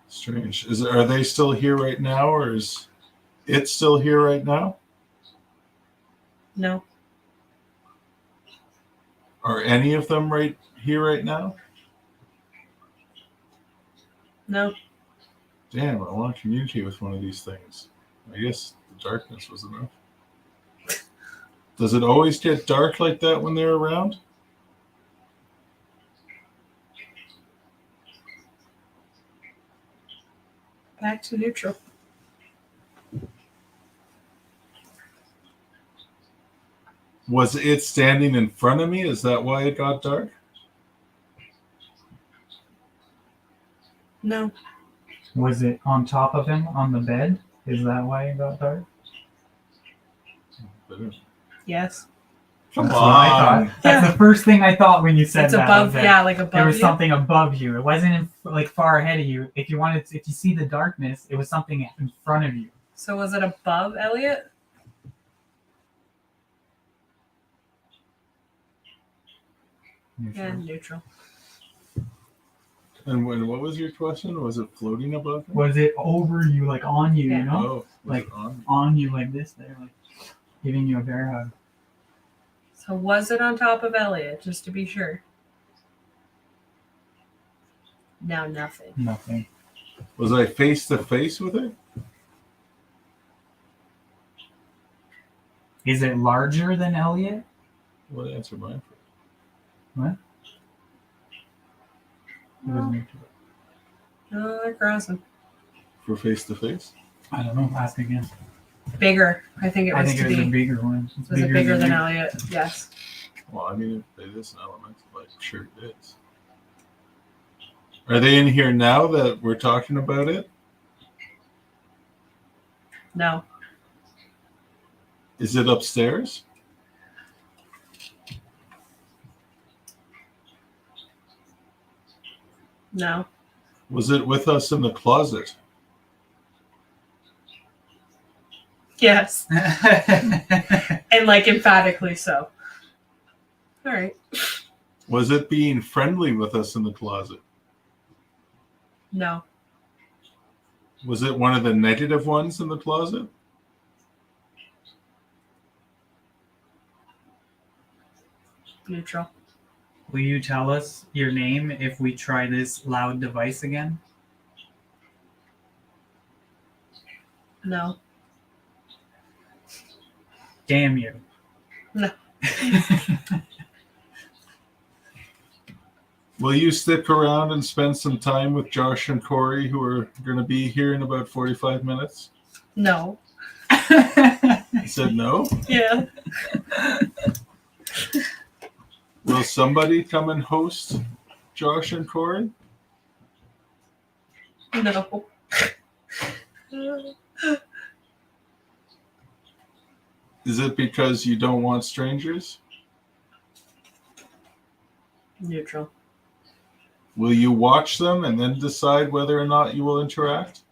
Strange. Are they still here right now, or is it still here right now? No. Are any of them right here right now? No. Damn, I want to communicate with one of these things. I guess the darkness was enough. Does it always get dark like that when they're around? Back to neutral. Was it standing in front of me? Is that why it got dark? No. Was it on top of him on the bed? Is that why it got dark? Yes. Come That's what I on. thought. That's the first thing I thought when you said It's that. above, was that yeah, like above there was you. something above you. It wasn't like far ahead of you. If you see the darkness, it was something in front of you. So was it above Elliot? Yeah, neutral. And what was your question? Was it floating above me? Was it over you, like on you? Yeah. You know, Oh, was like it on? on you, like this. There, like giving you a bear hug. So was it on top of Elliot, just to be sure? No, nothing. Nothing. Was I face to face with it? Is it larger than Elliot? What answer mine for? What? No, they're crossing. For face to face? I don't know. Ask again. Bigger. I think it was I think to it was be. a bigger one. It's Was it bigger than you. Elliot? Yes. Well, I mean, if it is an elemental, like, sure it is. Are they in here now that we're talking about it? No. Is it upstairs? No. Was it with us in the closet? Yes. And like emphatically so. All right. Was it being friendly with us in the closet? No. Was it one of the negative ones in the closet? Neutral. Will you tell us your name if we try this loud device again? No. Damn you. No. Will you stick around and spend some time with Josh and Corey, who are going to be here in about 45 minutes? No. I said no. Yeah. Will somebody come and host Josh and Corey? No. Is it because you don't want strangers? Neutral. Will you watch them and then decide whether or not you will interact?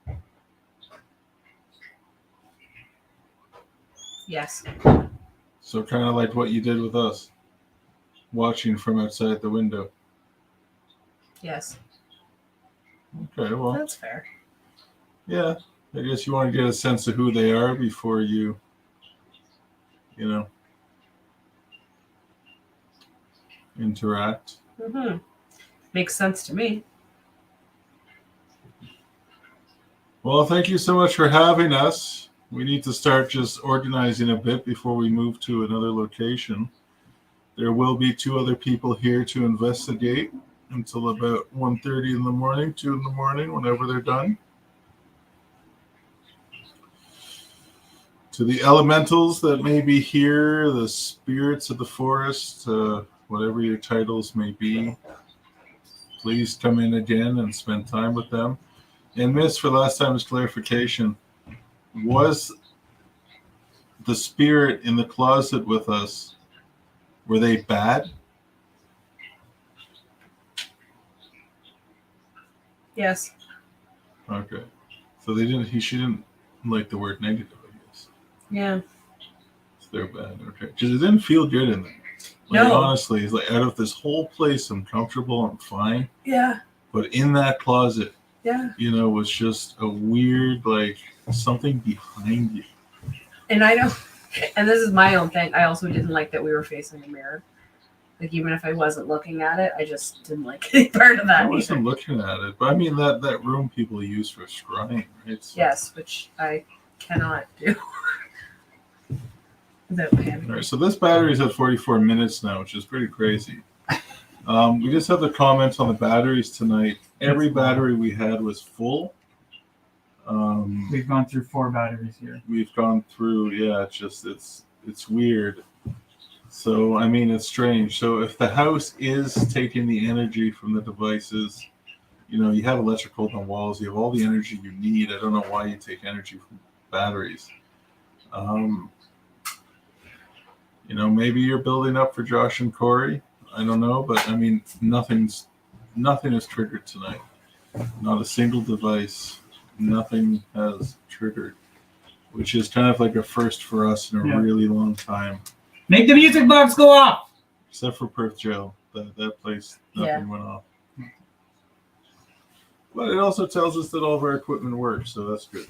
Yes. So kind of like what you did with us, watching from outside the window. Yes. Okay, well, That's fair. yeah. I guess you want to get a sense of who they are before you interact. Mm-hmm. Makes sense to me. Well, thank you so much for having us. We need to start just organizing a bit before we move to another location. There will be 2 other people here to investigate until about 1:30 in the morning, 2 in the morning, whenever they're done. To the elementals that may be here, the spirits of the forest, whatever your titles may be, please come in again and spend time with them. And Miss, for last time's clarification, was the spirit in the closet with us, were they bad? Yes. Okay. So she didn't like the word negative, I guess. Yeah. So they're bad. Okay. Because it didn't feel good in there. No. Honestly, it's like out of this whole place, I'm comfortable, I'm fine. Yeah. But in that closet, Yeah. was just a weird, like, something behind you. And I don't, and this is my own thing. I also didn't like that we were facing a mirror. Like, even if I wasn't looking at it, I just didn't like any part of that. I wasn't looking at it, but I mean that room people use for scrying, right? So, yes, which I cannot do without panicking. all right, so this battery's at 44 minutes now, which is pretty crazy. We just have the comments on the batteries tonight. Every battery we had was full. We've gone through 4 batteries here. We've gone through, it's weird. So, I mean, it's strange. So if the house is taking the energy from the devices, you have electrical on the walls, you have all the energy you need. I don't know why you take energy from batteries. Maybe you're building up for Josh and Corey. I don't know, but I mean, nothing is triggered tonight. Not a single device. Nothing has triggered, which is kind of like a first for us in a really long time. Make the music box go off. Except for Perth Jail. That place, nothing went off. But it also tells us that all of our equipment works, so that's good.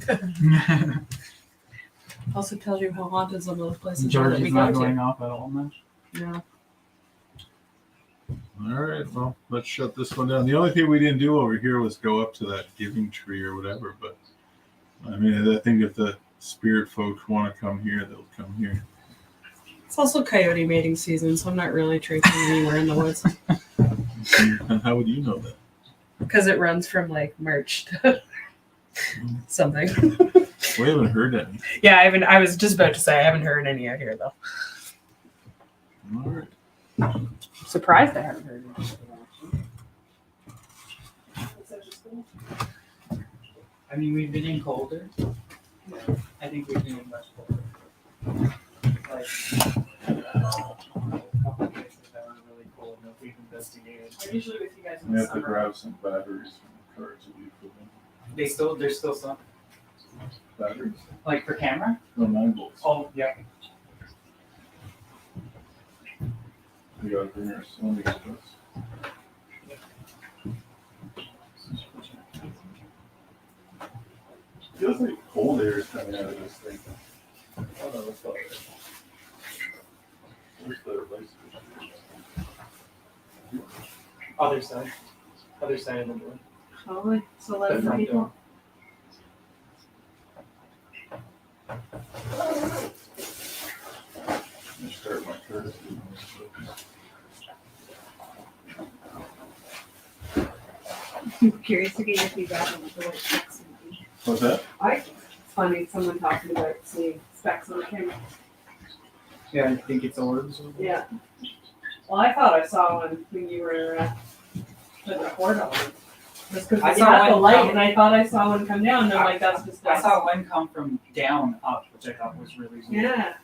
Also tells you how haunted some of those places are George that we is go not to. going off at all, man. Yeah. All right, well, let's shut this one down. The only thing we didn't do over here was go up to that giving tree or whatever, but I mean, I think if the spirit folks want to come here, they'll come here. It's also coyote mating season, so I'm not really traipsing anywhere in the woods. And how would you know that? Because it runs from like March to something. We haven't heard any. Yeah, I was just about to say I haven't heard any out here though. All right. I'm surprised I haven't heard any. I mean, we've been in colder. I think we've been in much colder. Like, a couple places that were really cold that we've investigated. I'm usually with you guys in We the have to summer. grab some batteries from the car to leave for them. There's still some. Batteries? Like for camera? No, 9 volts. Oh, yeah. We got to bring our Sony with us. Feels like cold air is coming out of this thing. Oh no, that's all right. Where's the light switch? Other side of the door. Probably. So The let front people. door. I'm start my courtesy. I'm curious to get your feedback on what the white specs would be. What's that? It's funny, someone talking about seeing specs on the camera. Yeah, I think it's orbs. Yeah. Well, I thought I saw one when you were putting a cord on. Just because I it's saw at the one light, come- and I thought I saw one come down. And I'm like, that's just I saw one come from down up, which I thought was really weird. Yeah.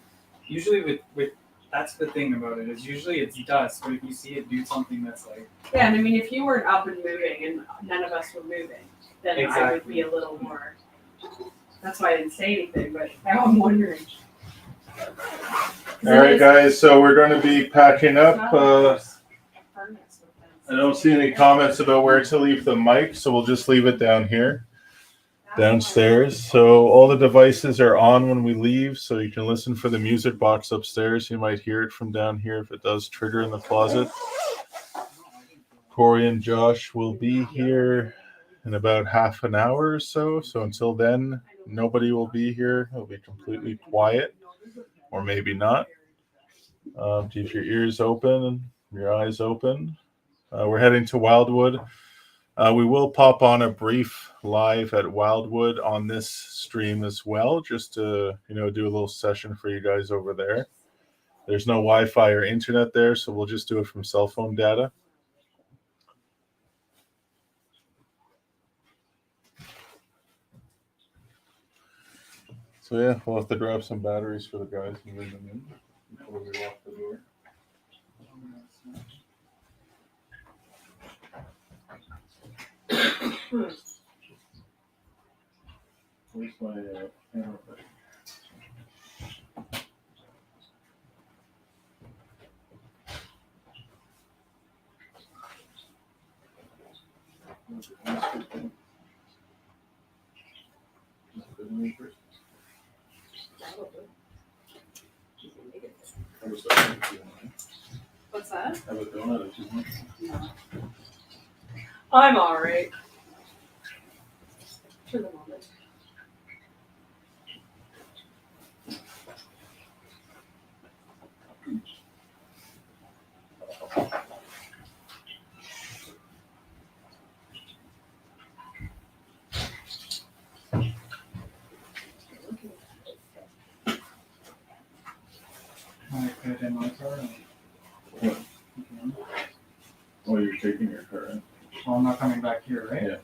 Usually with that's the thing about it is usually it's dust, but if you see it do something that's like Yeah, and I mean, if you weren't up and moving and none of us were moving, then I would Exactly. be a little more. That's why I didn't say anything, but now I'm wondering. All right, guys. So we're going to be packing up. I don't see any comments about where to leave the mic, so we'll just leave it down here, downstairs. So all the devices are on when we leave, so you can listen for the music box upstairs. You might hear it from down here if it does trigger in the closet. Corey and Josh will be here in about half an hour or so. So until then, nobody will be here. It'll be completely quiet, or maybe not. Keep your ears open and your eyes open. We're heading to Wildwood. We will pop on a brief live at Wildwood on this stream as well, just to do a little session for you guys over there. There's no Wi-Fi or internet there, so we'll just do it from cell phone data. So yeah, we'll have to grab some batteries for the guys and bring them in before we lock the door. Where's my camera? What's that? Have a donut if you want. I'm alright. For the moment. when I put it in my car. What? Oh, you're taking your car in? Well, I'm not coming back here, right? Yeah.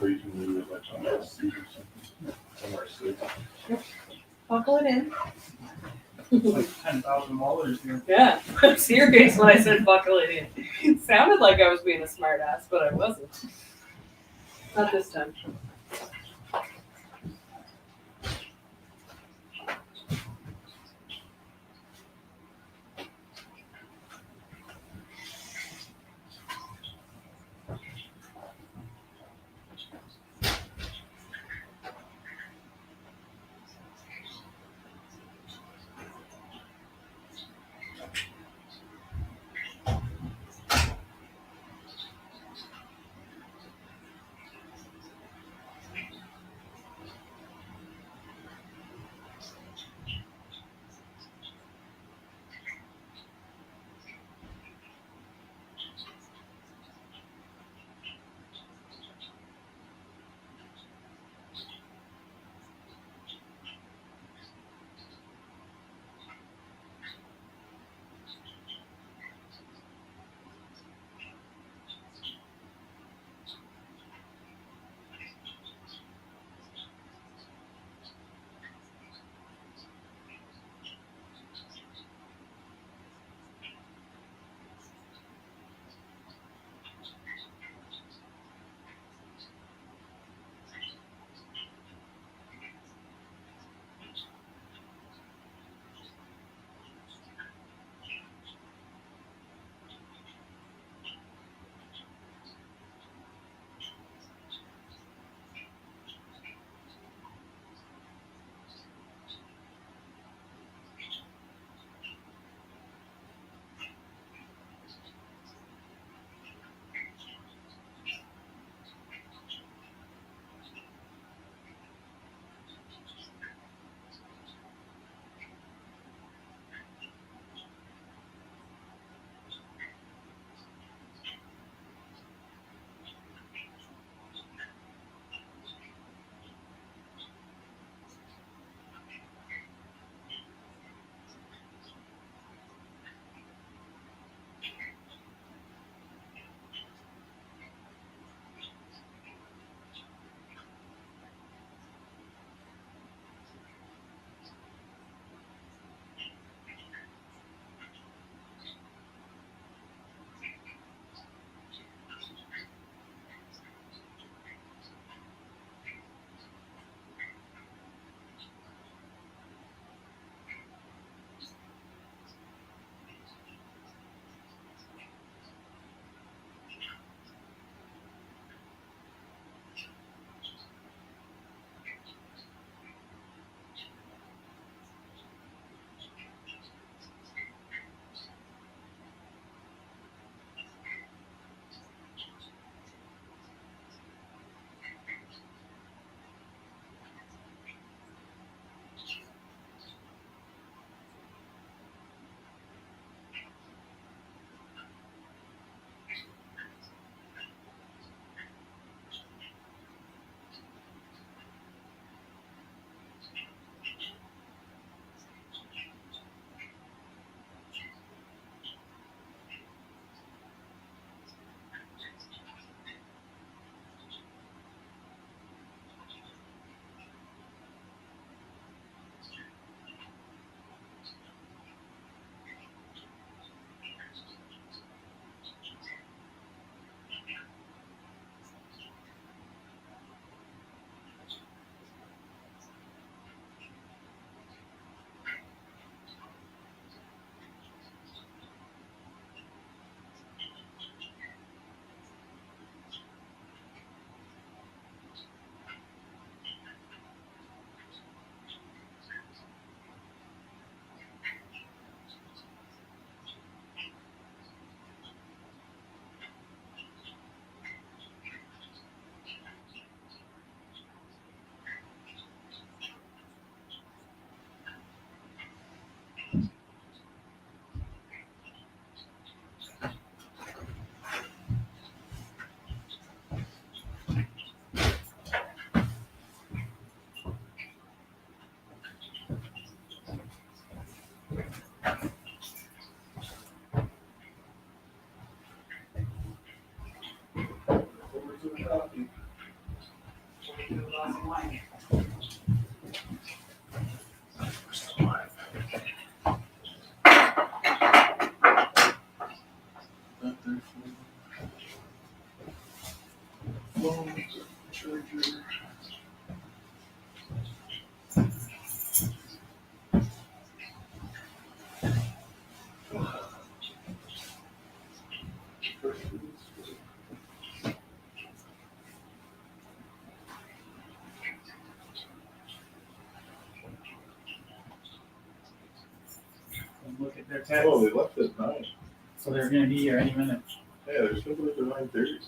Or you can leave it like on the seat or something. Somewhere safe. Buckle it in. It's like $10,000 here. Yeah, I'm serious when I said buckle it in. It sounded like I was being a smart ass, but I wasn't. Not this time. and look at their text. Oh, they left at 9. So they're going to be here any minute. Yeah, they're supposed to be at 9:30.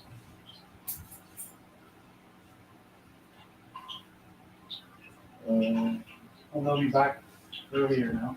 Well, they'll be back earlier now.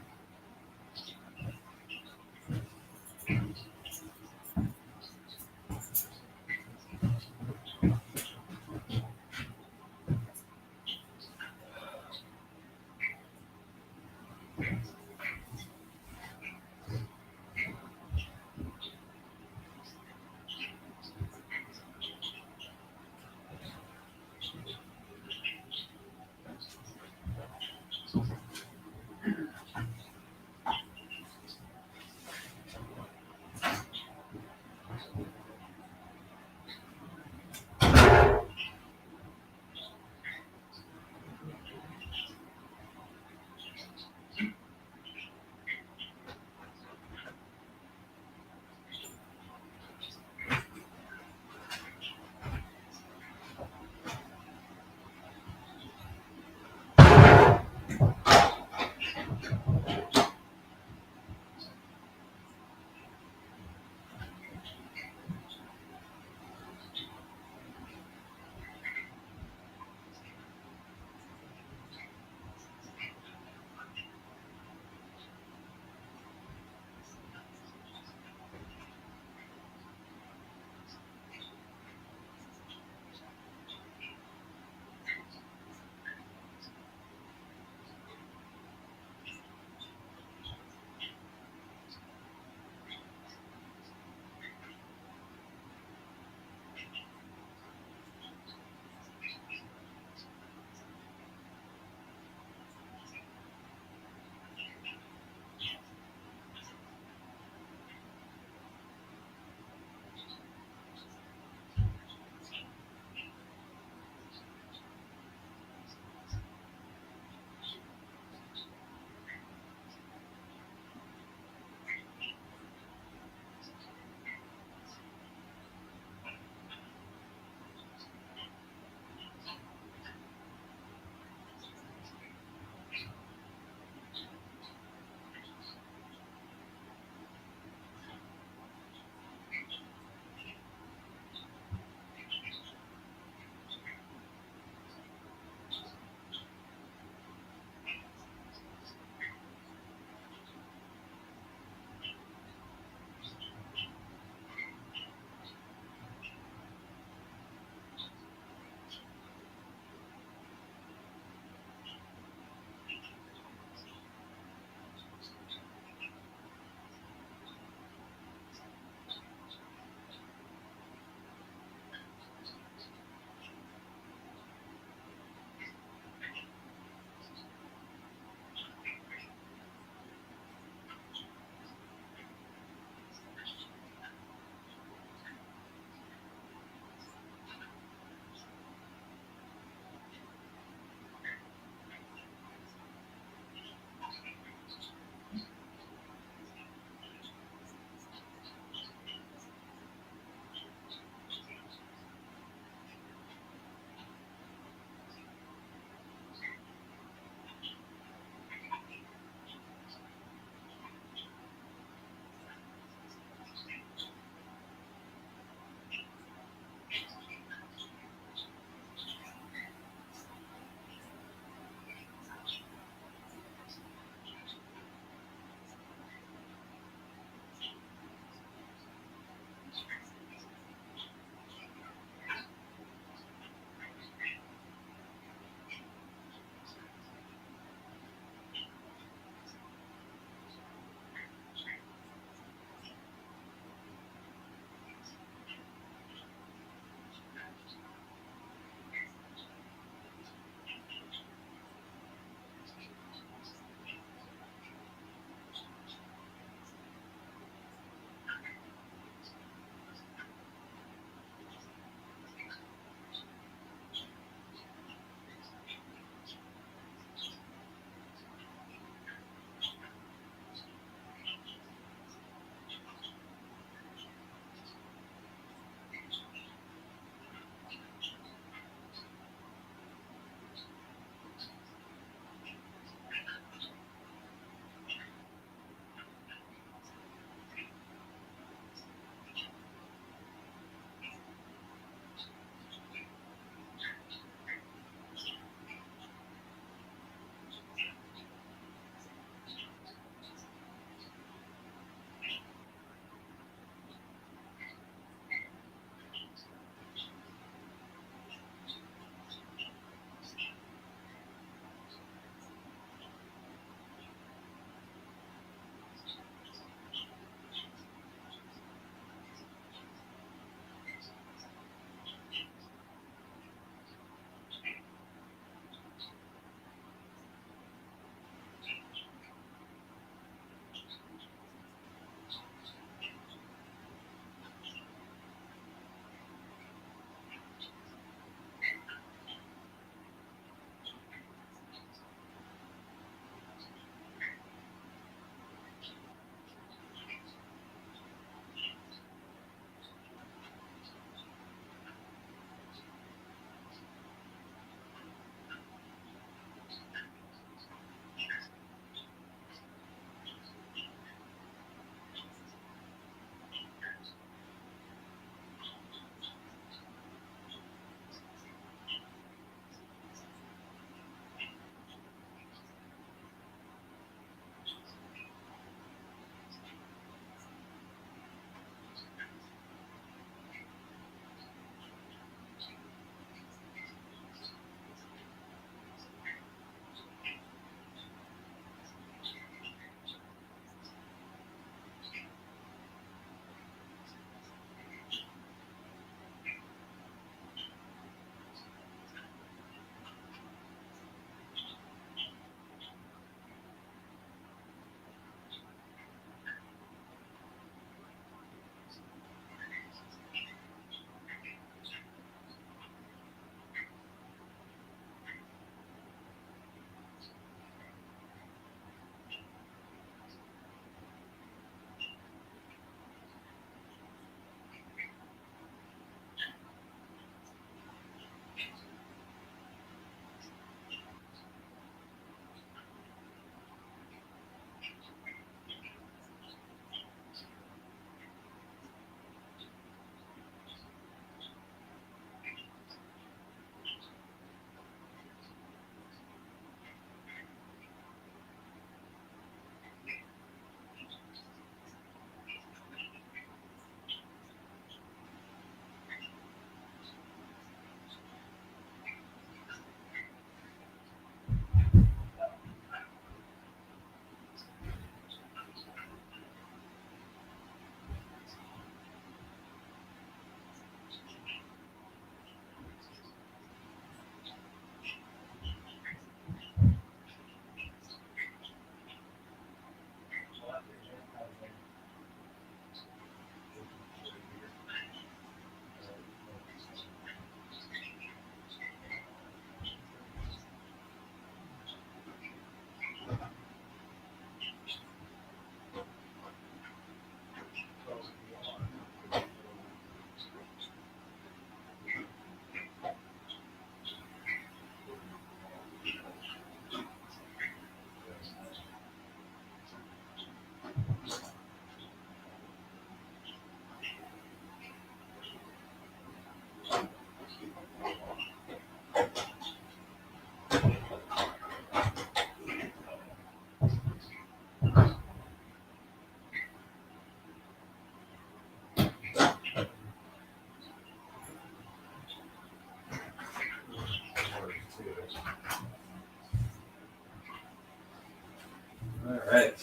right.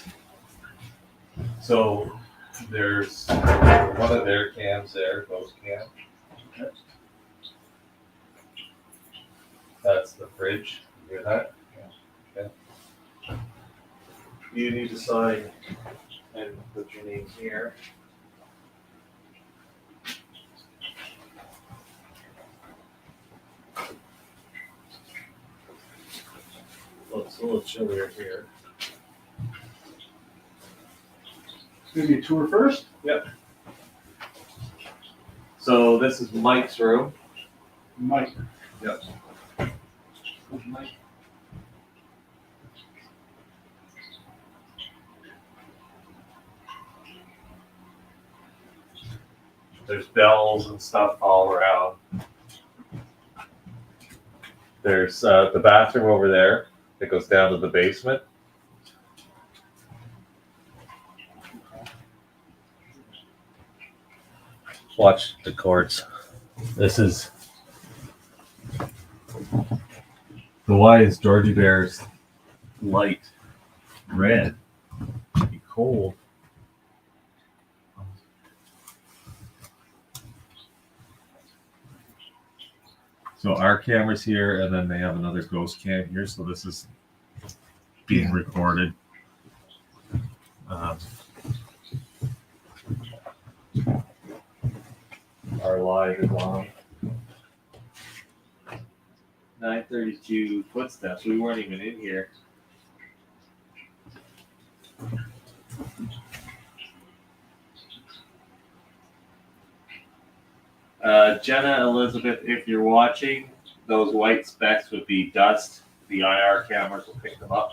So there's one of their cams there, ghost cam. That's the fridge. You hear that? Yeah. Okay. You need to sign and put your name here. Looks a little chillier here. Give me a tour first. Yep. So this is Mike's room. Mike. Yep. Mike. There's bells and stuff all around. There's the bathroom over there that goes down to the basement. Watch the cords. This is the why is Georgie Bear's light red? Be cold. So our camera's here, and then they have another ghost cam here. So this is being recorded. Our live is on. 9:32 footsteps. We weren't even in here. Jenna, Elizabeth, if you're watching, those white specks would be dust. The IR cameras will pick them up.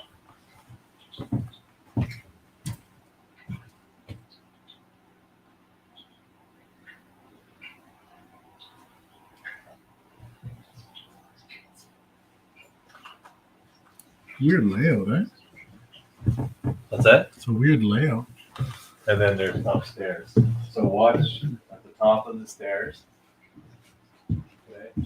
Weird layout, eh? What's that? It's a weird layout. And then there's upstairs. So watch at the top of the stairs. Okay.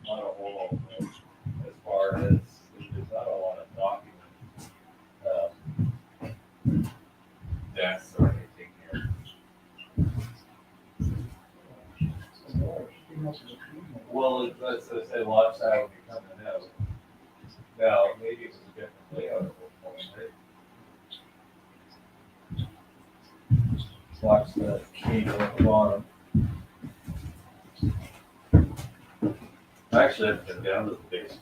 Not a whole, as far as there's not a lot of coming out. Now, maybe it was a different layout at one point, right? Watch the cable at the bottom. I actually haven't been down to the basement.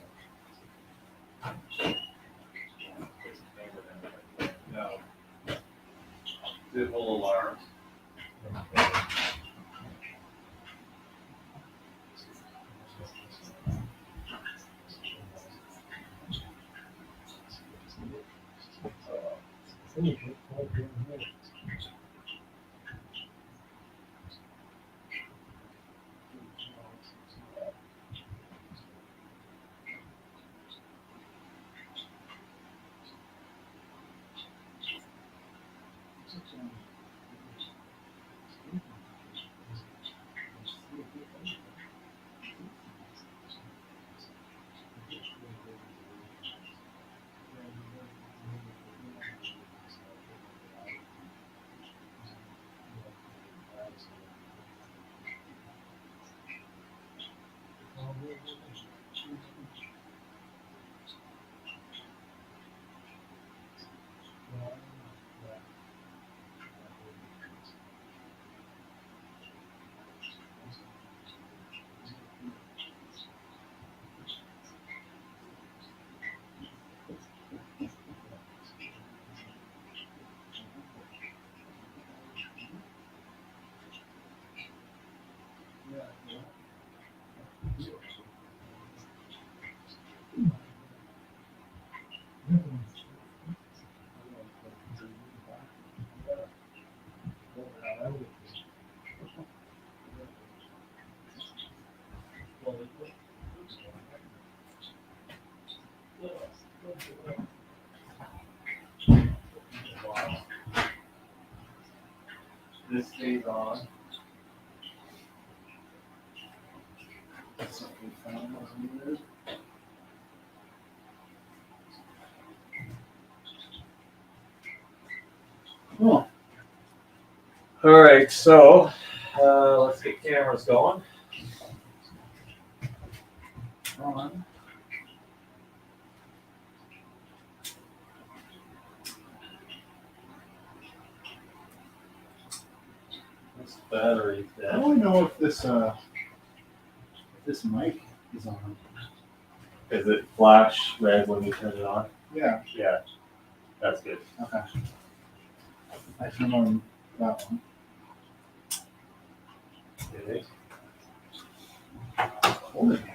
No. Did hold alarms. This stays on. Cool. All right, so let's get cameras going. On. This battery's How dead. do I know if this mic is on? Is it flash red when you turn it on? Yeah, Yeah, that's good. okay. I turn on that one. Okay. Hold it here.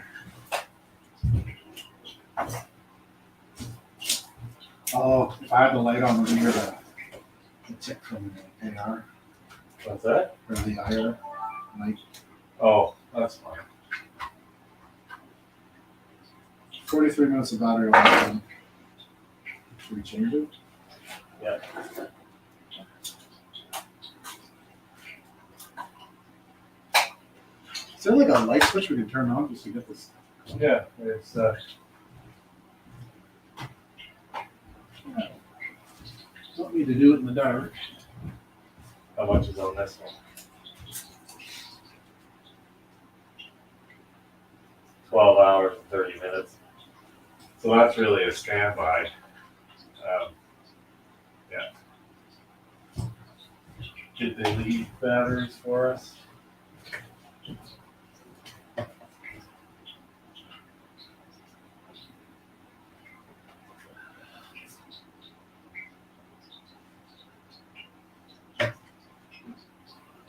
Oh, if I had the light on, would you hear the tick from the AR What's that? or the IR mic? Oh, that's fine. 43 minutes of battery life. Should we change it? Yeah. Is there like a light switch we can turn on just to get this? Yeah, it's Don't need to do it in the dark. how much is on this one? 12 hours and 30 minutes. So that's really a standby. Yeah. Did they leave batteries for us?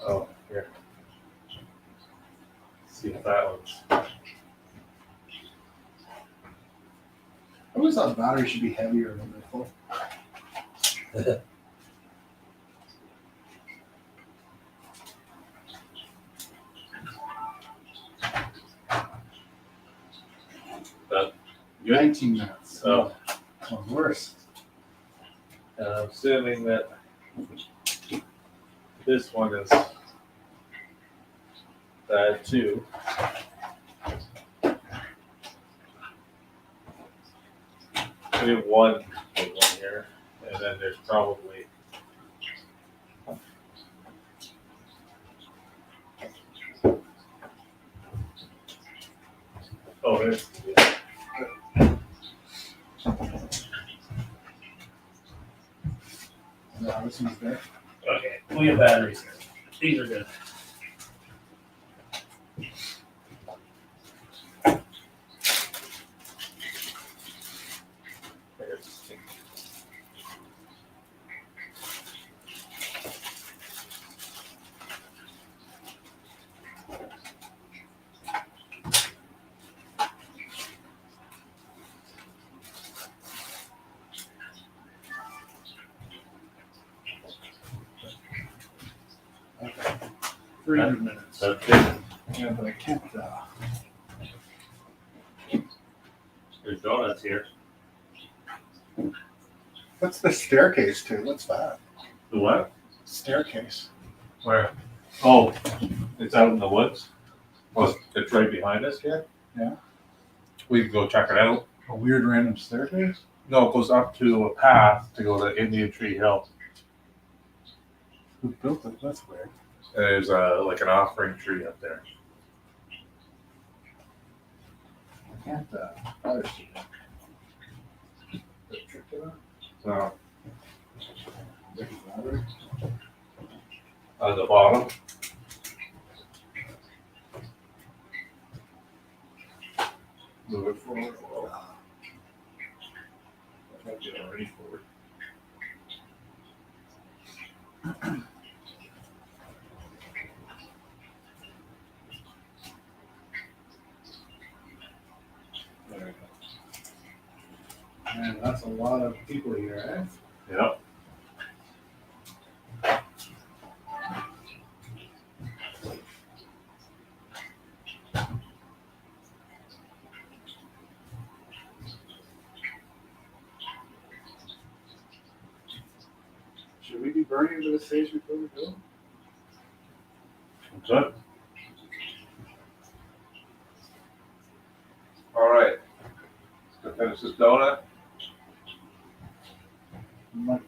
Oh, here. See if that one's. I always thought battery should be heavier than the full. Good. 19 minutes. So, Oh, worse. and I'm assuming that this one is bad too. We have one big one here, and then there's probably oh, there's yeah. This one's there. Okay, we have batteries here. These are good. Okay. 300 minutes. Okay. Yeah, but I can't. There's donuts here. What's the staircase to? What's that? The what? Staircase. Where? Oh, it's out in the woods. Well, it's right behind us here. Yeah. We can go check it out. A weird random staircase? No, it goes up to a path to go to Indian Tree Hill. Who built it? That's weird. And there's like an offering tree up there. I can't. Understand that. The trick to that? So Like a battery? on the bottom. Move it forward a little. That might be already forward. There we go. Man, that's a lot of people here, eh? Yep. Should we be burning to the stage before we go? Good. All right. Let's finish this donut. Mike.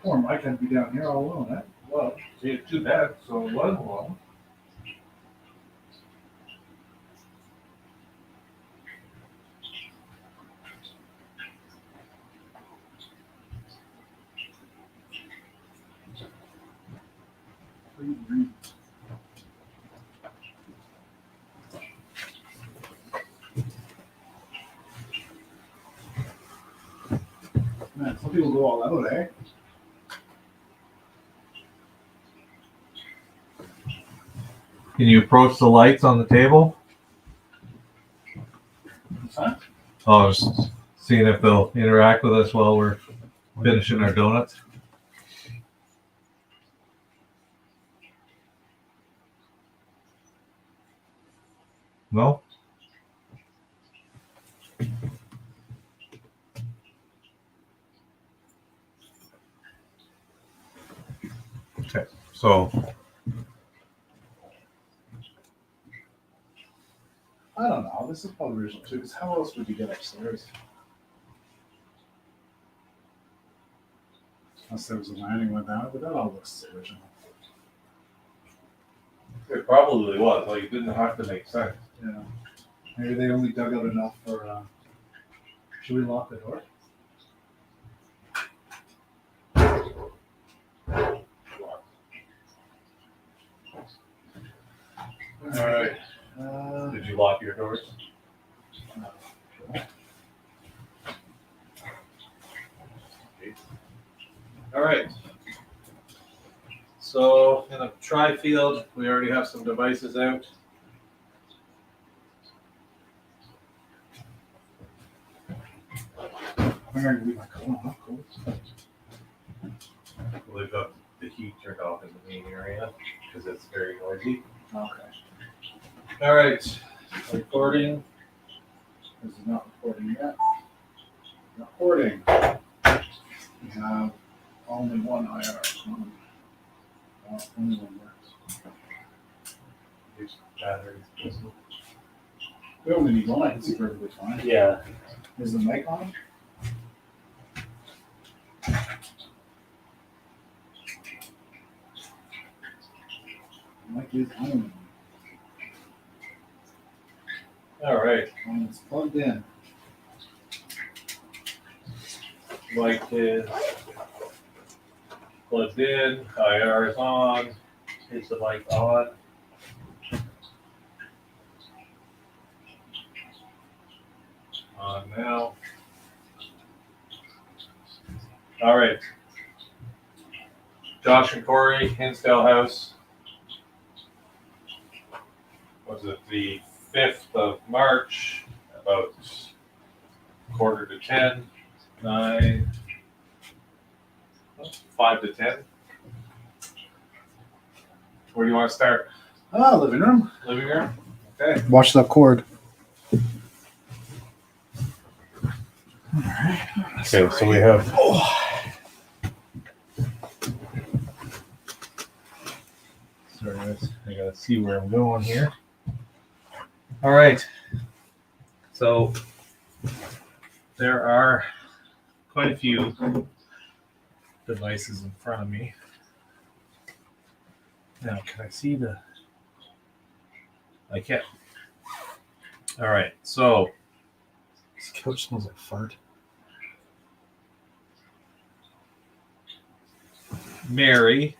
Poor Mike had to be down here all alone, eh? Well, see, it's too bad, so it was long. Man, some people go all out, eh? Can you approach the lights on the table? Huh? Oh, I was seeing if they'll interact with us while we're finishing our donuts. No? Okay, so I don't know. This is probably original too, because how else would you get upstairs? Unless there was a landing went down, but that all looks original. It probably was, like, it didn't have to make sense. Yeah. Maybe they only dug out enough for. Should we lock the door? All right. Did you lock your doors? All right. So in a tri-field, we already have some devices out. I'm gonna leave my coat on. Cool. We've got the heat turned off in the main area because it's very noisy. Okay. All right. Recording. This is not recording yet. Recording. We have only one IR. Only one works. Use batteries. We only need one. I can see perfectly fine. Yeah. Is the mic on? Mic is on. All right. And it's plugged in. Like is plugged in, IR is on, is the mic on? On now. All right. Josh and Corey, Hinsdale House. Was it the 5th of March? About 9:45 to 10. 5 to 10. Where do you want to start? Living room. Living room? Okay. Watch that cord. Okay, so we have. Sorry, guys. I gotta see where I'm going here. All right. So there are quite a few devices in front of me. Now, can I see the? I can't. All right. So This couch smells like fart. Mary,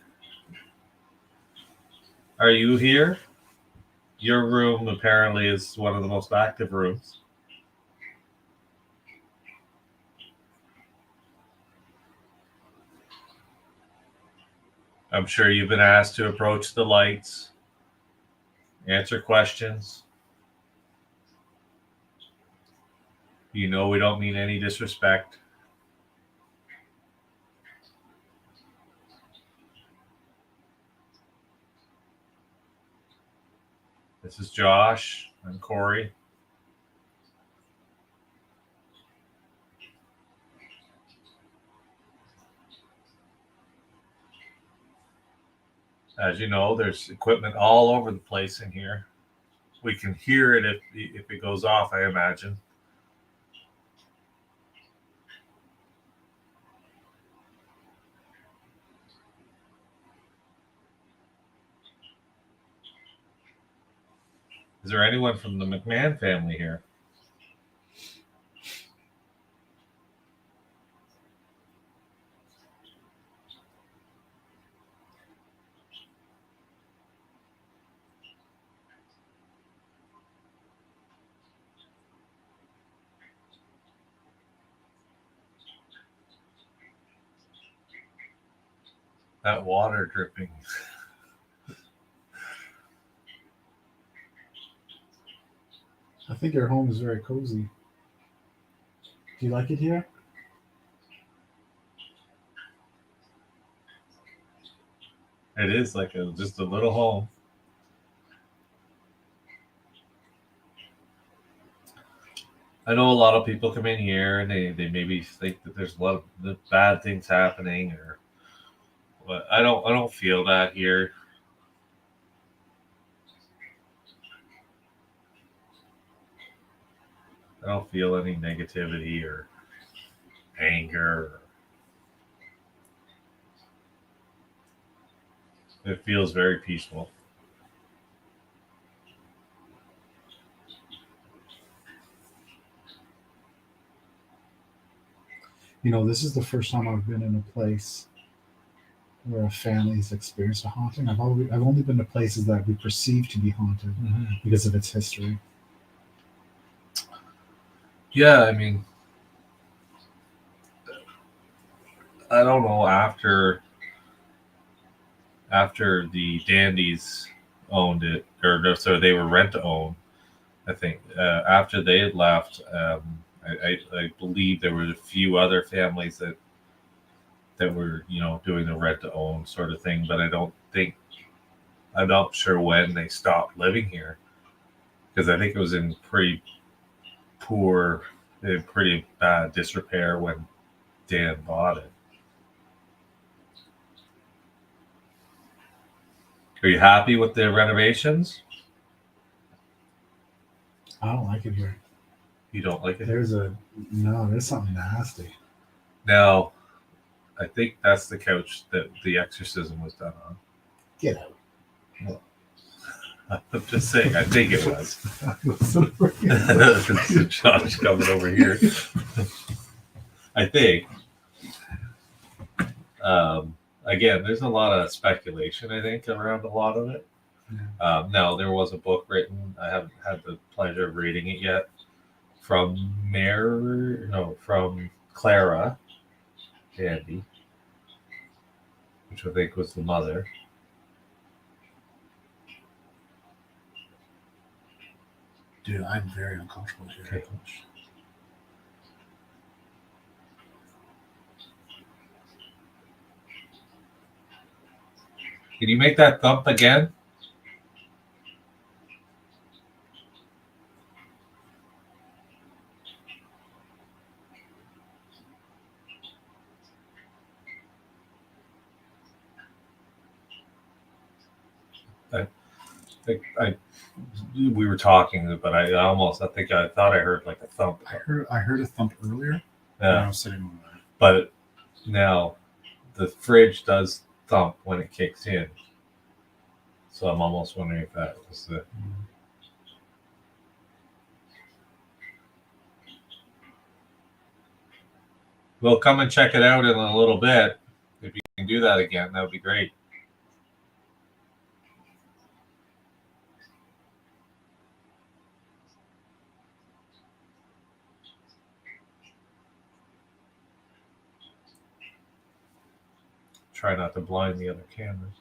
are you here? Your room apparently is one of the most active rooms. I'm sure you've been asked to approach the lights, answer questions. You know we don't mean any disrespect. This is Josh and Corey. As you know, there's equipment all over the place in here. We can hear it if it goes off, I imagine. Is there anyone from the McMahon family here? That water dripping. I think your home is very cozy. Do you like it here? It is like just a little home. I know a lot of people come in here and they maybe think that there's a lot of bad things happening, but I don't feel that here. I don't feel any negativity or anger. It feels very peaceful. You know, this is the first time I've been in a place where a family's experienced a haunting. I've only been to places that we perceive to be haunted because of its history. Yeah, I mean, I don't know, after the Dandies owned it, or so they were rent to own, I think, after they had left, I believe there were a few other families that were, doing the rent to own sort of thing, but I'm not sure when they stopped living here, because I think it was in pretty bad disrepair when Dan bought it. Are you happy with the renovations? I don't like it here. You don't like it? There's something nasty. Now, I think that's the couch that the exorcism was done on. Get out. I'm just saying, I think it was. Josh coming over here. I think. again, there's a lot of speculation, I think, around a lot of it. Now, there was a book written. I haven't had the pleasure of reading it yet. From Clara Handy, which I think was the mother. Dude, I'm very uncomfortable here. Okay. Can you make that thump again? We were talking, but I thought I heard like a thump. I heard a thump earlier when I Yeah, was sitting on that. but now the fridge does thump when it kicks in. So I'm almost wondering if that was the. We'll come and check it out in a little bit. If you can do that again, that would be great. Try not to blind the other cameras.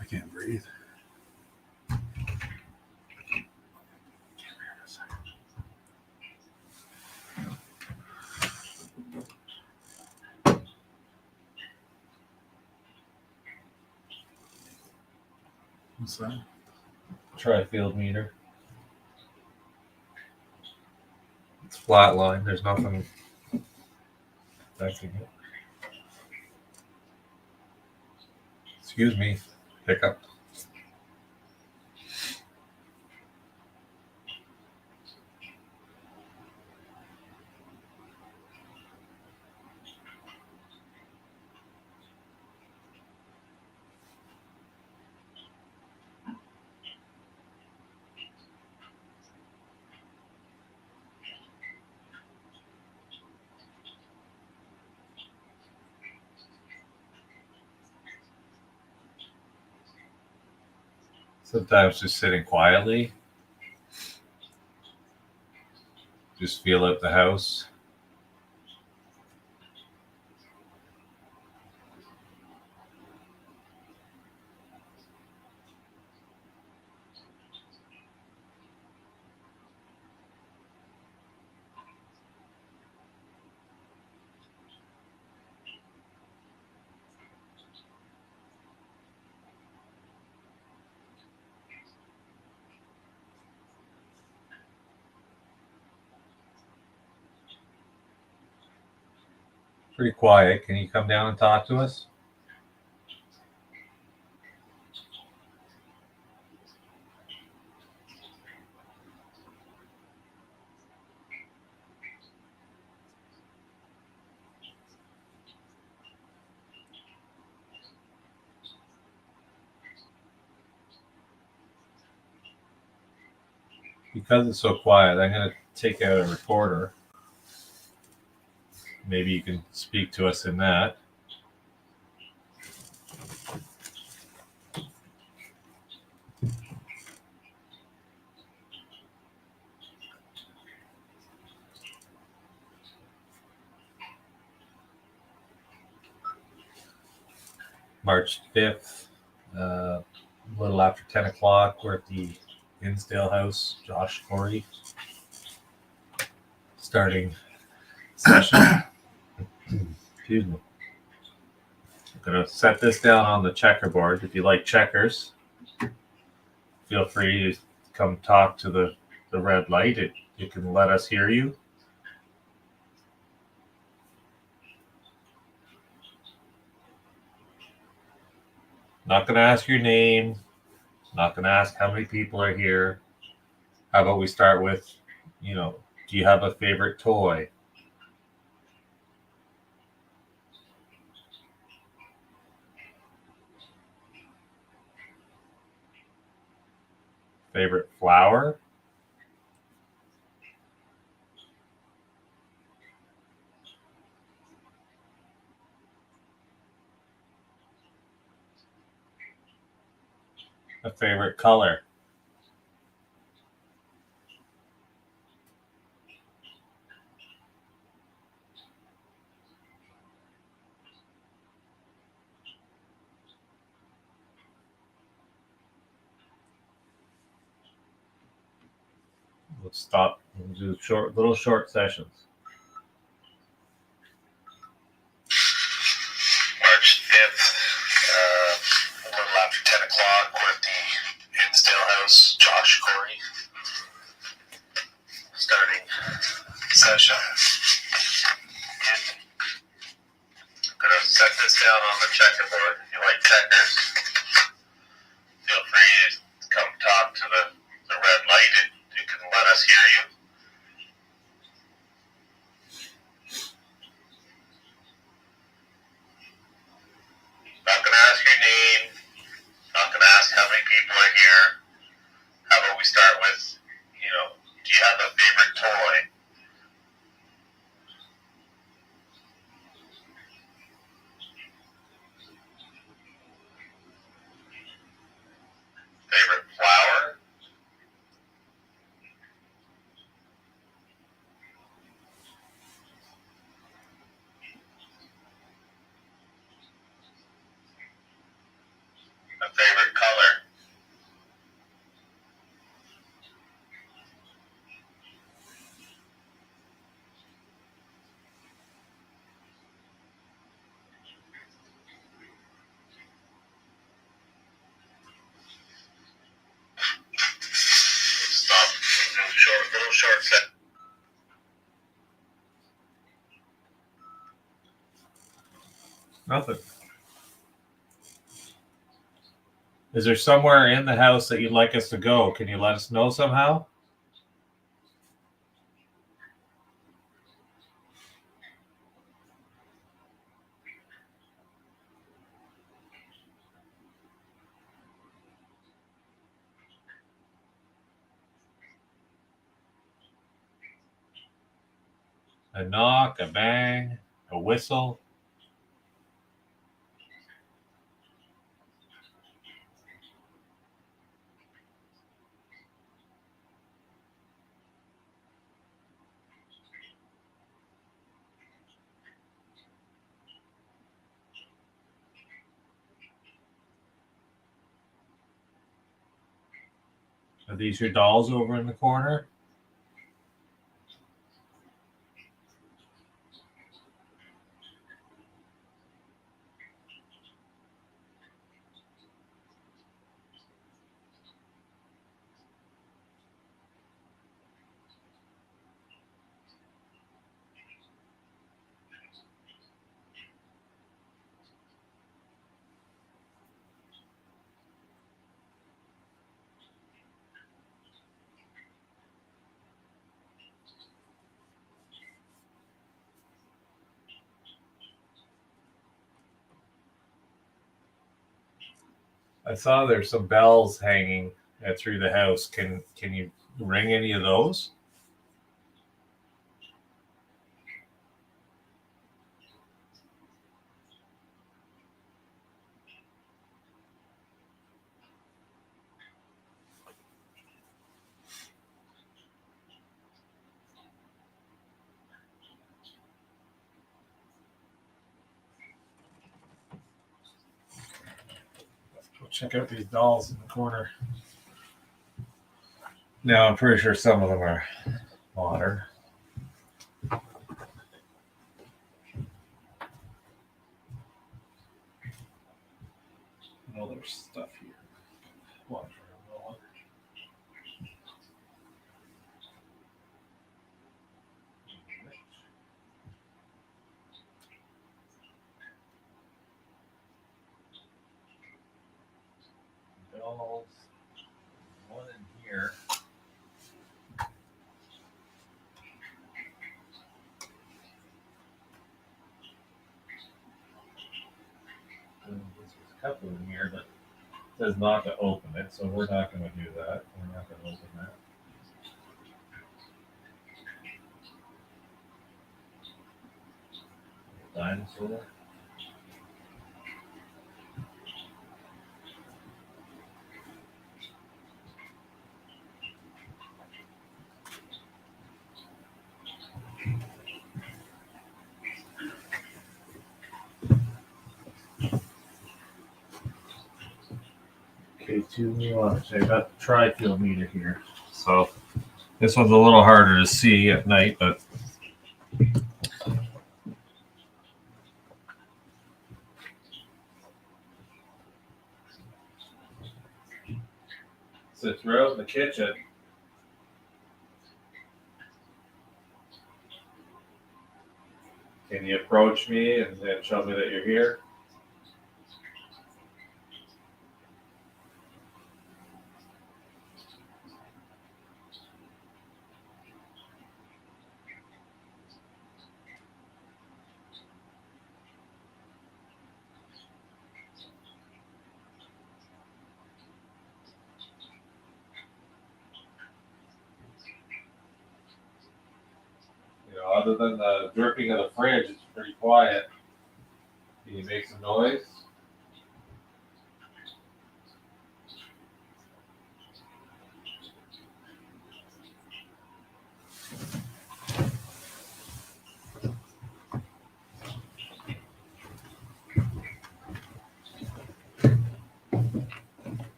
I can't breathe. What's that? Try field meter. It's flat line. There's nothing affecting it. Excuse me. Hiccup. Sometimes just sitting quietly. Just feel out the house. Pretty quiet. Can you come down and talk to us? Because it's so quiet, I'm going to take out a recorder. Maybe you can speak to us in that. March 5th, a little after 10 o'clock, we're at the Hinsdale house, Josh Corey, starting session. Excuse me. I'm going to set this down on the checkerboard. If you like checkers, feel free to come talk to the red light. It can let us hear you. Not going to ask your name. Not going to ask how many people are here. How about we start with, do you have a favorite toy? Favorite flower? A favorite color? Let's stop. We'll do little short sessions. March 5th, a little after 10 o'clock, we're at the Hinsdale house, Josh Corey, starting session. I'm going to set this down on the checkerboard. If you like checkers, feel free to come talk to the red light. It can let us hear you. Not going to ask your name. Not going to ask how many people are here. How about we start with, do you have a favorite toy? Favorite flower? A favorite color? Stop. Little short set. Nothing. Is there somewhere in the house that you'd like us to go? Can you let us know somehow? A knock, a bang, a whistle. Are these your dolls over in the corner? I saw there's some bells hanging through the house. Can you ring any of those? Go check out these dolls in the corner. Now I'm pretty sure some of them are modern. No, there's stuff here. What? Dolls. One in here. There's a couple in here, but it says not to open it, so we're not going to do that. We're not going to open that. Dinosaur. K2 watch. I got the tri-fuel meter here. So this one's a little harder to see at night, but since we're out in the kitchen, can you approach me and show me that you're here? You know, other than the dripping of the fridge, it's pretty quiet. Can you make some noise?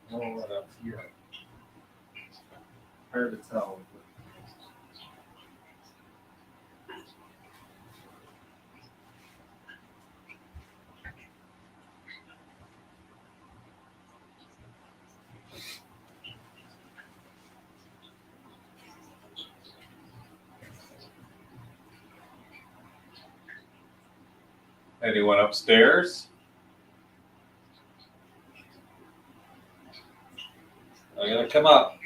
No one up here. Hard to tell. Anyone upstairs? I'm gonna come up.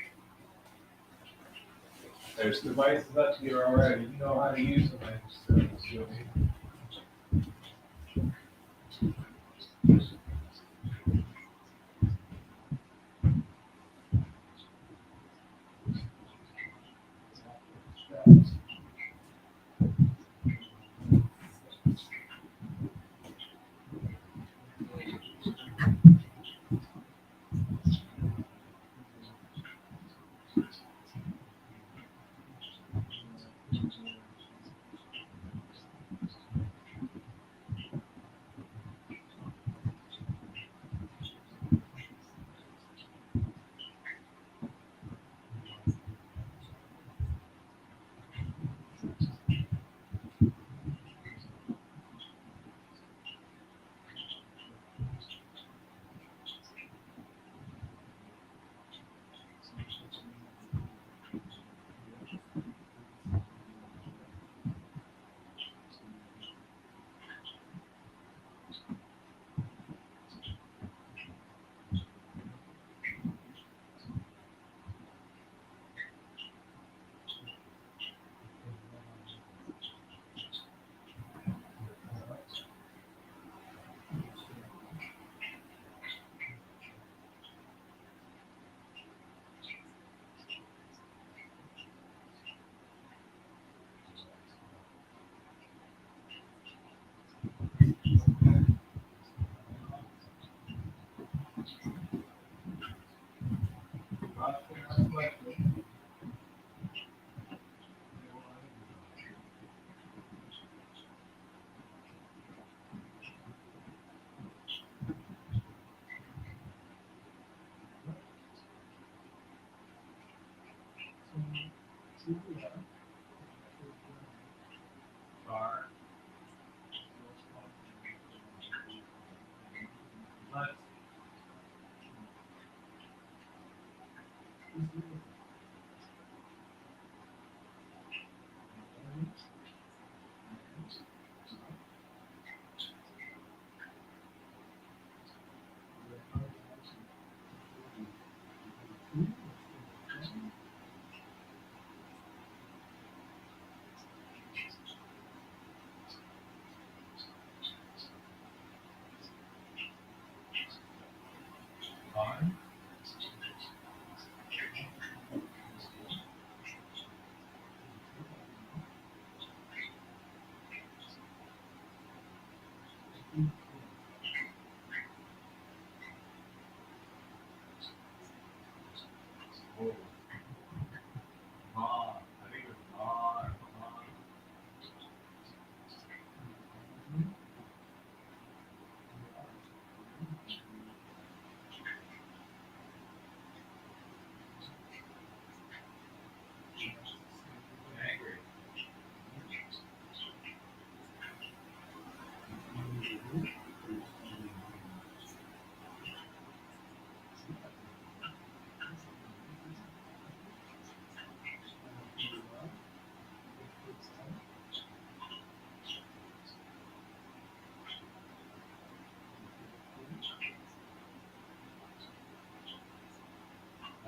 There's devices up here already. You know how to use them. I just,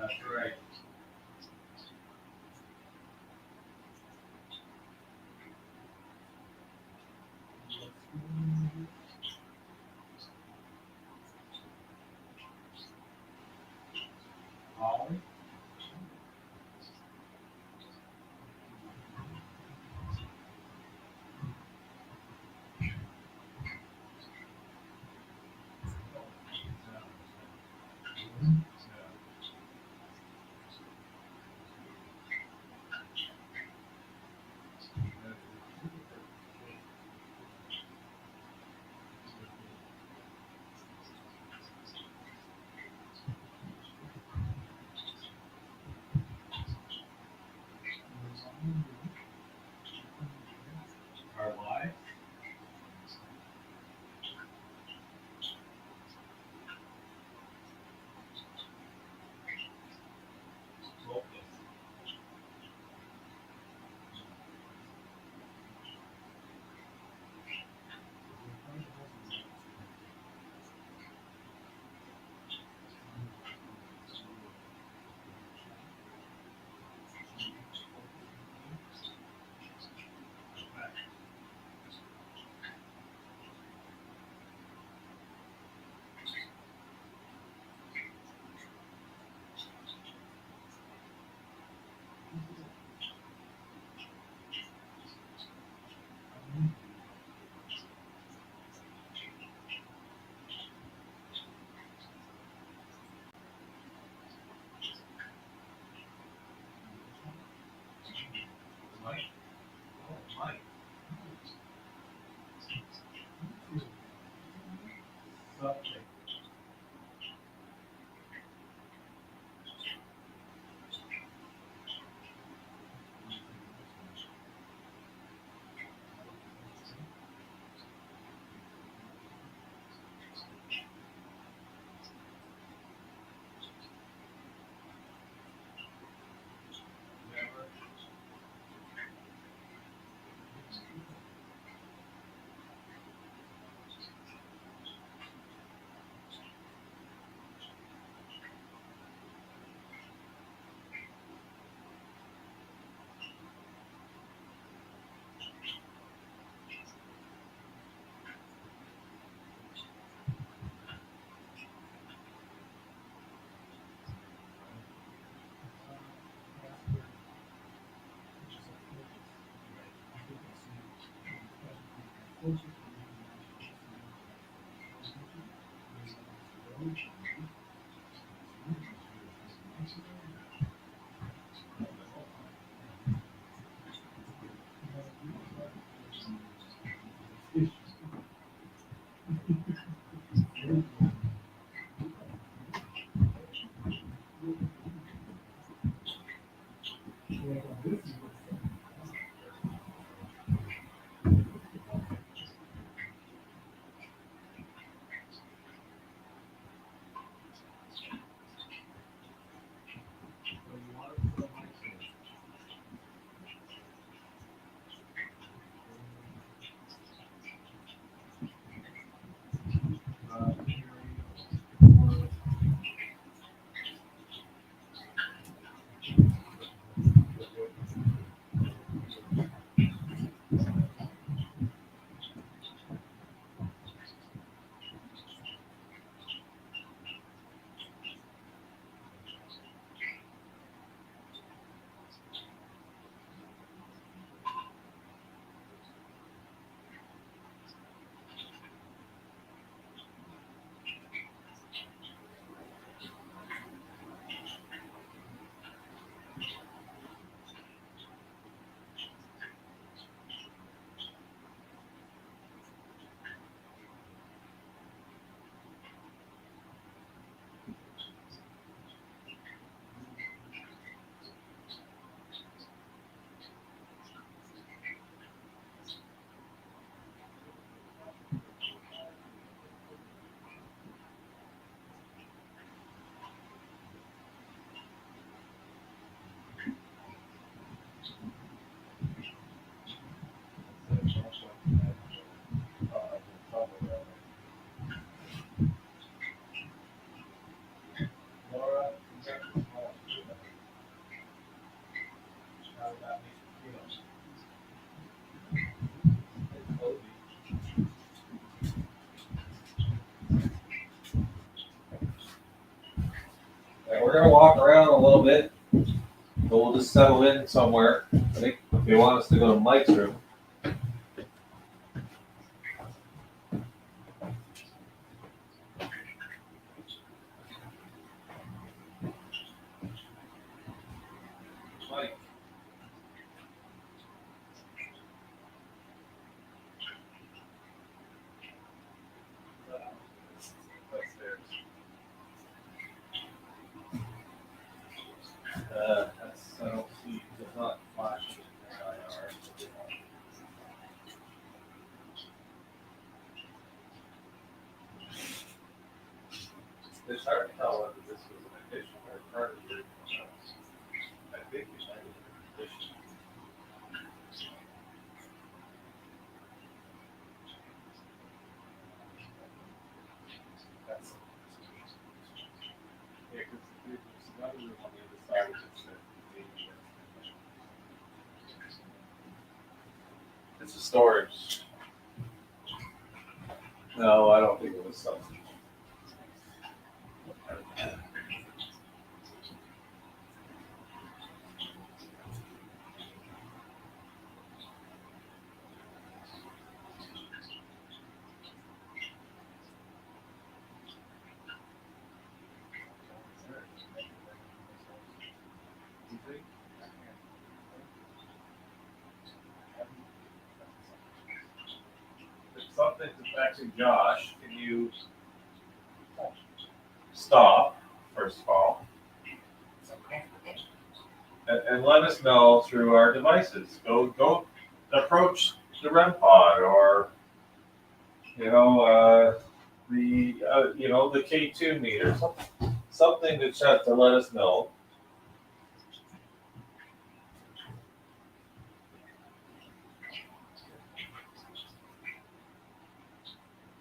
That's right. Ollie? Our life? Mike? Oh, Mike. Something. Never. we're gonna walk around a little bit, but we'll just settle in somewhere. I think if you want us to go to Mike's room. Mike. Upstairs. That's, I don't see, it's not flashing. It's hard to tell whether this was an addition or part of the original house. I think it might have been an addition. That's yeah, because there's another room on the other side of it that maybe it's a storage. No, I don't think it was something. If something's affecting Josh, can you stop, first of all, and let us know through our devices? Go approach the REM pod or, the K2 meter, something to let us know.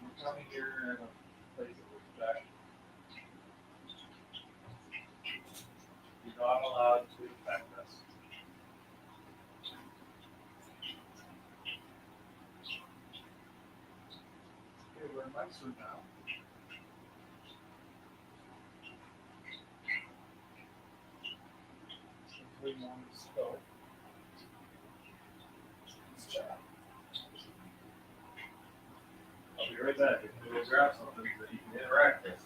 We're coming here in a place that was back. You're not allowed to affect us. Okay, we're in Mike's room now. Hopefully you want us to go. Let's chat. I'll be right back. If you will grab something that you can interact with.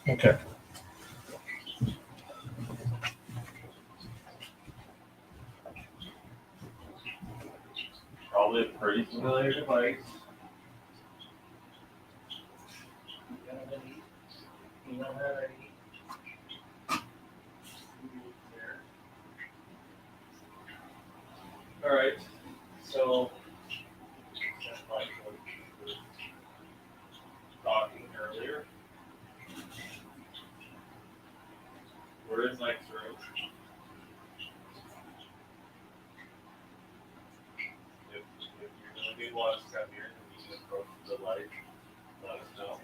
Okay. Probably a pretty familiar device. All right, so like we were talking earlier, we're in Mike's room. If you really want us to come here, we can approach the light. Let us know.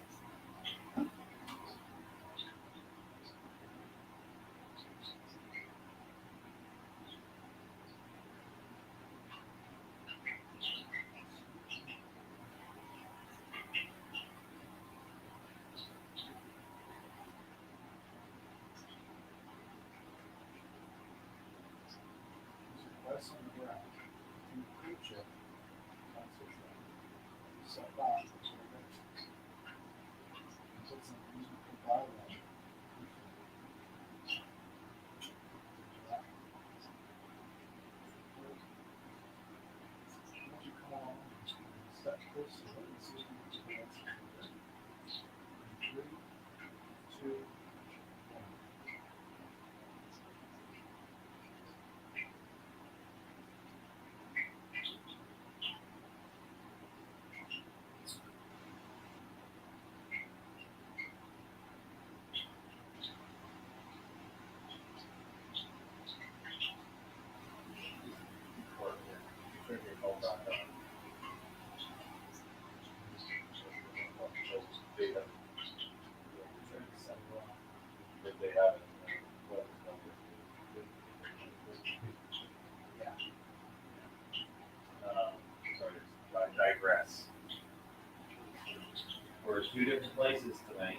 We're 2 different places tonight.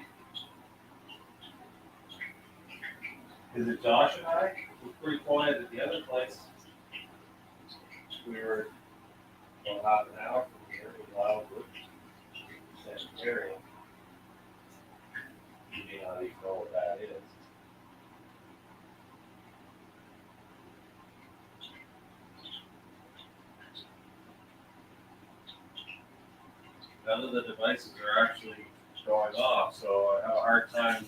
Is it Josh and I? We're pretty quiet at the other place. We were about half an hour from here in Wildwood Sanitorium. You may not even know what that is. None of the devices are actually going off, so I have a hard time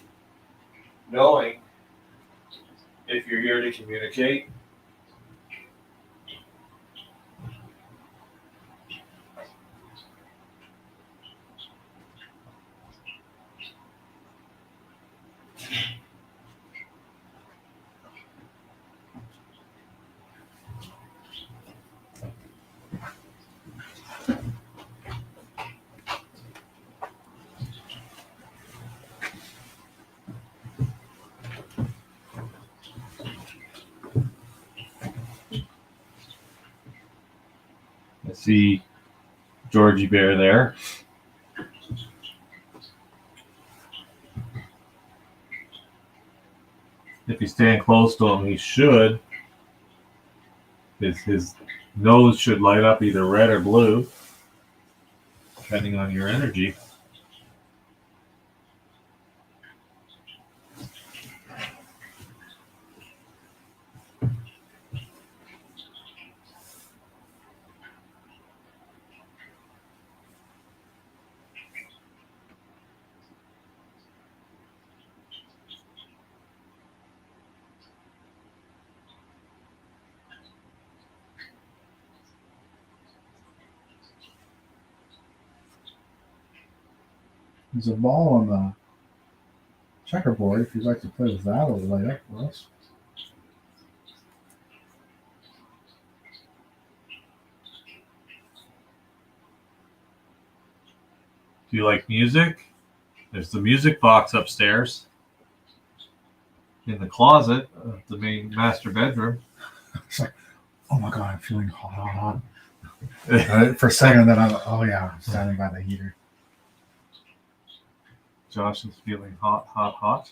knowing if you're here to communicate. I see Georgie Bear there. If you stand close to him, he should. His nose should light up either red or blue, depending on your energy. There's a ball on the checkerboard. If you'd like to play with that, it'll light up for us. Do you like music? There's the music box upstairs in the closet of the main master bedroom. It's like, oh my god, I'm feeling hot. For a second, then I'm standing by the heater. Josh is feeling hot.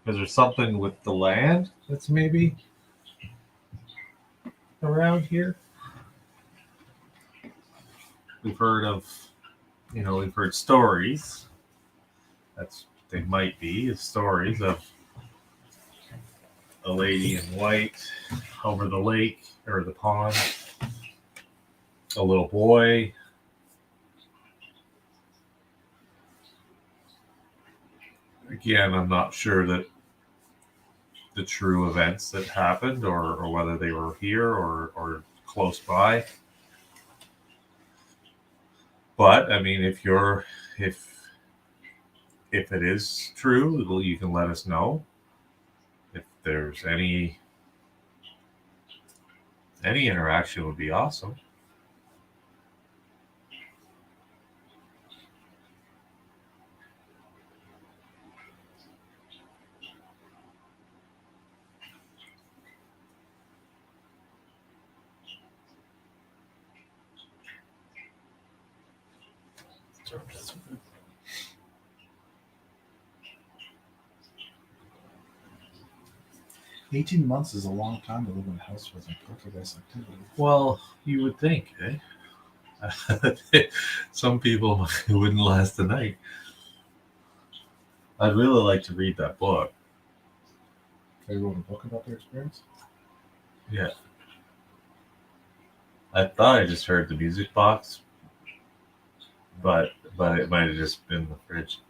Is there something with the land that's maybe around here? We've heard stories. They might be stories of a lady in white over the lake or the pond, a little boy. Again, I'm not sure that the true events that happened or whether they were here or close by. But I mean, if it is true, you can let us know. If there's any interaction would be awesome. $18 months is a long time to live in a house with a poltergeist activity. Well, you would think, eh? Some people wouldn't last the night. I'd really like to read that book. They wrote a book about their experience? Yeah. I thought I just heard the music box, but it might have just been the fridge.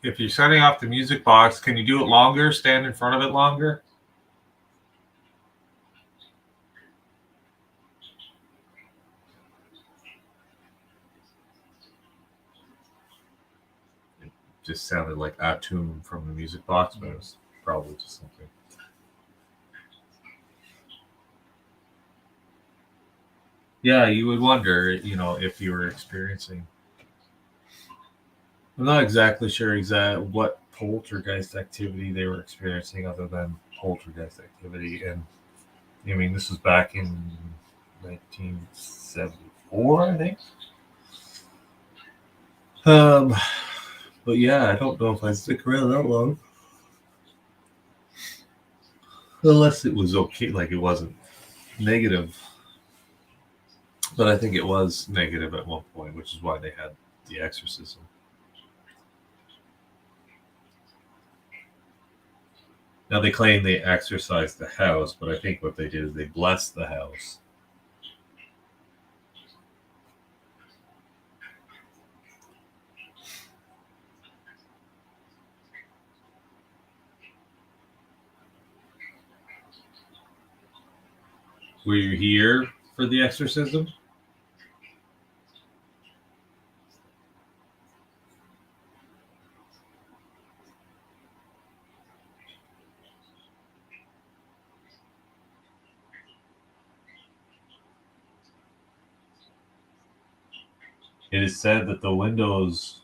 If you're setting off the music box, can you do it longer? Stand in front of it longer? just sounded like a tune from the music box, but it was probably just something. Yeah, you would wonder, if you were experiencing. I'm not exactly sure what poltergeist activity they were experiencing other than poltergeist activity. And I mean, this was back in 1974, I think. But yeah, I don't know if I'd stick around that long. Unless it was okay, like it wasn't negative. But I think it was negative at one point, which is why they had the exorcism. Now they claim they exorcised the house, but I think what they did is they blessed the house. Were you here for the exorcism? It is said that the windows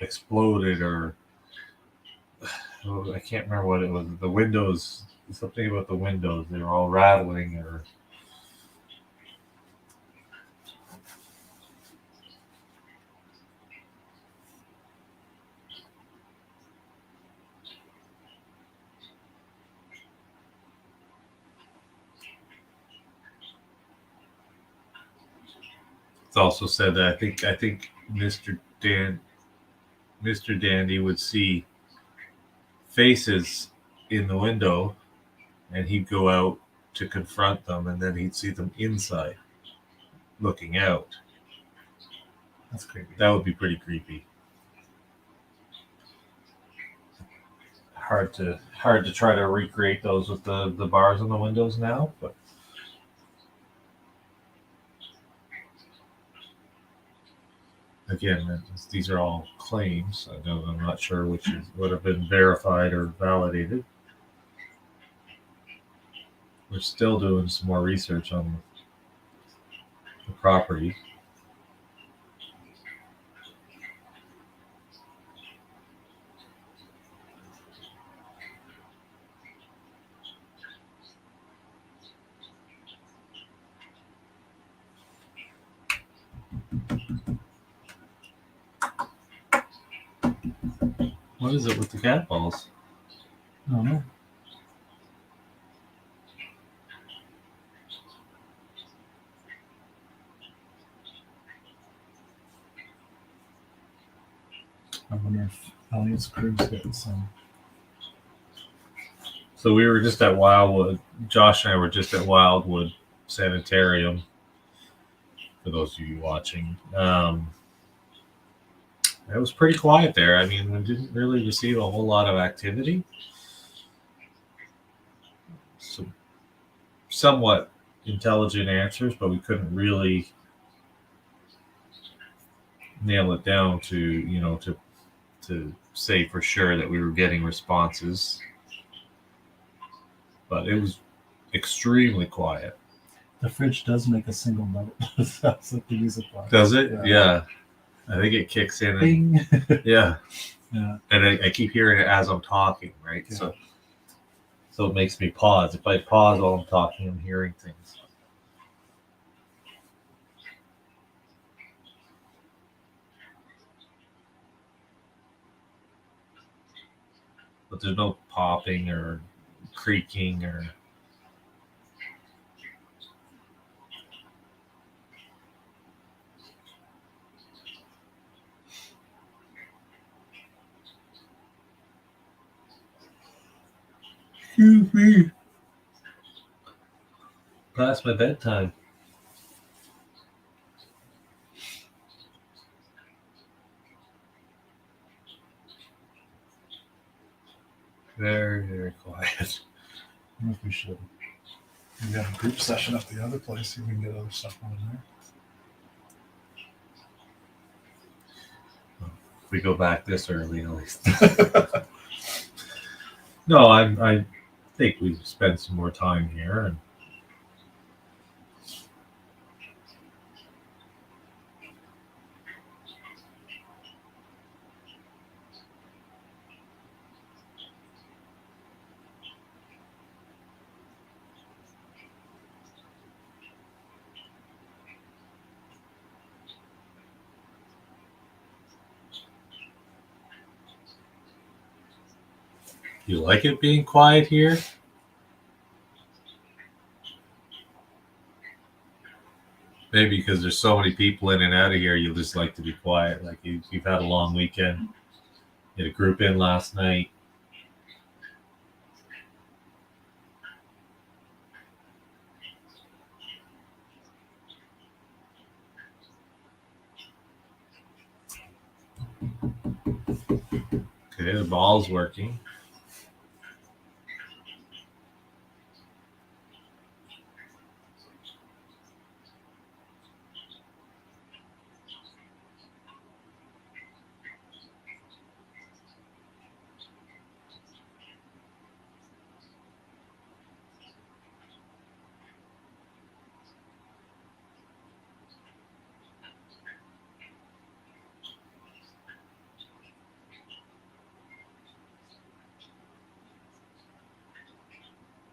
exploded, or I can't remember what it was. The windows, something about the windows, they were all rattling, or it's also said that I think Mr. Dandy would see faces in the window, and he'd go out to confront them, and then he'd see them inside, looking out. That's creepy. That would be pretty creepy. Hard to try to recreate those with the bars on the windows now, but again, these are all claims. I'm not sure which would have been verified or validated. We're still doing some more research on the property. What is it with the cat balls? I don't know. I wonder if Elliot's crew's getting some. So we were just at Wildwood. Josh and I were just at Wildwood Sanitorium. For those of you watching, it was pretty quiet there. I mean, we didn't really receive a whole lot of activity. Some somewhat intelligent answers, but we couldn't really nail it down to say for sure that we were getting responses. But it was extremely quiet. The fridge does make a single note. That's what the music box. Does it? Yeah. I think it kicks in. Bing. Yeah. Yeah. And I keep hearing it as I'm talking, right? Yeah. So it makes me pause. If I pause while I'm talking, I'm hearing things. But there's no popping or creaking or... Excuse me. Past my bedtime. Very, very quiet. I don't know if we should. We got a group session at the other place. See if we can get other stuff on there. If we go back this early, at least. No, I think we spend some more time here, and you like it being quiet here? Maybe because there's so many people in and out of here, you'll just like to be quiet. Like you've had a long weekend. You had a group in last night. Okay, the ball's working.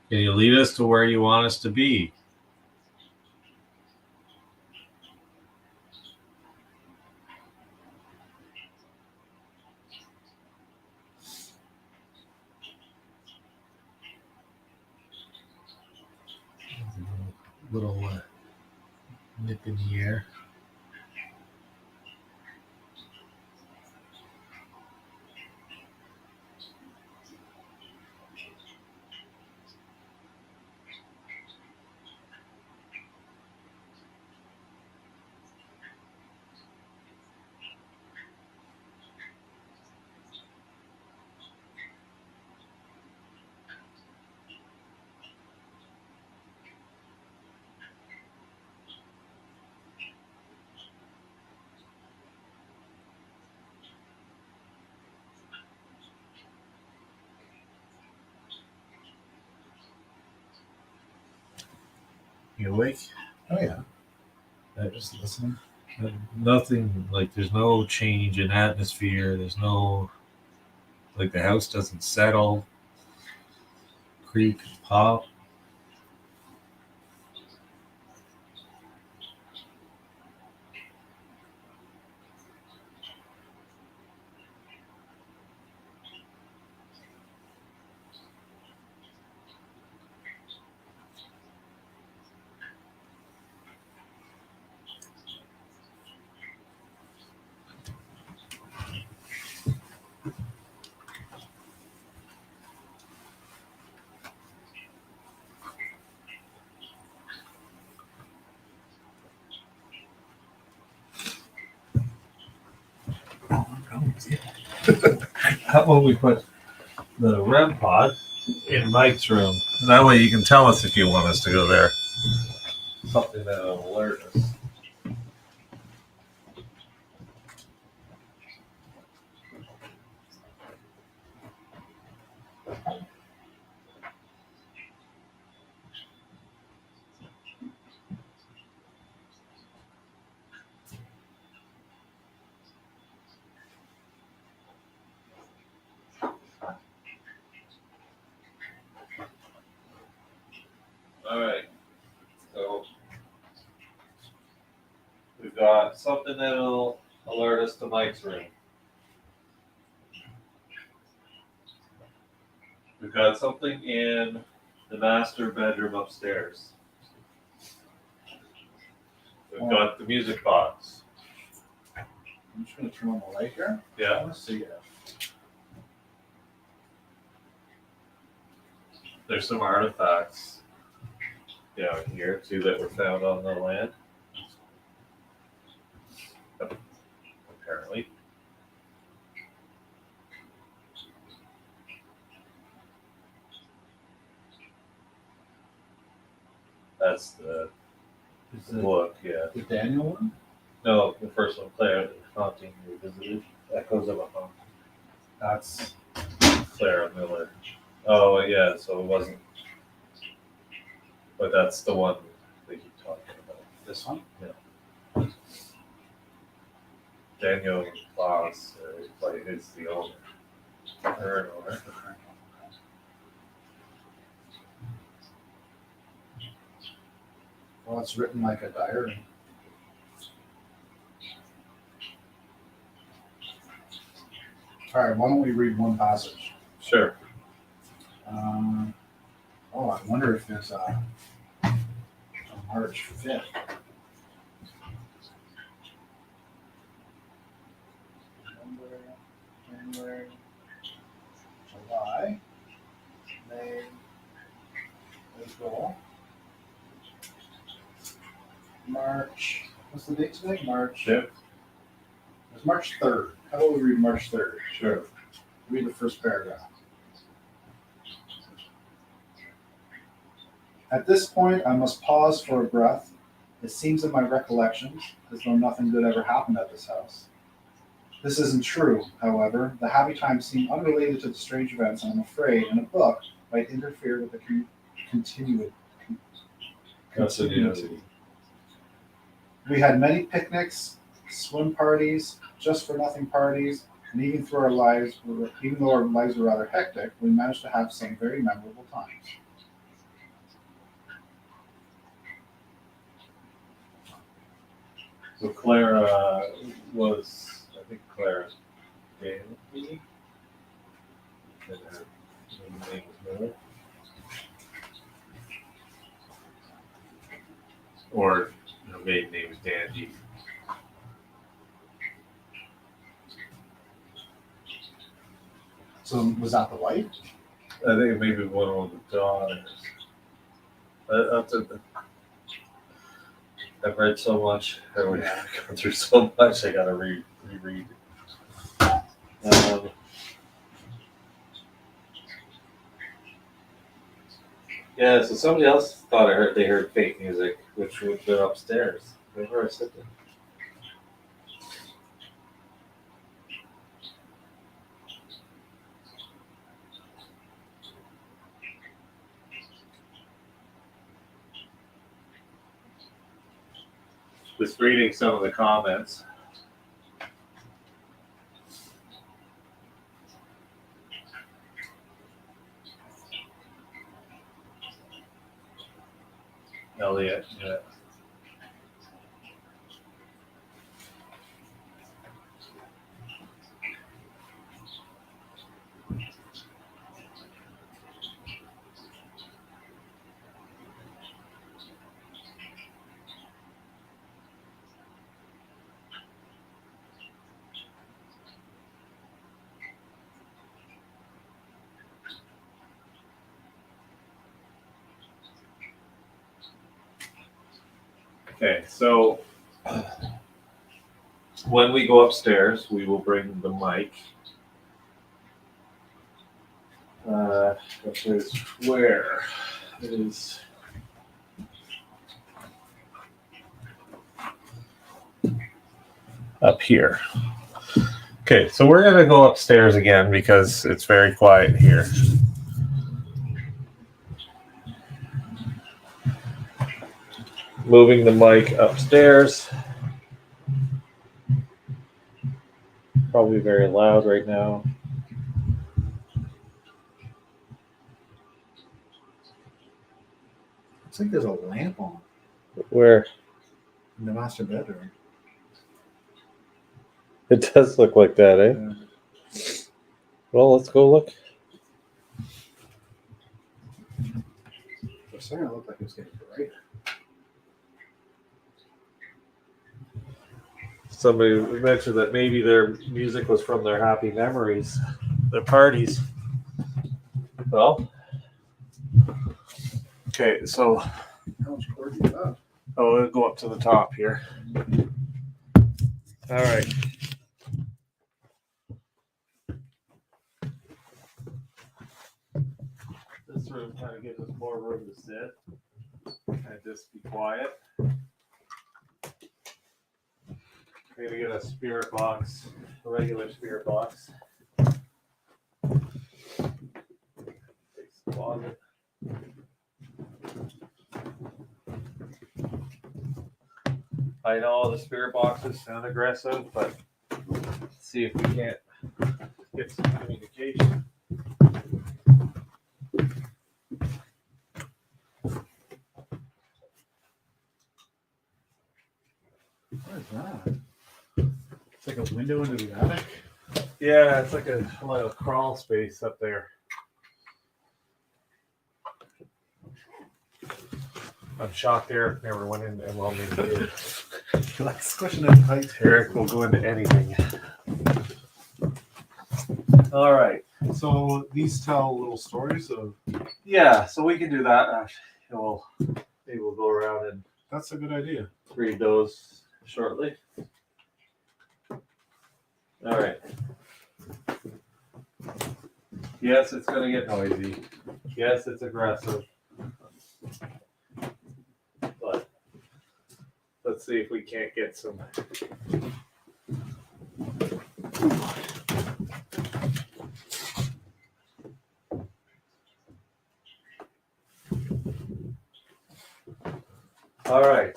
Can you lead us to where you want us to be? Little nip in the air. You awake? Oh yeah. Uh, Just listening. Nothing like there's no change in atmosphere. There's no like the house doesn't settle, creak, pop. How about we put the REM pod in Mike's room? That way you can tell us if you want us to go there. Something that'll alert us. All right. So we've got something that'll alert us to Mike's room. We've got something in the master bedroom upstairs. We've got the music box. I'm just gonna turn on the light here. I Yeah. want to see it. There's some artifacts down here too that were found on the land. Apparently. That's the Is it book, yeah. the Daniel one? No, the first one, Claire, the haunting revisited. Echoes of a Home. That's Clara Miller. Oh yeah, so it wasn't. But that's the one that you talking about. This one? Yeah. Daniel Klaus is the owner. Her owner. Well, it's written like a diary. All right, why don't we read one passage? Sure. I wonder if there's a March 5th. November, January, July, May, April, March. What's the date today? March. Yep. It's March 3rd. How about we read March 3rd? Sure. Read the first paragraph. At this point, I must pause for a breath. It seems in my recollections as though nothing good ever happened at this house. This isn't true, however. The happy times seem unrelated to the strange events, and I'm afraid in a book might interfere with the continuity. We had many picnics, swim parties, just for nothing parties, and even though our lives were rather hectic, we managed to have some very memorable times. So Clara was, I think Clara's Dandy. And her name was Miller. Or her maiden name is Dandy. So was that the wife? I think maybe one of the daughters. I've read so much. I've gone through so much. I gotta reread. Yeah. So somebody else thought they heard fake music, which would have been upstairs. Where I sit there. Just reading some of the comments. Elliot, yeah. Okay, so when we go upstairs, we will bring the mic. Which is where it is. Up here. Okay, so we're gonna go upstairs again because it's very quiet here. Moving the mic upstairs. Probably very loud right now. Looks like there's a lamp on Where? in the master bedroom. It does look like that, eh? Yeah. Well, let's go look. For a second, it looked like it was getting brighter. Somebody mentioned that maybe their music was from their happy memories, their parties. Well, okay, so How much cord do you have? it'll go up to the top here. All right. This room kind of gives us more room to sit and just be quiet. I'm gonna get a spirit box a regular spirit box. Takes the closet. I know the spirit boxes sound aggressive, but let's see if we can't get some communication. What is that? It's like a window into the attic. Yeah, it's like a little crawl space up there. I'm shocked Eric never went in and well maybe did. He likes squishing his height. Eric will go into anything. All right. So these tell little stories of. Yeah, so we can do that. Maybe we'll go around and That's a good idea. read those shortly. All right. Yes, it's going to get noisy. Yes, it's aggressive. But let's see if we can't get some. All right.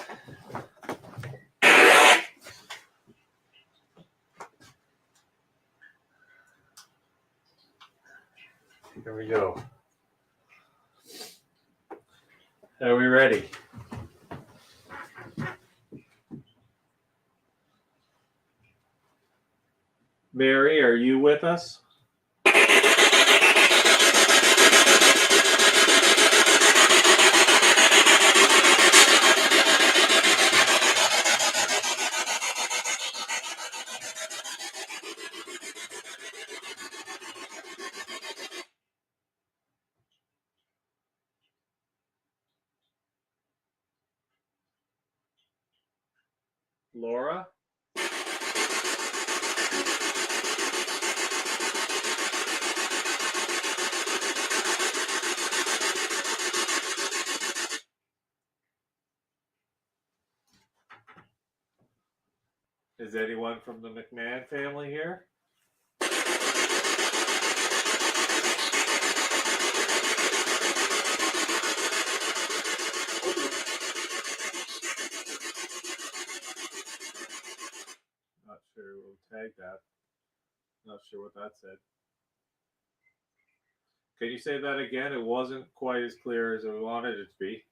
Here we go. Are we ready? Mary, are you with us? Laura? Is anyone from the McMahon family here? Not sure. We'll tag that. Not sure what that said. Can you say that again? It wasn't quite as clear as we wanted it to be.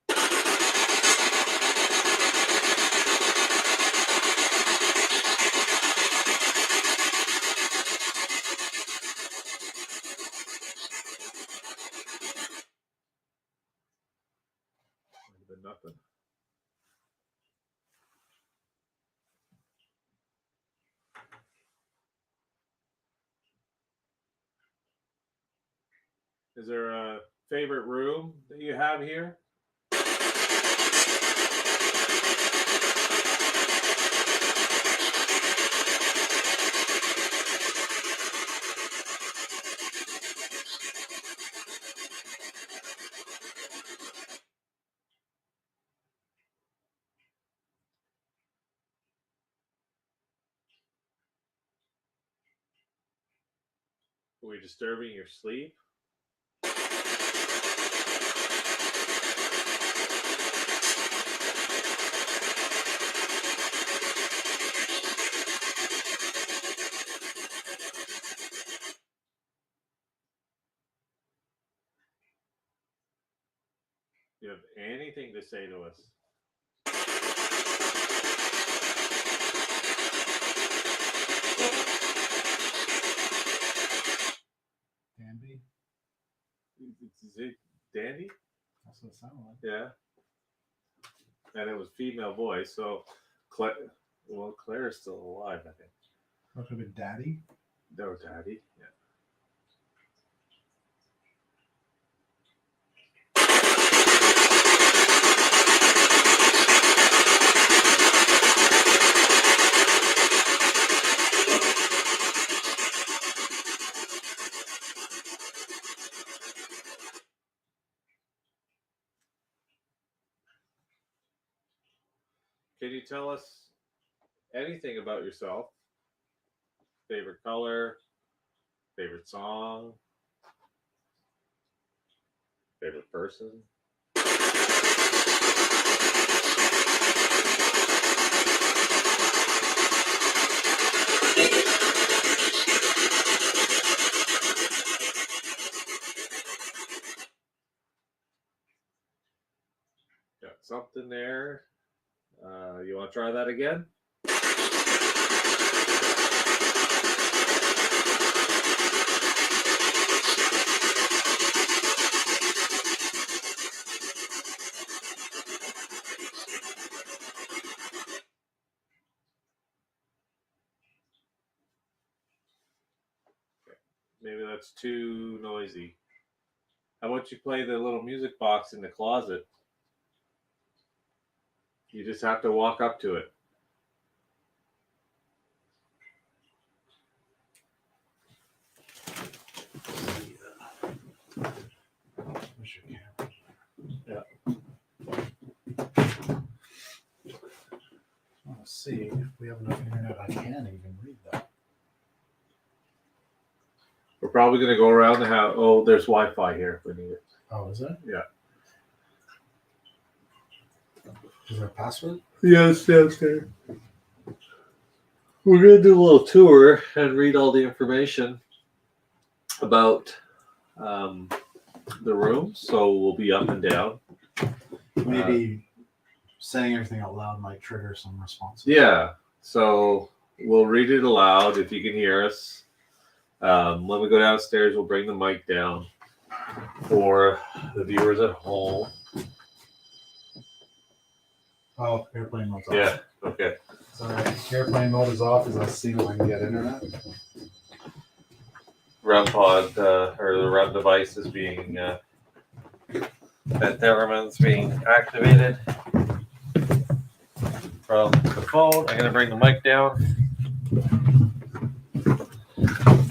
Might have been nothing. Is there a favorite room that you have here? Are we disturbing your sleep? Do you have anything to say to us? Danby. Is it Dandy? That's what it sounded like. Yeah. And it was female voice, so Claire is still alive, I think. That could have been Daddy. No, Daddy. Yeah. Can you tell us anything about yourself? favorite color, favorite song, favorite person. Got something there. You want to try that again? Maybe that's too noisy. How about you play the little music box in the closet? You just have to walk up to it. Yeah. Let's see if we have enough internet. I can't even read that. We're probably going to go around the house. Oh, there's Wi-Fi here if we need it. Oh, is it? Yeah. Is there a password? Yes, downstairs. We're going to do a little tour and read all the information about the room. So we'll be up and down. Maybe saying everything out loud might trigger some responses. Yeah. So we'll read it aloud if you can hear us. When we go downstairs, we'll bring the mic down for the viewers at home. Oh, airplane mode's off. Yeah. Okay. Sorry, airplane mode is off as I see if I can get internet. REM pod or the REM device is being that Theremin's being activated from the phone. I'm gonna bring the mic down.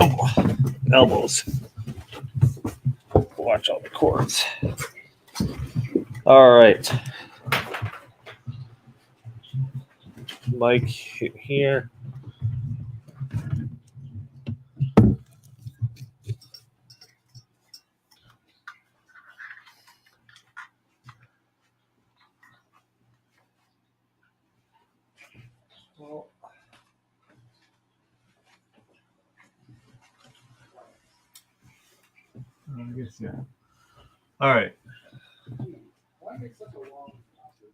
Oh, elbows. Watch all the cords. All right. Mic here. Well, I guess, yeah. All right. Why make such a long password?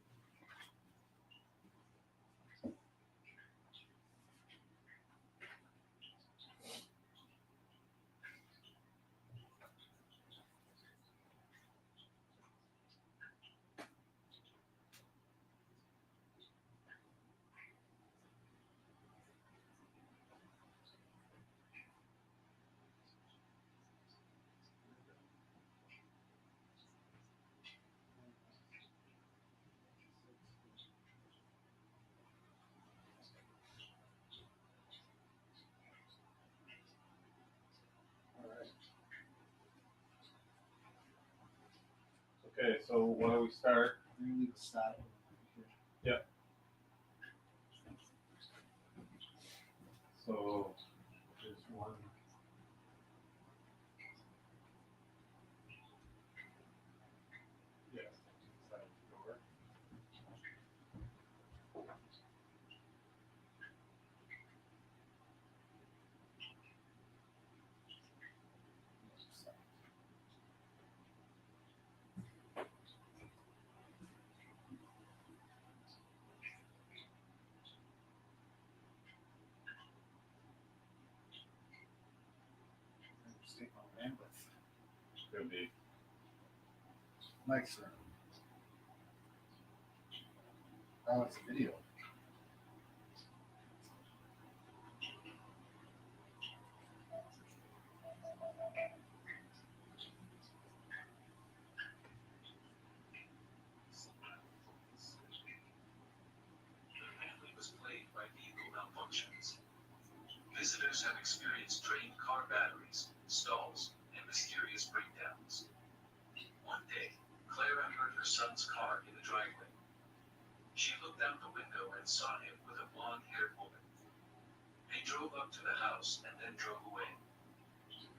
Okay, so why don't we start? I'm gonna leave a stat. Yep. So there's one. Yes, inside the door. Just take my bandwidth. Could be. Mike's room. Oh, it's a video. Was plagued by vehicle malfunctions. Visitors have experienced drained car batteries, stalls, and mysterious breakdowns. One day, Clara heard her son's car in the driveway. She looked out the window and saw him with a blonde-haired woman. They drove up to the house and then drove away.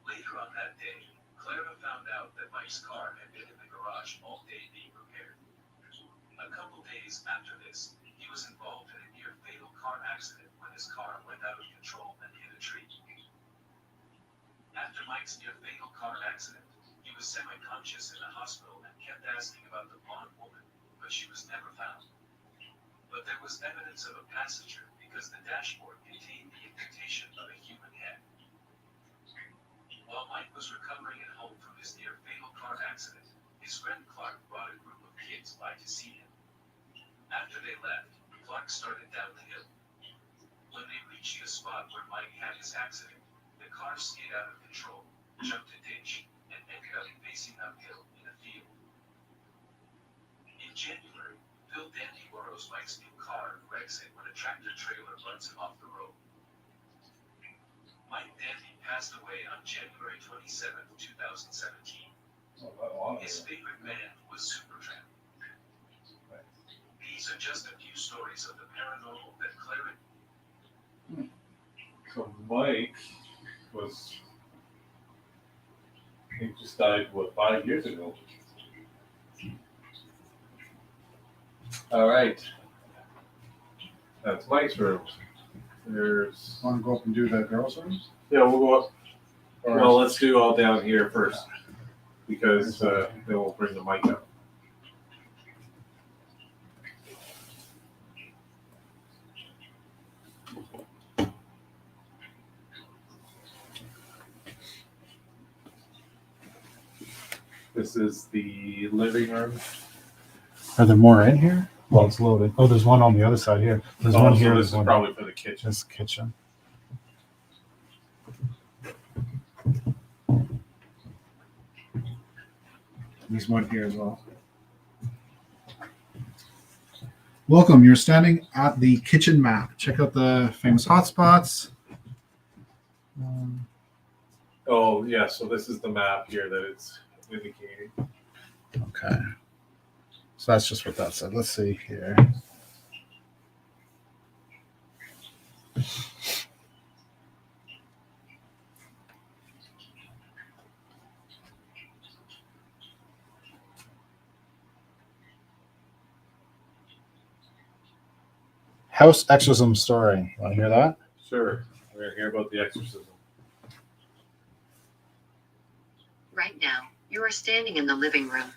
Later on that day, Clara found out that Mike's car had been in the garage all day being repaired. A couple days after this, he was involved in a near-fatal car accident when his car went out of control and hit a tree. After Mike's near-fatal car accident, he was semi-conscious in the hospital and kept asking about the blonde woman, but she was never found. But there was evidence of a passenger because the dashboard contained the indentation of a human head. While Mike was recovering at home from his near-fatal car accident, his friend Clark brought a group of kids by to see him. After they left, Clark started down the hill. When they reached the spot where Mike had his accident, the car skid out of control, jumped a ditch, and ended up facing uphill in a field. In January, Phil Dandy borrows Mike's new car and wrecks it when a tractor-trailer runs him off the road. Mike Dandy passed away on January 27, 2017. His favorite band was Supertramp. These are just a few stories of the paranormal that Clara. So Mike was, he just died, 5 years ago? All right. That's Mike's room. There's, Want to go up and do the girls' room? yeah, we'll go up. Well, let's do all down here first, because then we'll bring the mic up. This is the living room. Are there more in here? Well, it's loaded. Oh, there's one on the other side here. There's one So here. this There's is one. probably for the kitchen. This kitchen. There's one here as well. Welcome. You're standing at the kitchen map. Check out the famous hotspots. Oh, yeah, so this is the map here that it's indicating. Okay. So that's just what that said. Let's see here. House exorcism story. Want to hear that? Sure, we're going to hear about the exorcism. Right now, you are standing in the living room.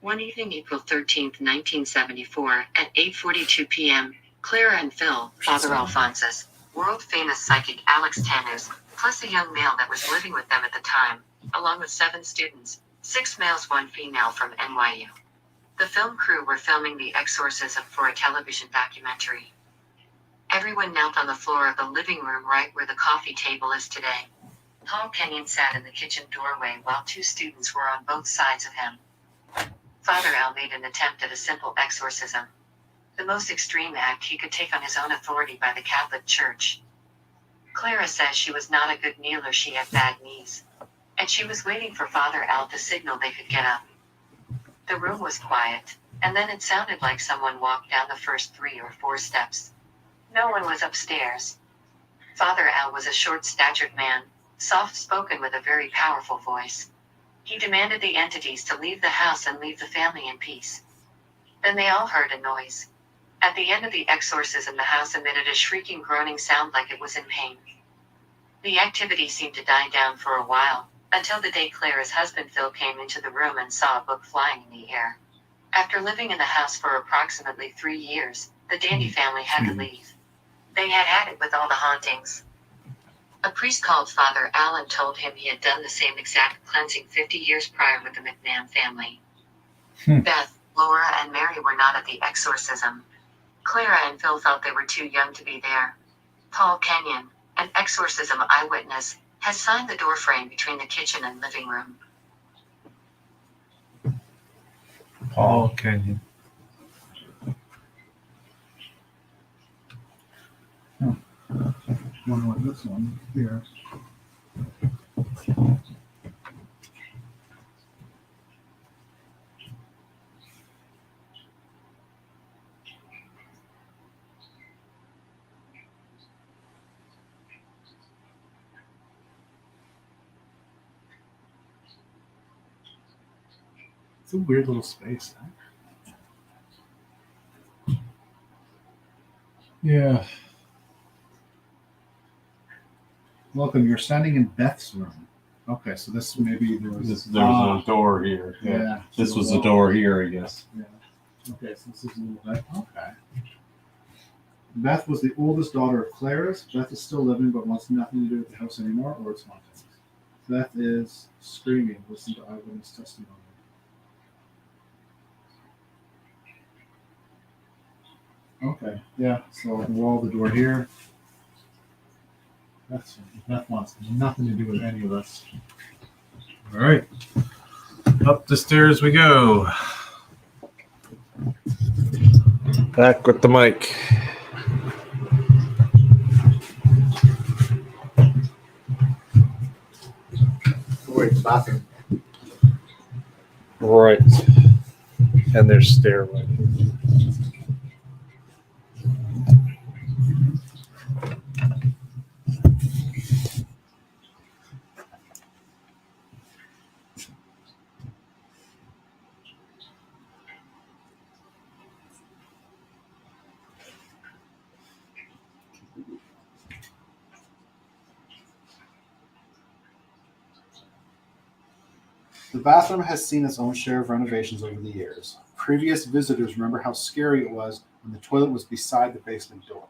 One evening, April 13th, 1974, at 8:42 p.m., Clara and Phil, Father Alphonsus, world-famous psychic Alex Tanus, plus a young male that was living with them at the time, along with 7 students, 6 males, 1 female from NYU. The film crew were filming The Exorcism for a television documentary. Everyone knelt on the floor of the living room right where the coffee table is today. Paul Kenyon sat in the kitchen doorway while 2 students were on both sides of him. Father Al made an attempt at a simple exorcism. The most extreme act he could take on his own authority by the Catholic Church. Clara says she was not a good kneeler, she had bad knees. And she was waiting for Father Al to signal they could get up. The room was quiet, and then it sounded like someone walked down the first 3 or 4 steps. No one was upstairs. Father Al was a short-statured man, soft-spoken with a very powerful voice. He demanded the entities to leave the house and leave the family in peace. Then they all heard a noise. At the end of the exorcism, the house emitted a shrieking, groaning sound like it was in pain. The activity seemed to die down for a while, until the day Clara's husband Phil came into the room and saw a book flying in the air. After living in the house for approximately 3 years, the Dandy family had to leave. They had had it with all the hauntings. A priest called Father Allen told him he had done the same exact cleansing 50 years prior with the McNam family. Beth, Laura, and Mary were not at the exorcism. Clara and Phil felt they were too young to be there. Paul Kenyon, an exorcism eyewitness, has signed the doorframe between the kitchen and living room. Paul Kenyon. Wonder what this one here. It's a weird little space. Huh? Yeah. Welcome. You're standing in Beth's room. Okay, so this maybe there was There was a door here. yeah. This so was the a door here, I guess. Yeah. Okay, so this is a little bit okay. Beth was the oldest daughter of Clara's. Beth is still living but wants nothing to do with the house anymore or its contents. Beth is screaming. Listen to eyewitness testimony. Okay, yeah, so the wall, the door here. Beth wants nothing to do with any of us. All right. Up the stairs we go. Back with the mic. Wait, bathroom. Right. And there's stairway. The bathroom has seen its own share of renovations over the years. Previous visitors remember how scary it was when the toilet was beside the basement door.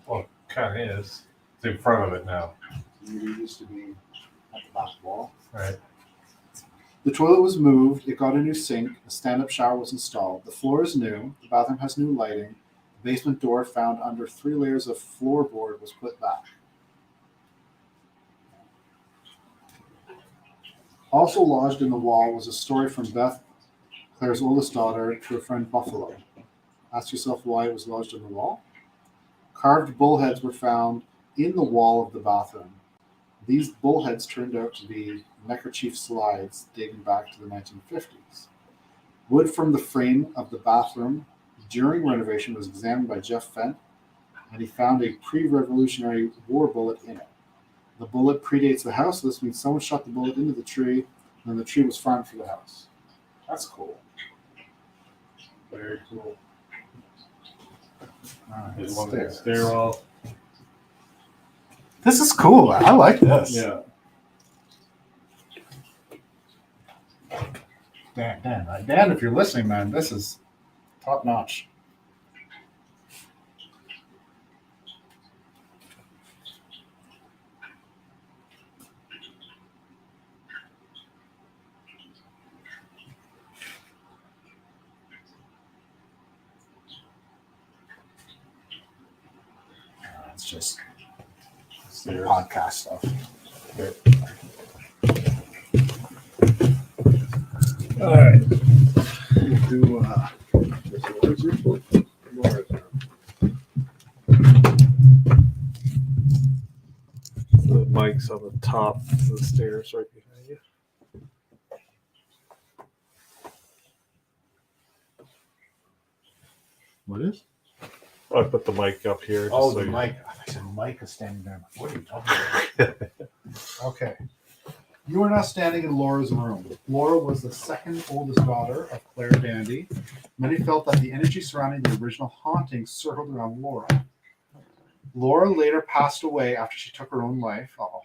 Well, kind of is. It's in front of it now. It used to be at the back wall. Right. The toilet was moved, it got a new sink, a stand-up shower was installed. The floor is new, the bathroom has new lighting. The basement door found under 3 layers of floorboard was put back. Also lodged in the wall was a story from Beth, Claire's oldest daughter, to her friend Buffalo. Ask yourself why it was lodged in the wall? Carved bullheads were found in the wall of the bathroom. These bullheads turned out to be neckerchief slides dating back to the 1950s. Wood from the frame of the bathroom during renovation was examined by Jeff Fent, and he found a pre-Revolutionary War bullet in it. The bullet predates the house, so this means someone shot the bullet into the tree, and then the tree was farmed for the house. That's cool. Very cool. Alright, There's one stairs. stairwell. This is cool. I like this. Yeah. Dan, if you're listening, man, this is top notch. It's just Stairs. podcast stuff. All right. We'll do The mic's on the top of the stairs right behind you. what is? I put the mic up here. Just Oh, so the you- mic. I said Mike is standing there. What are you talking about? Okay. You are now standing in Laura's room. Laura was the second oldest daughter of Claire Dandy. Many felt that the energy surrounding the original haunting circled around Laura. Laura later passed away after she took her own life. Uh-oh.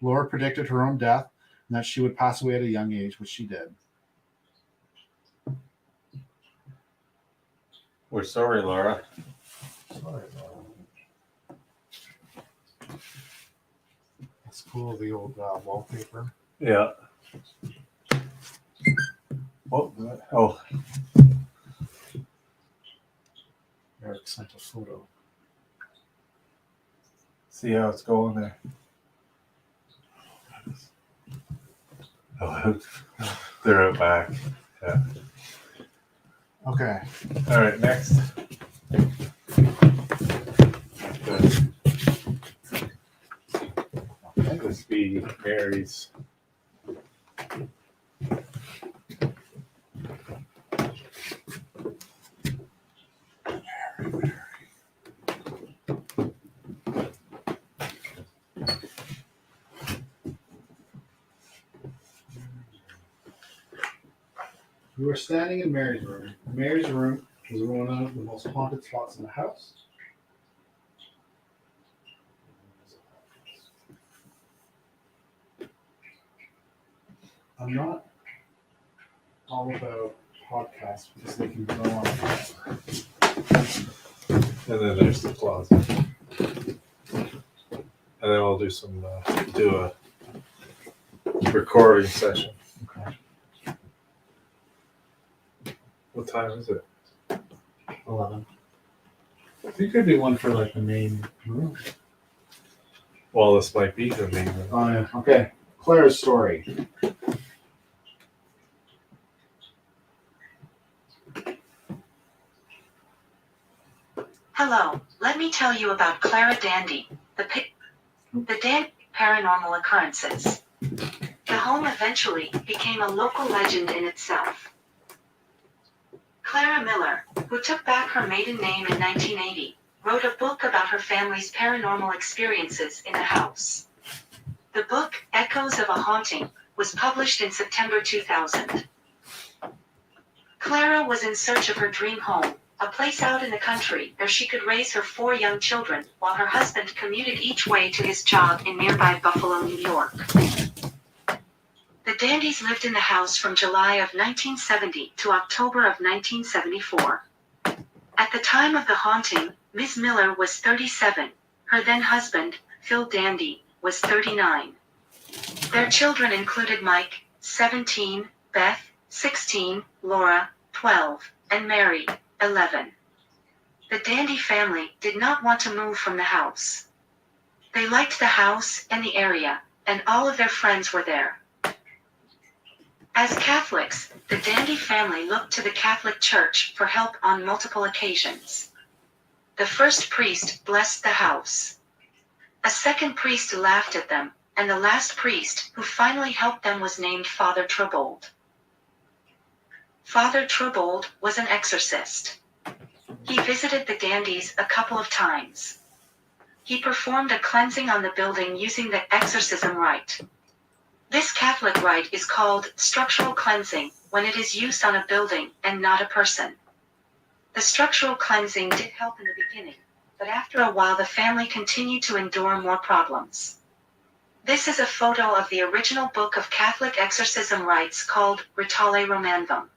Laura predicted her own death and that she would pass away at a young age, which she did. We're sorry, Laura. Sorry, Laura. That's cool, the old wallpaper. Yeah. Oh, oh. Eric sent a photo. See how it's going there. Oh, they're out back. Yeah. Okay. All right, next. This be Mary's. You are standing in Mary's room. Mary's room is one of the most haunted spots in the house. I'm not all about podcasts because they can go on forever. And then there's the closet. And then we'll do a recording session. Okay. What time is it? 11. I think I do one for like the main room. Well, this might be the main one. Oh yeah. Okay. Claire's story. Hello, let me tell you about Clara Dandy, the Dandy paranormal occurrences. The home eventually became a local legend in itself. Clara Miller, who took back her maiden name in 1980, wrote a book about her family's paranormal experiences in the house. The book, Echoes of a Haunting, was published in September 2000. Clara was in search of her dream home, a place out in the country where she could raise her 4 young children while her husband commuted each way to his job in nearby Buffalo, New York. The Dandys lived in the house from July of 1970 to October of 1974. At the time of the haunting, Ms. Miller was 37. Her then husband, Phil Dandy, was 39. Their children included Mike, 17, Beth, 16, Laura, 12, and Mary, 11. The Dandy family did not want to move from the house. They liked the house and the area, and all of their friends were there. As Catholics, the Dandy family looked to the Catholic Church for help on multiple occasions. The first priest blessed the house. A second priest laughed at them, and the last priest who finally helped them was named Father Trabold. Father Trabold was an exorcist. He visited the Dandys a couple of times. He performed a cleansing on the building using the exorcism rite. This Catholic rite is called structural cleansing when it is used on a building and not a person. The structural cleansing did help in the beginning, but after a while the family continued to endure more problems. This is a photo of the original book of Catholic exorcism rites called Ritale Romandum.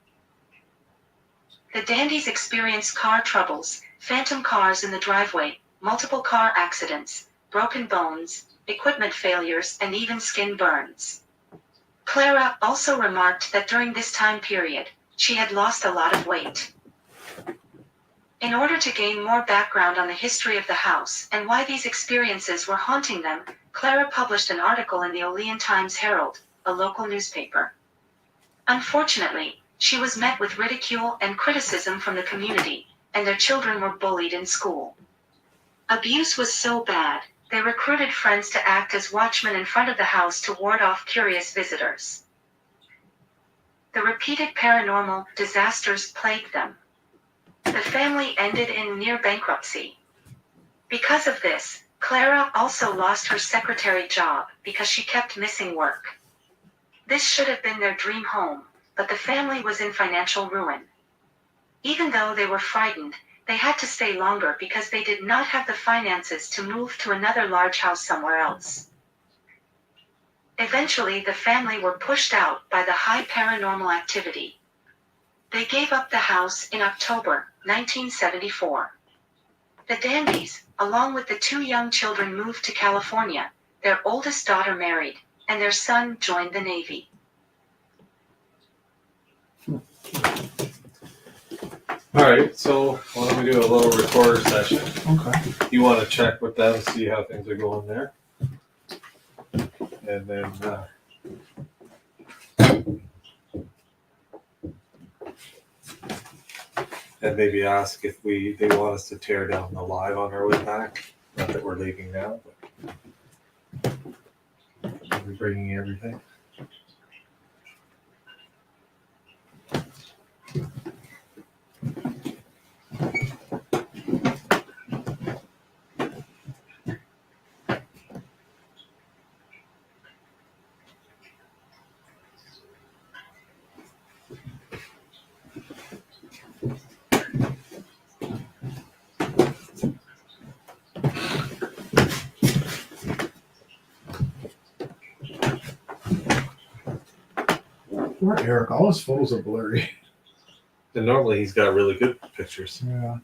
The Dandys experienced car troubles, phantom cars in the driveway, multiple car accidents, broken bones, equipment failures, and even skin burns. Clara also remarked that during this time period, she had lost a lot of weight. In order to gain more background on the history of the house and why these experiences were haunting them, Clara published an article in the Olean Times-Herald, a local newspaper. Unfortunately, she was met with ridicule and criticism from the community, and their children were bullied in school. Abuse was so bad, they recruited friends to act as watchmen in front of the house to ward off curious visitors. The repeated paranormal disasters plagued them. The family ended in near bankruptcy. Because of this, Clara also lost her secretary job because she kept missing work. This should have been their dream home, but the family was in financial ruin. Even though they were frightened, they had to stay longer because they did not have the finances to move to another large house somewhere else. Eventually, the family were pushed out by the high paranormal activity. They gave up the house in October 1974. The Dandys, along with the 2 young children, moved to California. Their oldest daughter married, and their son joined the Navy. All right, so why don't we do a little recorder session? Okay. You want to check with them, see how things are going there, and then and maybe ask if they want us to tear down the live on our way back. Not that we're leaving now, but are we bringing everything? Poor Eric. All his photos are blurry. And normally he's got really good pictures. Yeah.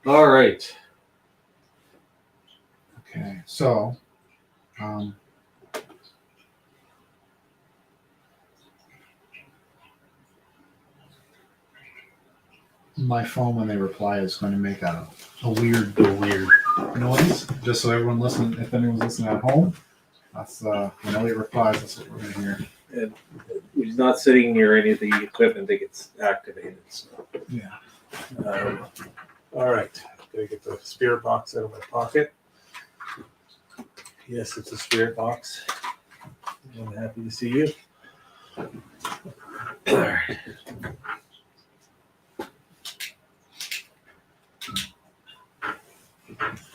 All right. Okay. So, my phone, when they reply, is going to make a weird noise. Just so everyone listen, if anyone's listening at home, that's when Elliot replies. That's what we're going to hear. And he's not sitting near any of the equipment that gets activated. So. Yeah. All right. Gotta get the spirit box out of my pocket. Yes, it's a spirit box. I'm happy to see you. All right.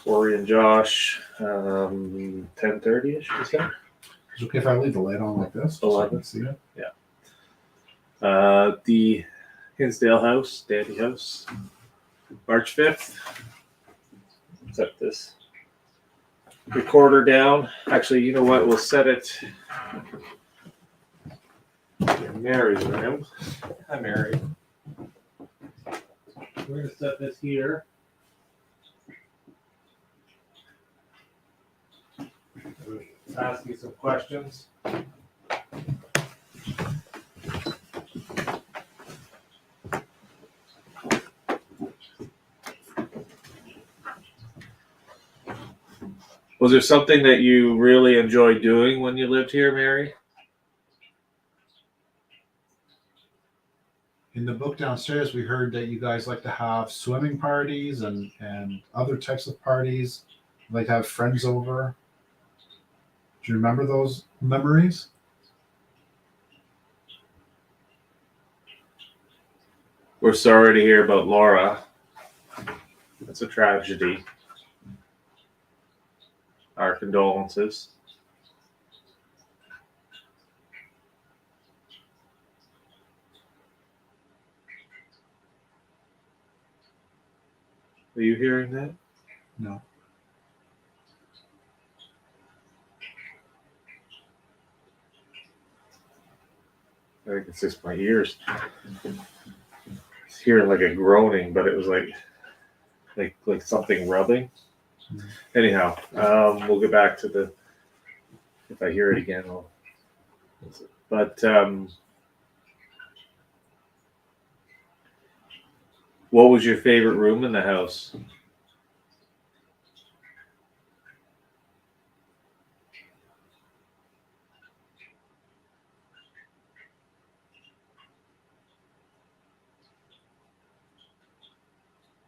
Corey and Josh, 10:30ish, is that? Is it okay if I leave the light on like this? 11. So I can see it. The Hinsdale house, Dandy house, March 5th. Set this recorder down. Actually, you know what? We'll set it in Mary's room. Hi, Mary. We're going to set this here. Ask you some questions. Was there something that you really enjoyed doing when you lived here, Mary? In the book downstairs, we heard that you guys like to have swimming parties and other types of parties. You like to have friends over. Do you remember those memories? We're sorry to hear about Laura. That's a tragedy. Our condolences. Are you hearing that? No. I think it's just my ears. It's hearing like a groaning, but it was like something rubbing. Mm-hmm. Anyhow, we'll get back to the. If I hear it again, I'll. But what was your favorite room in the house?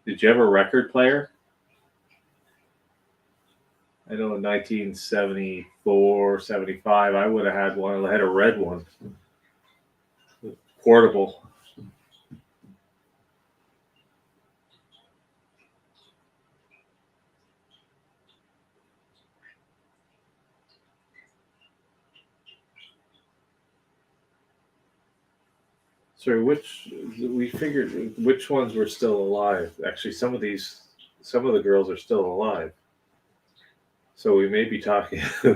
Did you have a record player? I know in 1974, 75, I would have had one. I had a red one. Portable. Sorry, we figured which ones were still alive. Actually, some of the girls are still alive. So we may be talking to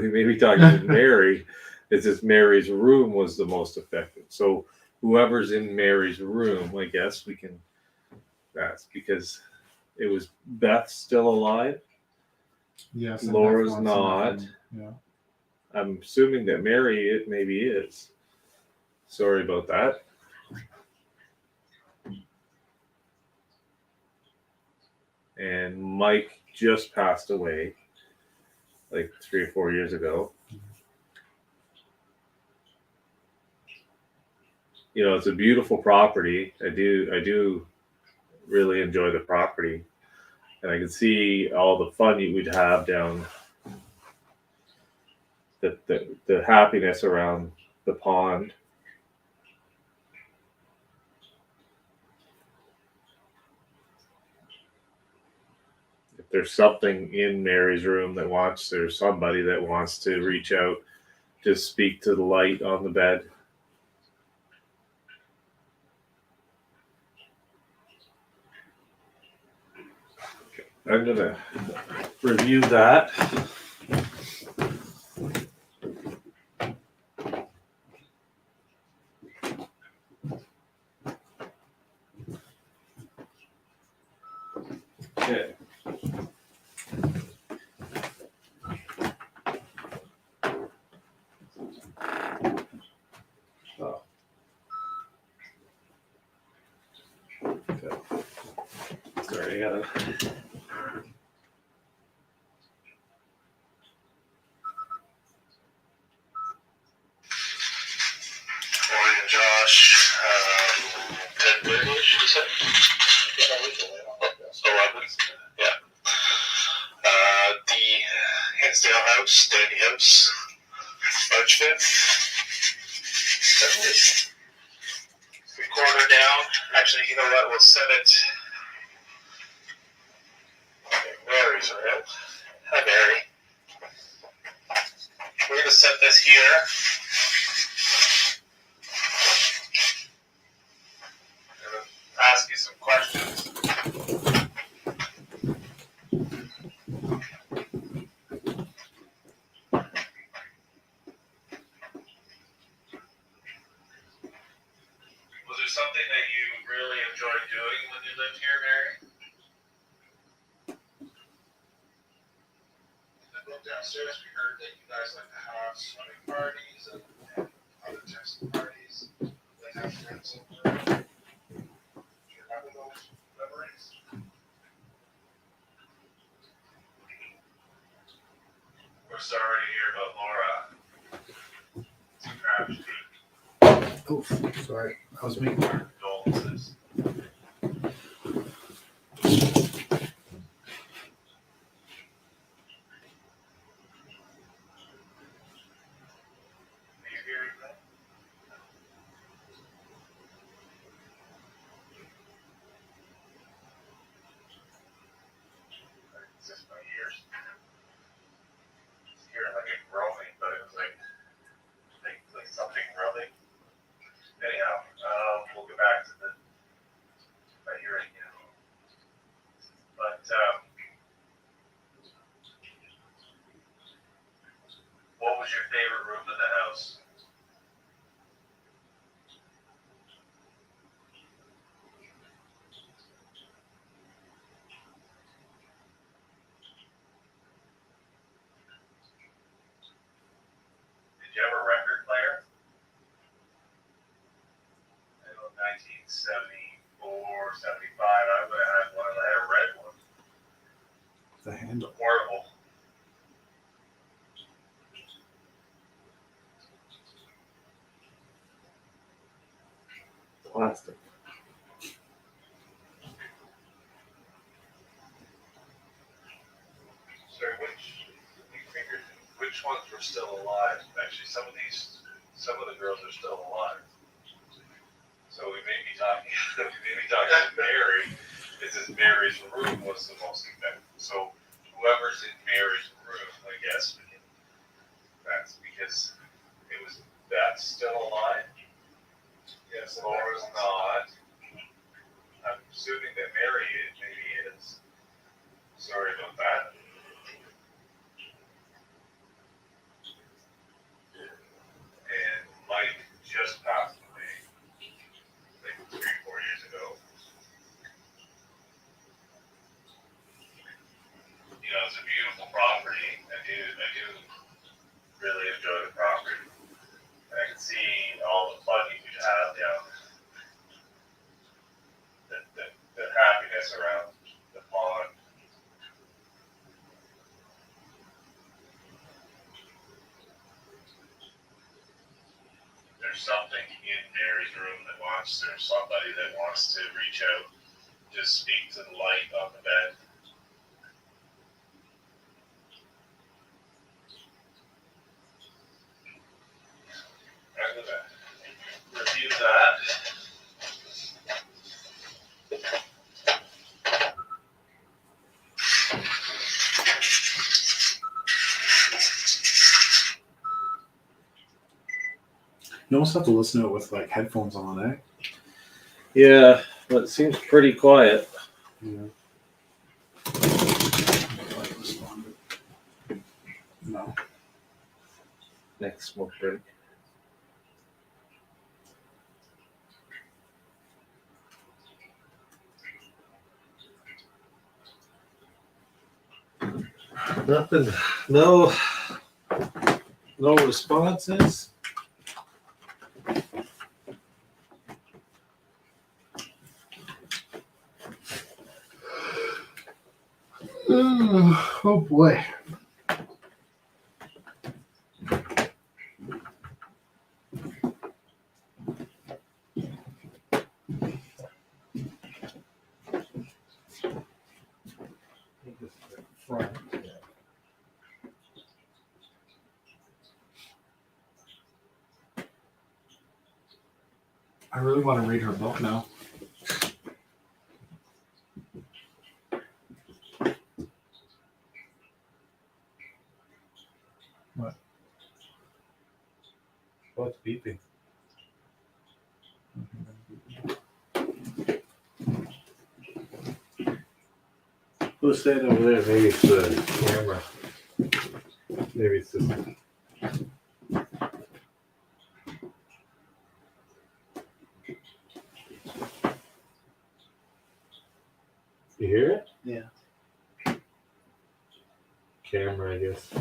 Mary. It's just Mary's room was the most affected. So whoever's in Mary's room, I guess we can ask, because it was Beth still alive. Yes. Laura's not. Yeah. I'm assuming that Mary it maybe is. Sorry about that. And Mike just passed away like 3 or 4 years ago. You know, it's a beautiful property. I do really enjoy the property. And I can see all the fun you would have down the happiness around the pond. There's something in Mary's room there's somebody that wants to reach out, just speak to the light on the bed. I'm going to review that. Sorry, I gotta. Morning, Josh. 10:30, should we say? 11. Yeah. The Hinsdale house, Danny House, March 5th. 3/4 down. Actually, you know what? We'll set it. Okay, Mary's around. Hi, Mary. We're going to set this here. I'm going to ask you some questions. Was there something that you really enjoyed doing when you lived here, Mary? I looked downstairs, we heard that you guys like to have swimming parties and other types of parties. Like have friends over. Do you remember those memories? We're sorry to hear about Laura. It's a tragedy. Oof, sorry. I was making Our condolences. Are you hearing that? It's just my ears. It's hearing like a groaning, but it was like something rubbing. Anyhow, we'll get back to my hearing now. But what was your favorite room in the house? Did you have a record player? I know 1974, 75, I would have had one. I had a red one. the handle. Portable. Plastic. Sorry, which ones were still alive? Actually, some of the girls are still alive. So we may be talking to Mary. This is Mary's room was the most effective. So whoever's in Mary's room, I guess, that's because that's still alive. Yes, Laura's not. I'm assuming that Mary maybe is. Sorry about that. And Mike just passed away, like 3-4 years ago. You know, it's a beautiful property. I do really enjoy the property. And I can see all the fun you could have down the happiness around the pond. There's something in Mary's room there's somebody that wants to reach out, just speak to the light on the bed. I'm gonna review that. You almost have to listen to it with like headphones on, eh? Yeah, but it seems pretty quiet. Yeah. Like responded. No. Next smoke break. Nothing. No responses. Oh boy. I really want to read her book now. What's beeping? Who's standing over there? Maybe it's the camera. Maybe it's the. You hear it? Yeah. Camera, I guess.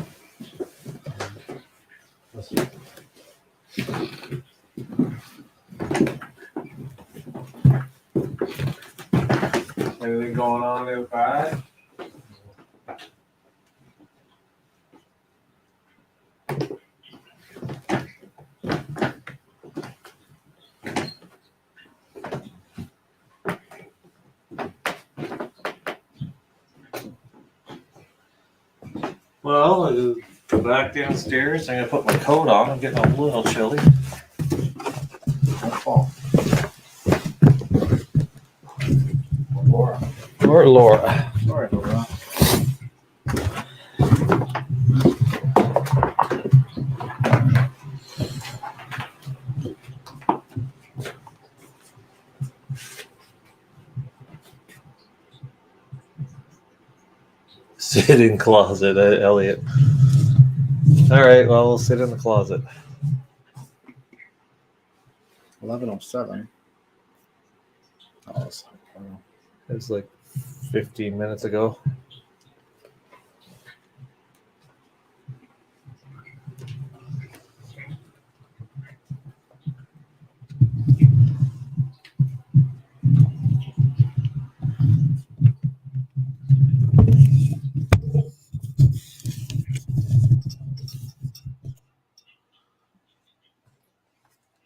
Anything going on outside? Well, I'll go back downstairs. I'm gonna put my coat on. I'm getting a little chilly. Don't fall. Or Laura. Sorry, Laura. Sit in closet, Elliot. All right, well, we'll sit in the closet. 11:07. Oh, It was like 15 minutes ago.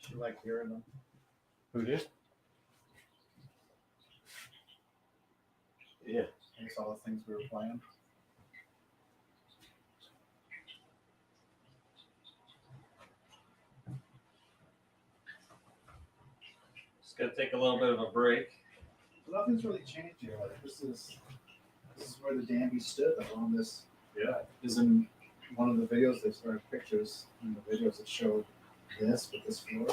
she liked hearing them. Who did? Yeah. I guess all the things we were playing. Just gonna take a little bit of a break. But nothing's really changed here. Like this is where the Danby stood on this. Yeah. Is in one of the videos they started pictures in the videos that showed this with this floor.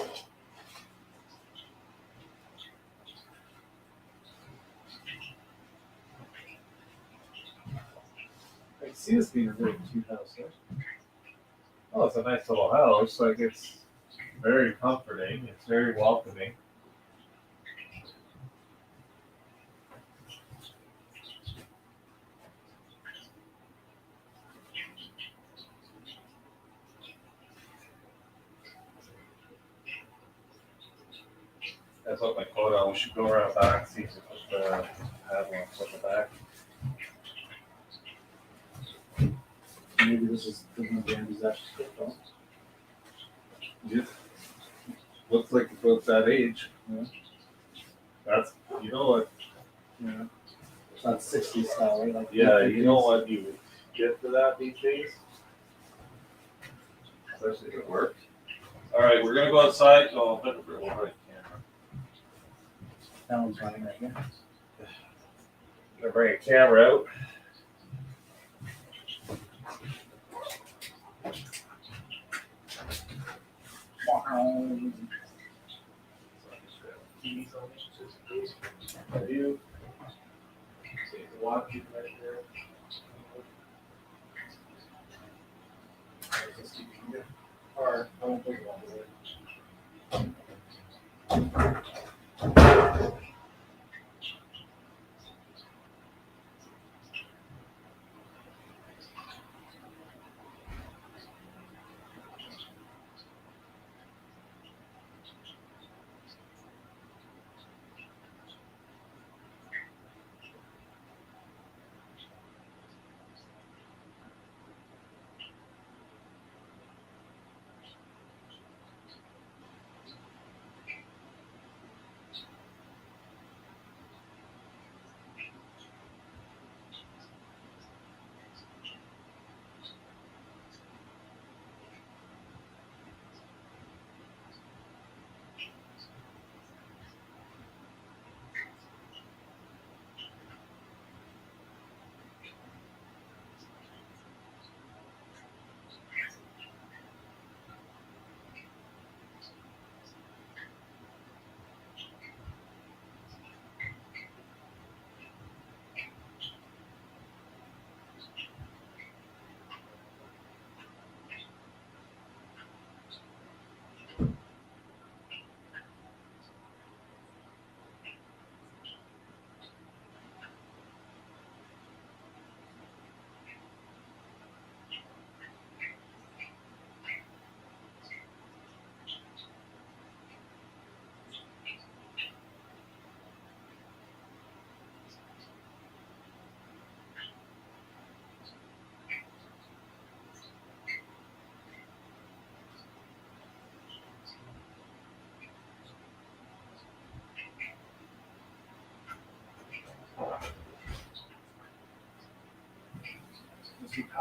I can see this being a really cute house. Right? Oh, it's a nice little house. Like it's very comforting. It's very welcoming. That's what my coat on. We should go around back and see if we have one on the back. Maybe this is the one Danby's actually skipped on. Yeah. Looks like it's about that age. Yeah. That's, you know what? Yeah. It's not 60s style, right? Like Yeah, you know what you would get for that these days? Especially if it worked. All right, we're going to go outside. Oh, better bring the camera. That one's running right here. I'm going to bring a camera out. You see the watch right there. Or I won't take it all the way.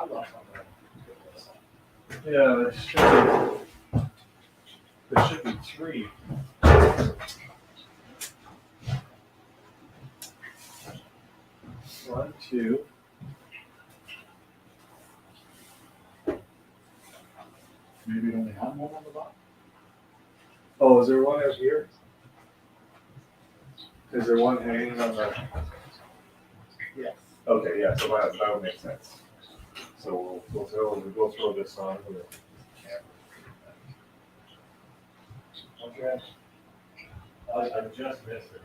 padlocks on there. Yeah, there should be 3. One, 2. Maybe it only had one on the bottom. Oh, is there one out here? Is there one hanging on the? Yes. Okay, yeah, so that would make sense. So we'll throw this on. Okay. I just missed it.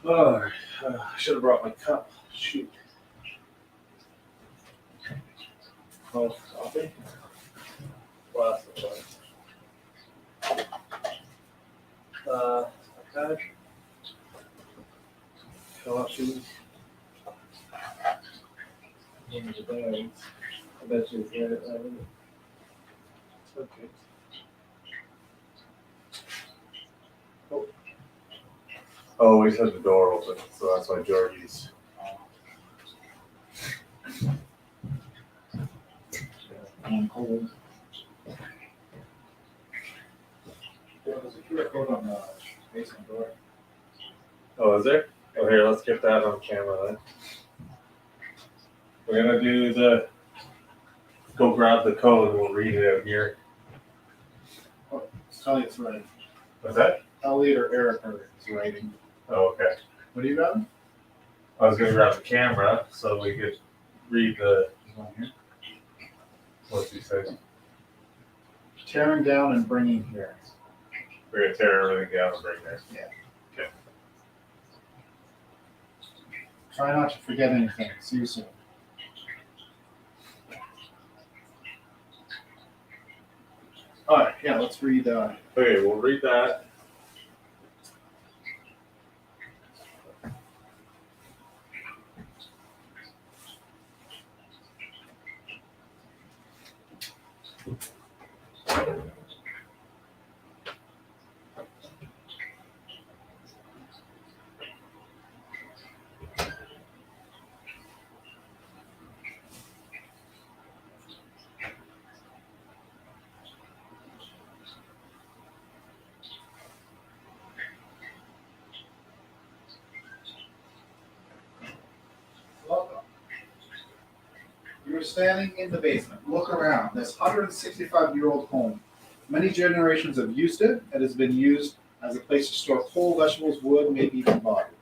Oh, I should have brought my cup. Shoot. Oh, coffee. Glass of water. Okay. Coffee. One of the bags. I bet you get it. Okay. Oh. Always had the door open, so that's why Georgie's. And cold. There's a QR code on the basement door. Oh, is there? Oh, here, let's get that on camera then. We're gonna do the. Go grab the code and we'll read it out here. Elliot's writing. What's that? Elliot or Eric is writing. Oh, okay. What are you grabbing? I was gonna grab the camera so we could read the. One here. What's he say? Tearing down and bringing here. We're gonna tear everything down and bring there. Try not to forget anything. See you soon. All right, yeah, let's read. Okay, we'll read that. Welcome. You're standing in the basement. Look around. This 165-year-old home. Many generations have used it. It has been used as a place to store coal, vegetables, wood, maybe even bodies.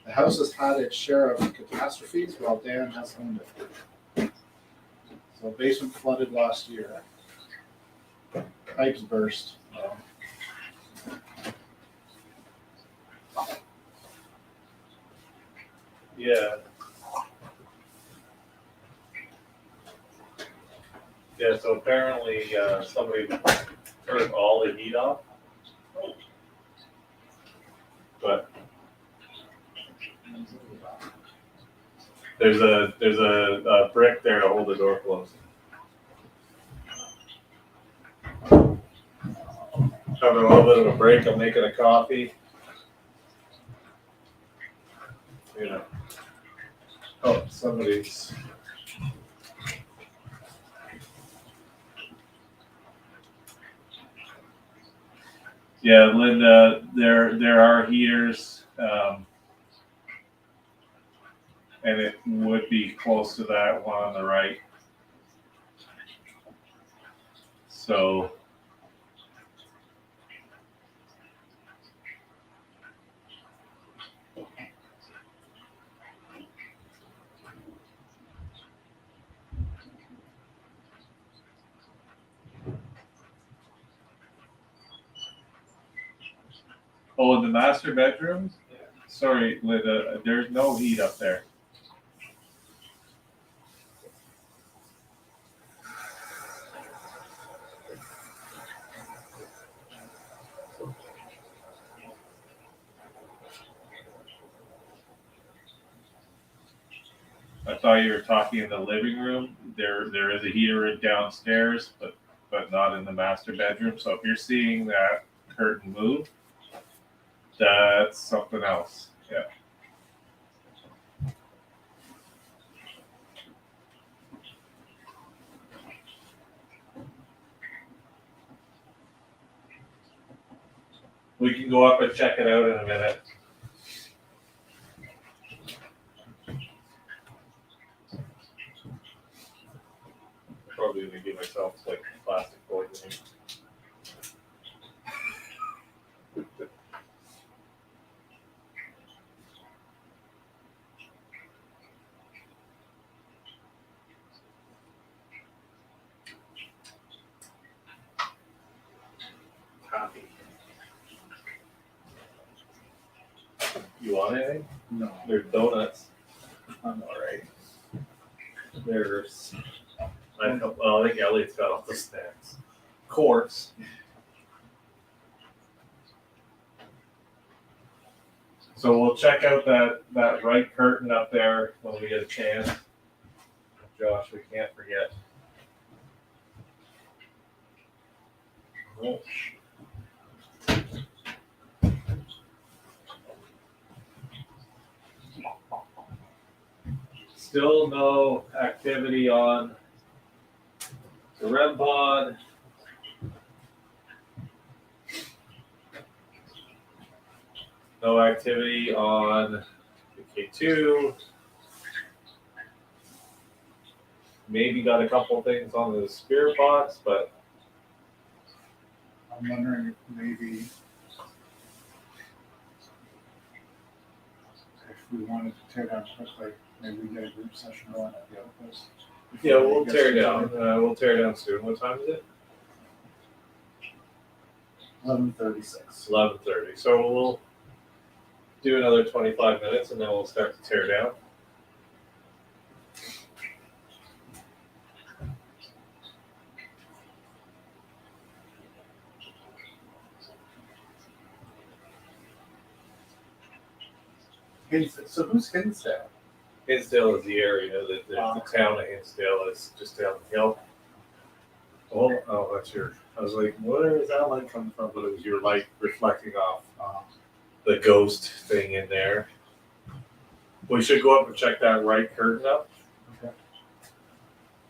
The house has had its share of catastrophes while Dan has owned it. So basement flooded last year. Pipes burst. Yeah. Yeah, so apparently somebody turned all the heat off. But there's a brick there to hold the door closed. Having a little bit of a break, I'm making a coffee. You know. Oh, somebody's. Yeah, Linda, there are heaters, and it would be close to that one on the right. So oh, in the master bedroom? Sorry, Linda, there's no heat up there. I thought you were talking in the living room. There is a heater downstairs, but not in the master bedroom. So if you're seeing that curtain move, that's something else. Yeah. We can go up and check it out in a minute. Probably gonna give myself like plastic poisoning. Coffee. You want anything? No. There's donuts. I'm all right. There's, I think Elliot's got all the snacks. Course. So we'll check out that right curtain up there when we get a chance. Josh, we can't forget. Oh. Still no activity on the REM pod. No activity on the K2. Maybe got a couple things on the spirit box, but I'm wondering if maybe if we wanted to tear down quickly, maybe we get a group session going at the other place. yeah, we'll tear down. We'll tear down soon. What time is it? 11:36. 11:30. So we'll do another 25 minutes, and then we'll start to tear down. So who's Hinsdale? Hinsdale is the area that the town of Hinsdale is just down the hill. Oh, that's your. I was like, where is that light coming from? But it was your light reflecting off the ghost thing in there. We should go up and check that right curtain up. Okay.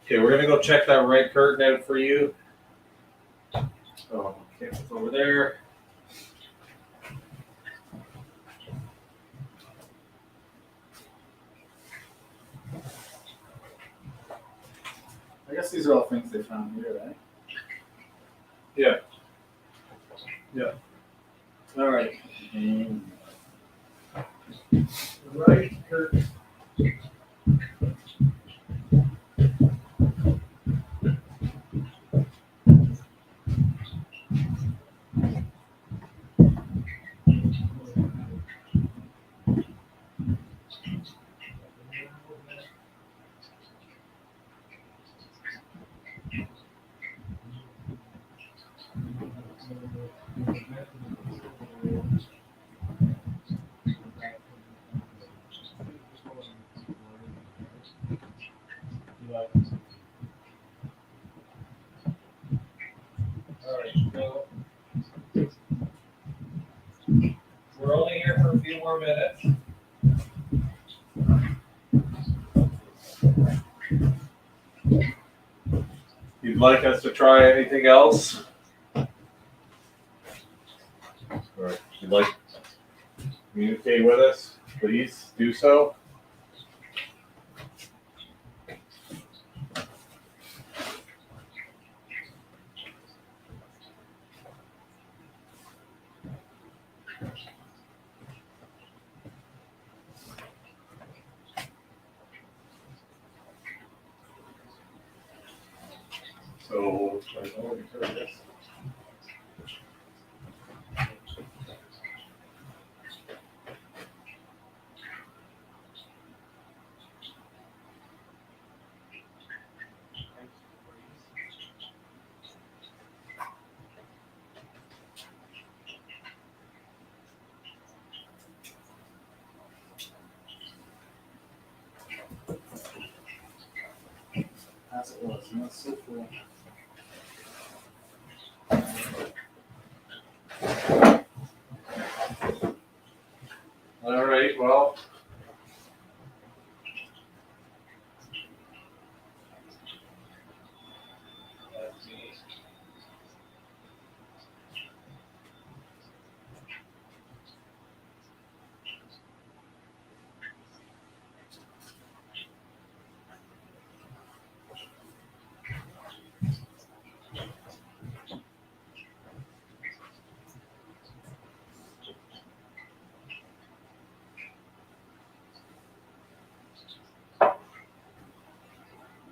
Okay, we're gonna go check that right curtain out for you. Oh, okay, it's over there. I guess these are all things they found here, right? Yeah. Yeah. All right. Right curtain. All right, so we're only here for a few more minutes. You'd like us to try anything else? or if you'd like to communicate with us, please do so. So, As it was, and that's so cool. all right, well.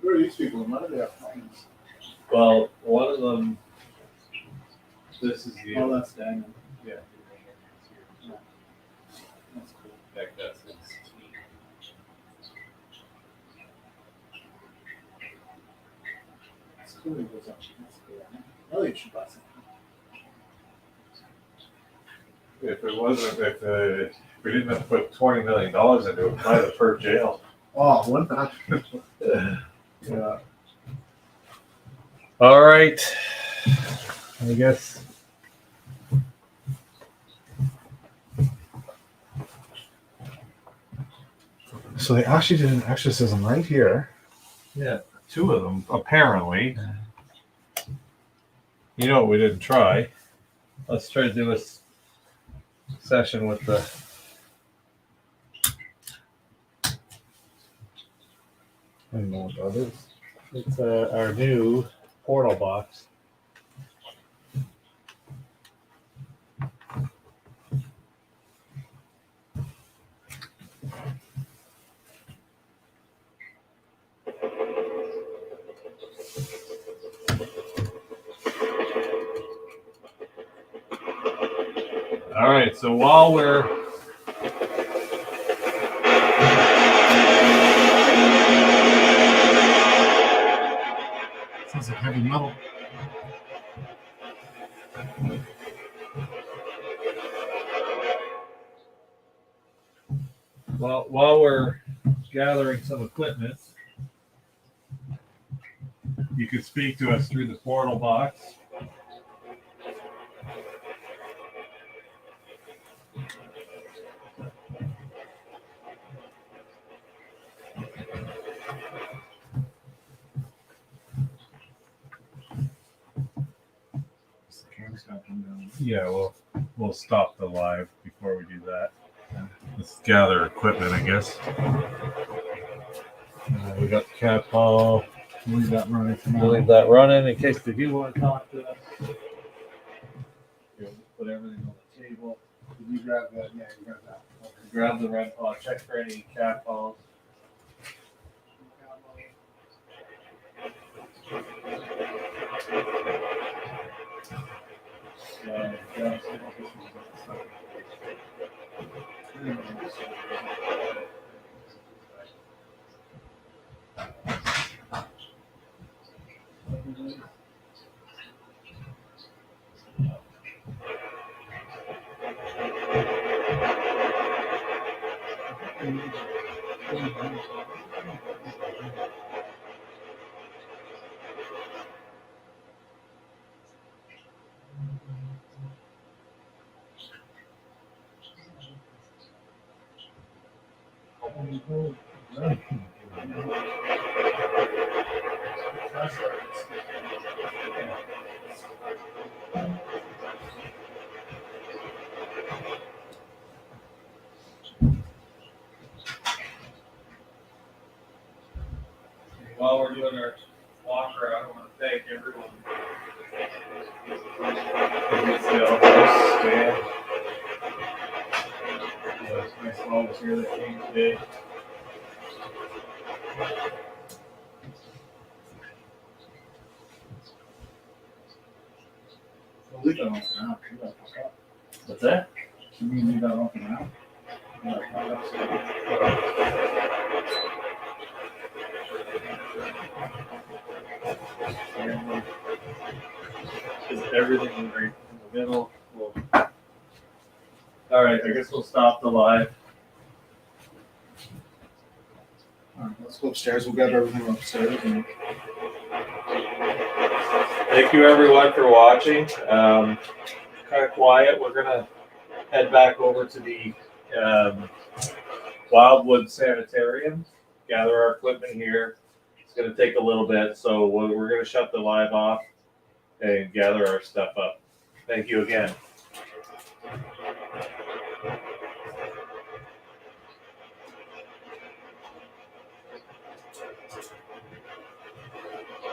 Who are these people? None of them have planes. Well, one of them, this is the. Oh, that's Daniel. Yeah. That's cool. Heck, that's his team. That's cool. He goes up. That's cool. Elliot should buy something. If it wasn't, if we didn't have to put $20 million into it, buy the per jail. Oh, what the? Yeah. All right. I guess. So they actually did an exorcism right here. Yeah, two of them, apparently. You know what we didn't try? Let's try to do a session with the. I don't know what that is. It's our new portal box. All right, so while we're Sounds like heavy metal. while we're gathering some equipment, you can speak to us through the portal box. Yeah, we'll stop the live before we do that. Let's gather equipment, I guess. We got the cat ball. Leave that running for now. We'll leave that running in case they do want to talk to us. Put everything on the table. Did you grab that? Yeah, you grab that. Okay. Grab the red paw. Check for any cat balls. doing our walk around, I want to thank everyone. My small was here that came today. We'll leave that on for now. Leave that for now. What's that? Can we leave that on for now? Is everything right in the middle? Well, all right, I guess we'll stop the live. All right, let's go upstairs. We'll grab everything upstairs. And Thank you everyone for watching. Kind of quiet. We're gonna head back over to the Wildwood Sanitorium, gather our equipment here. It's gonna take a little bit, so we're gonna shut the live off and gather our stuff up. Thank you again.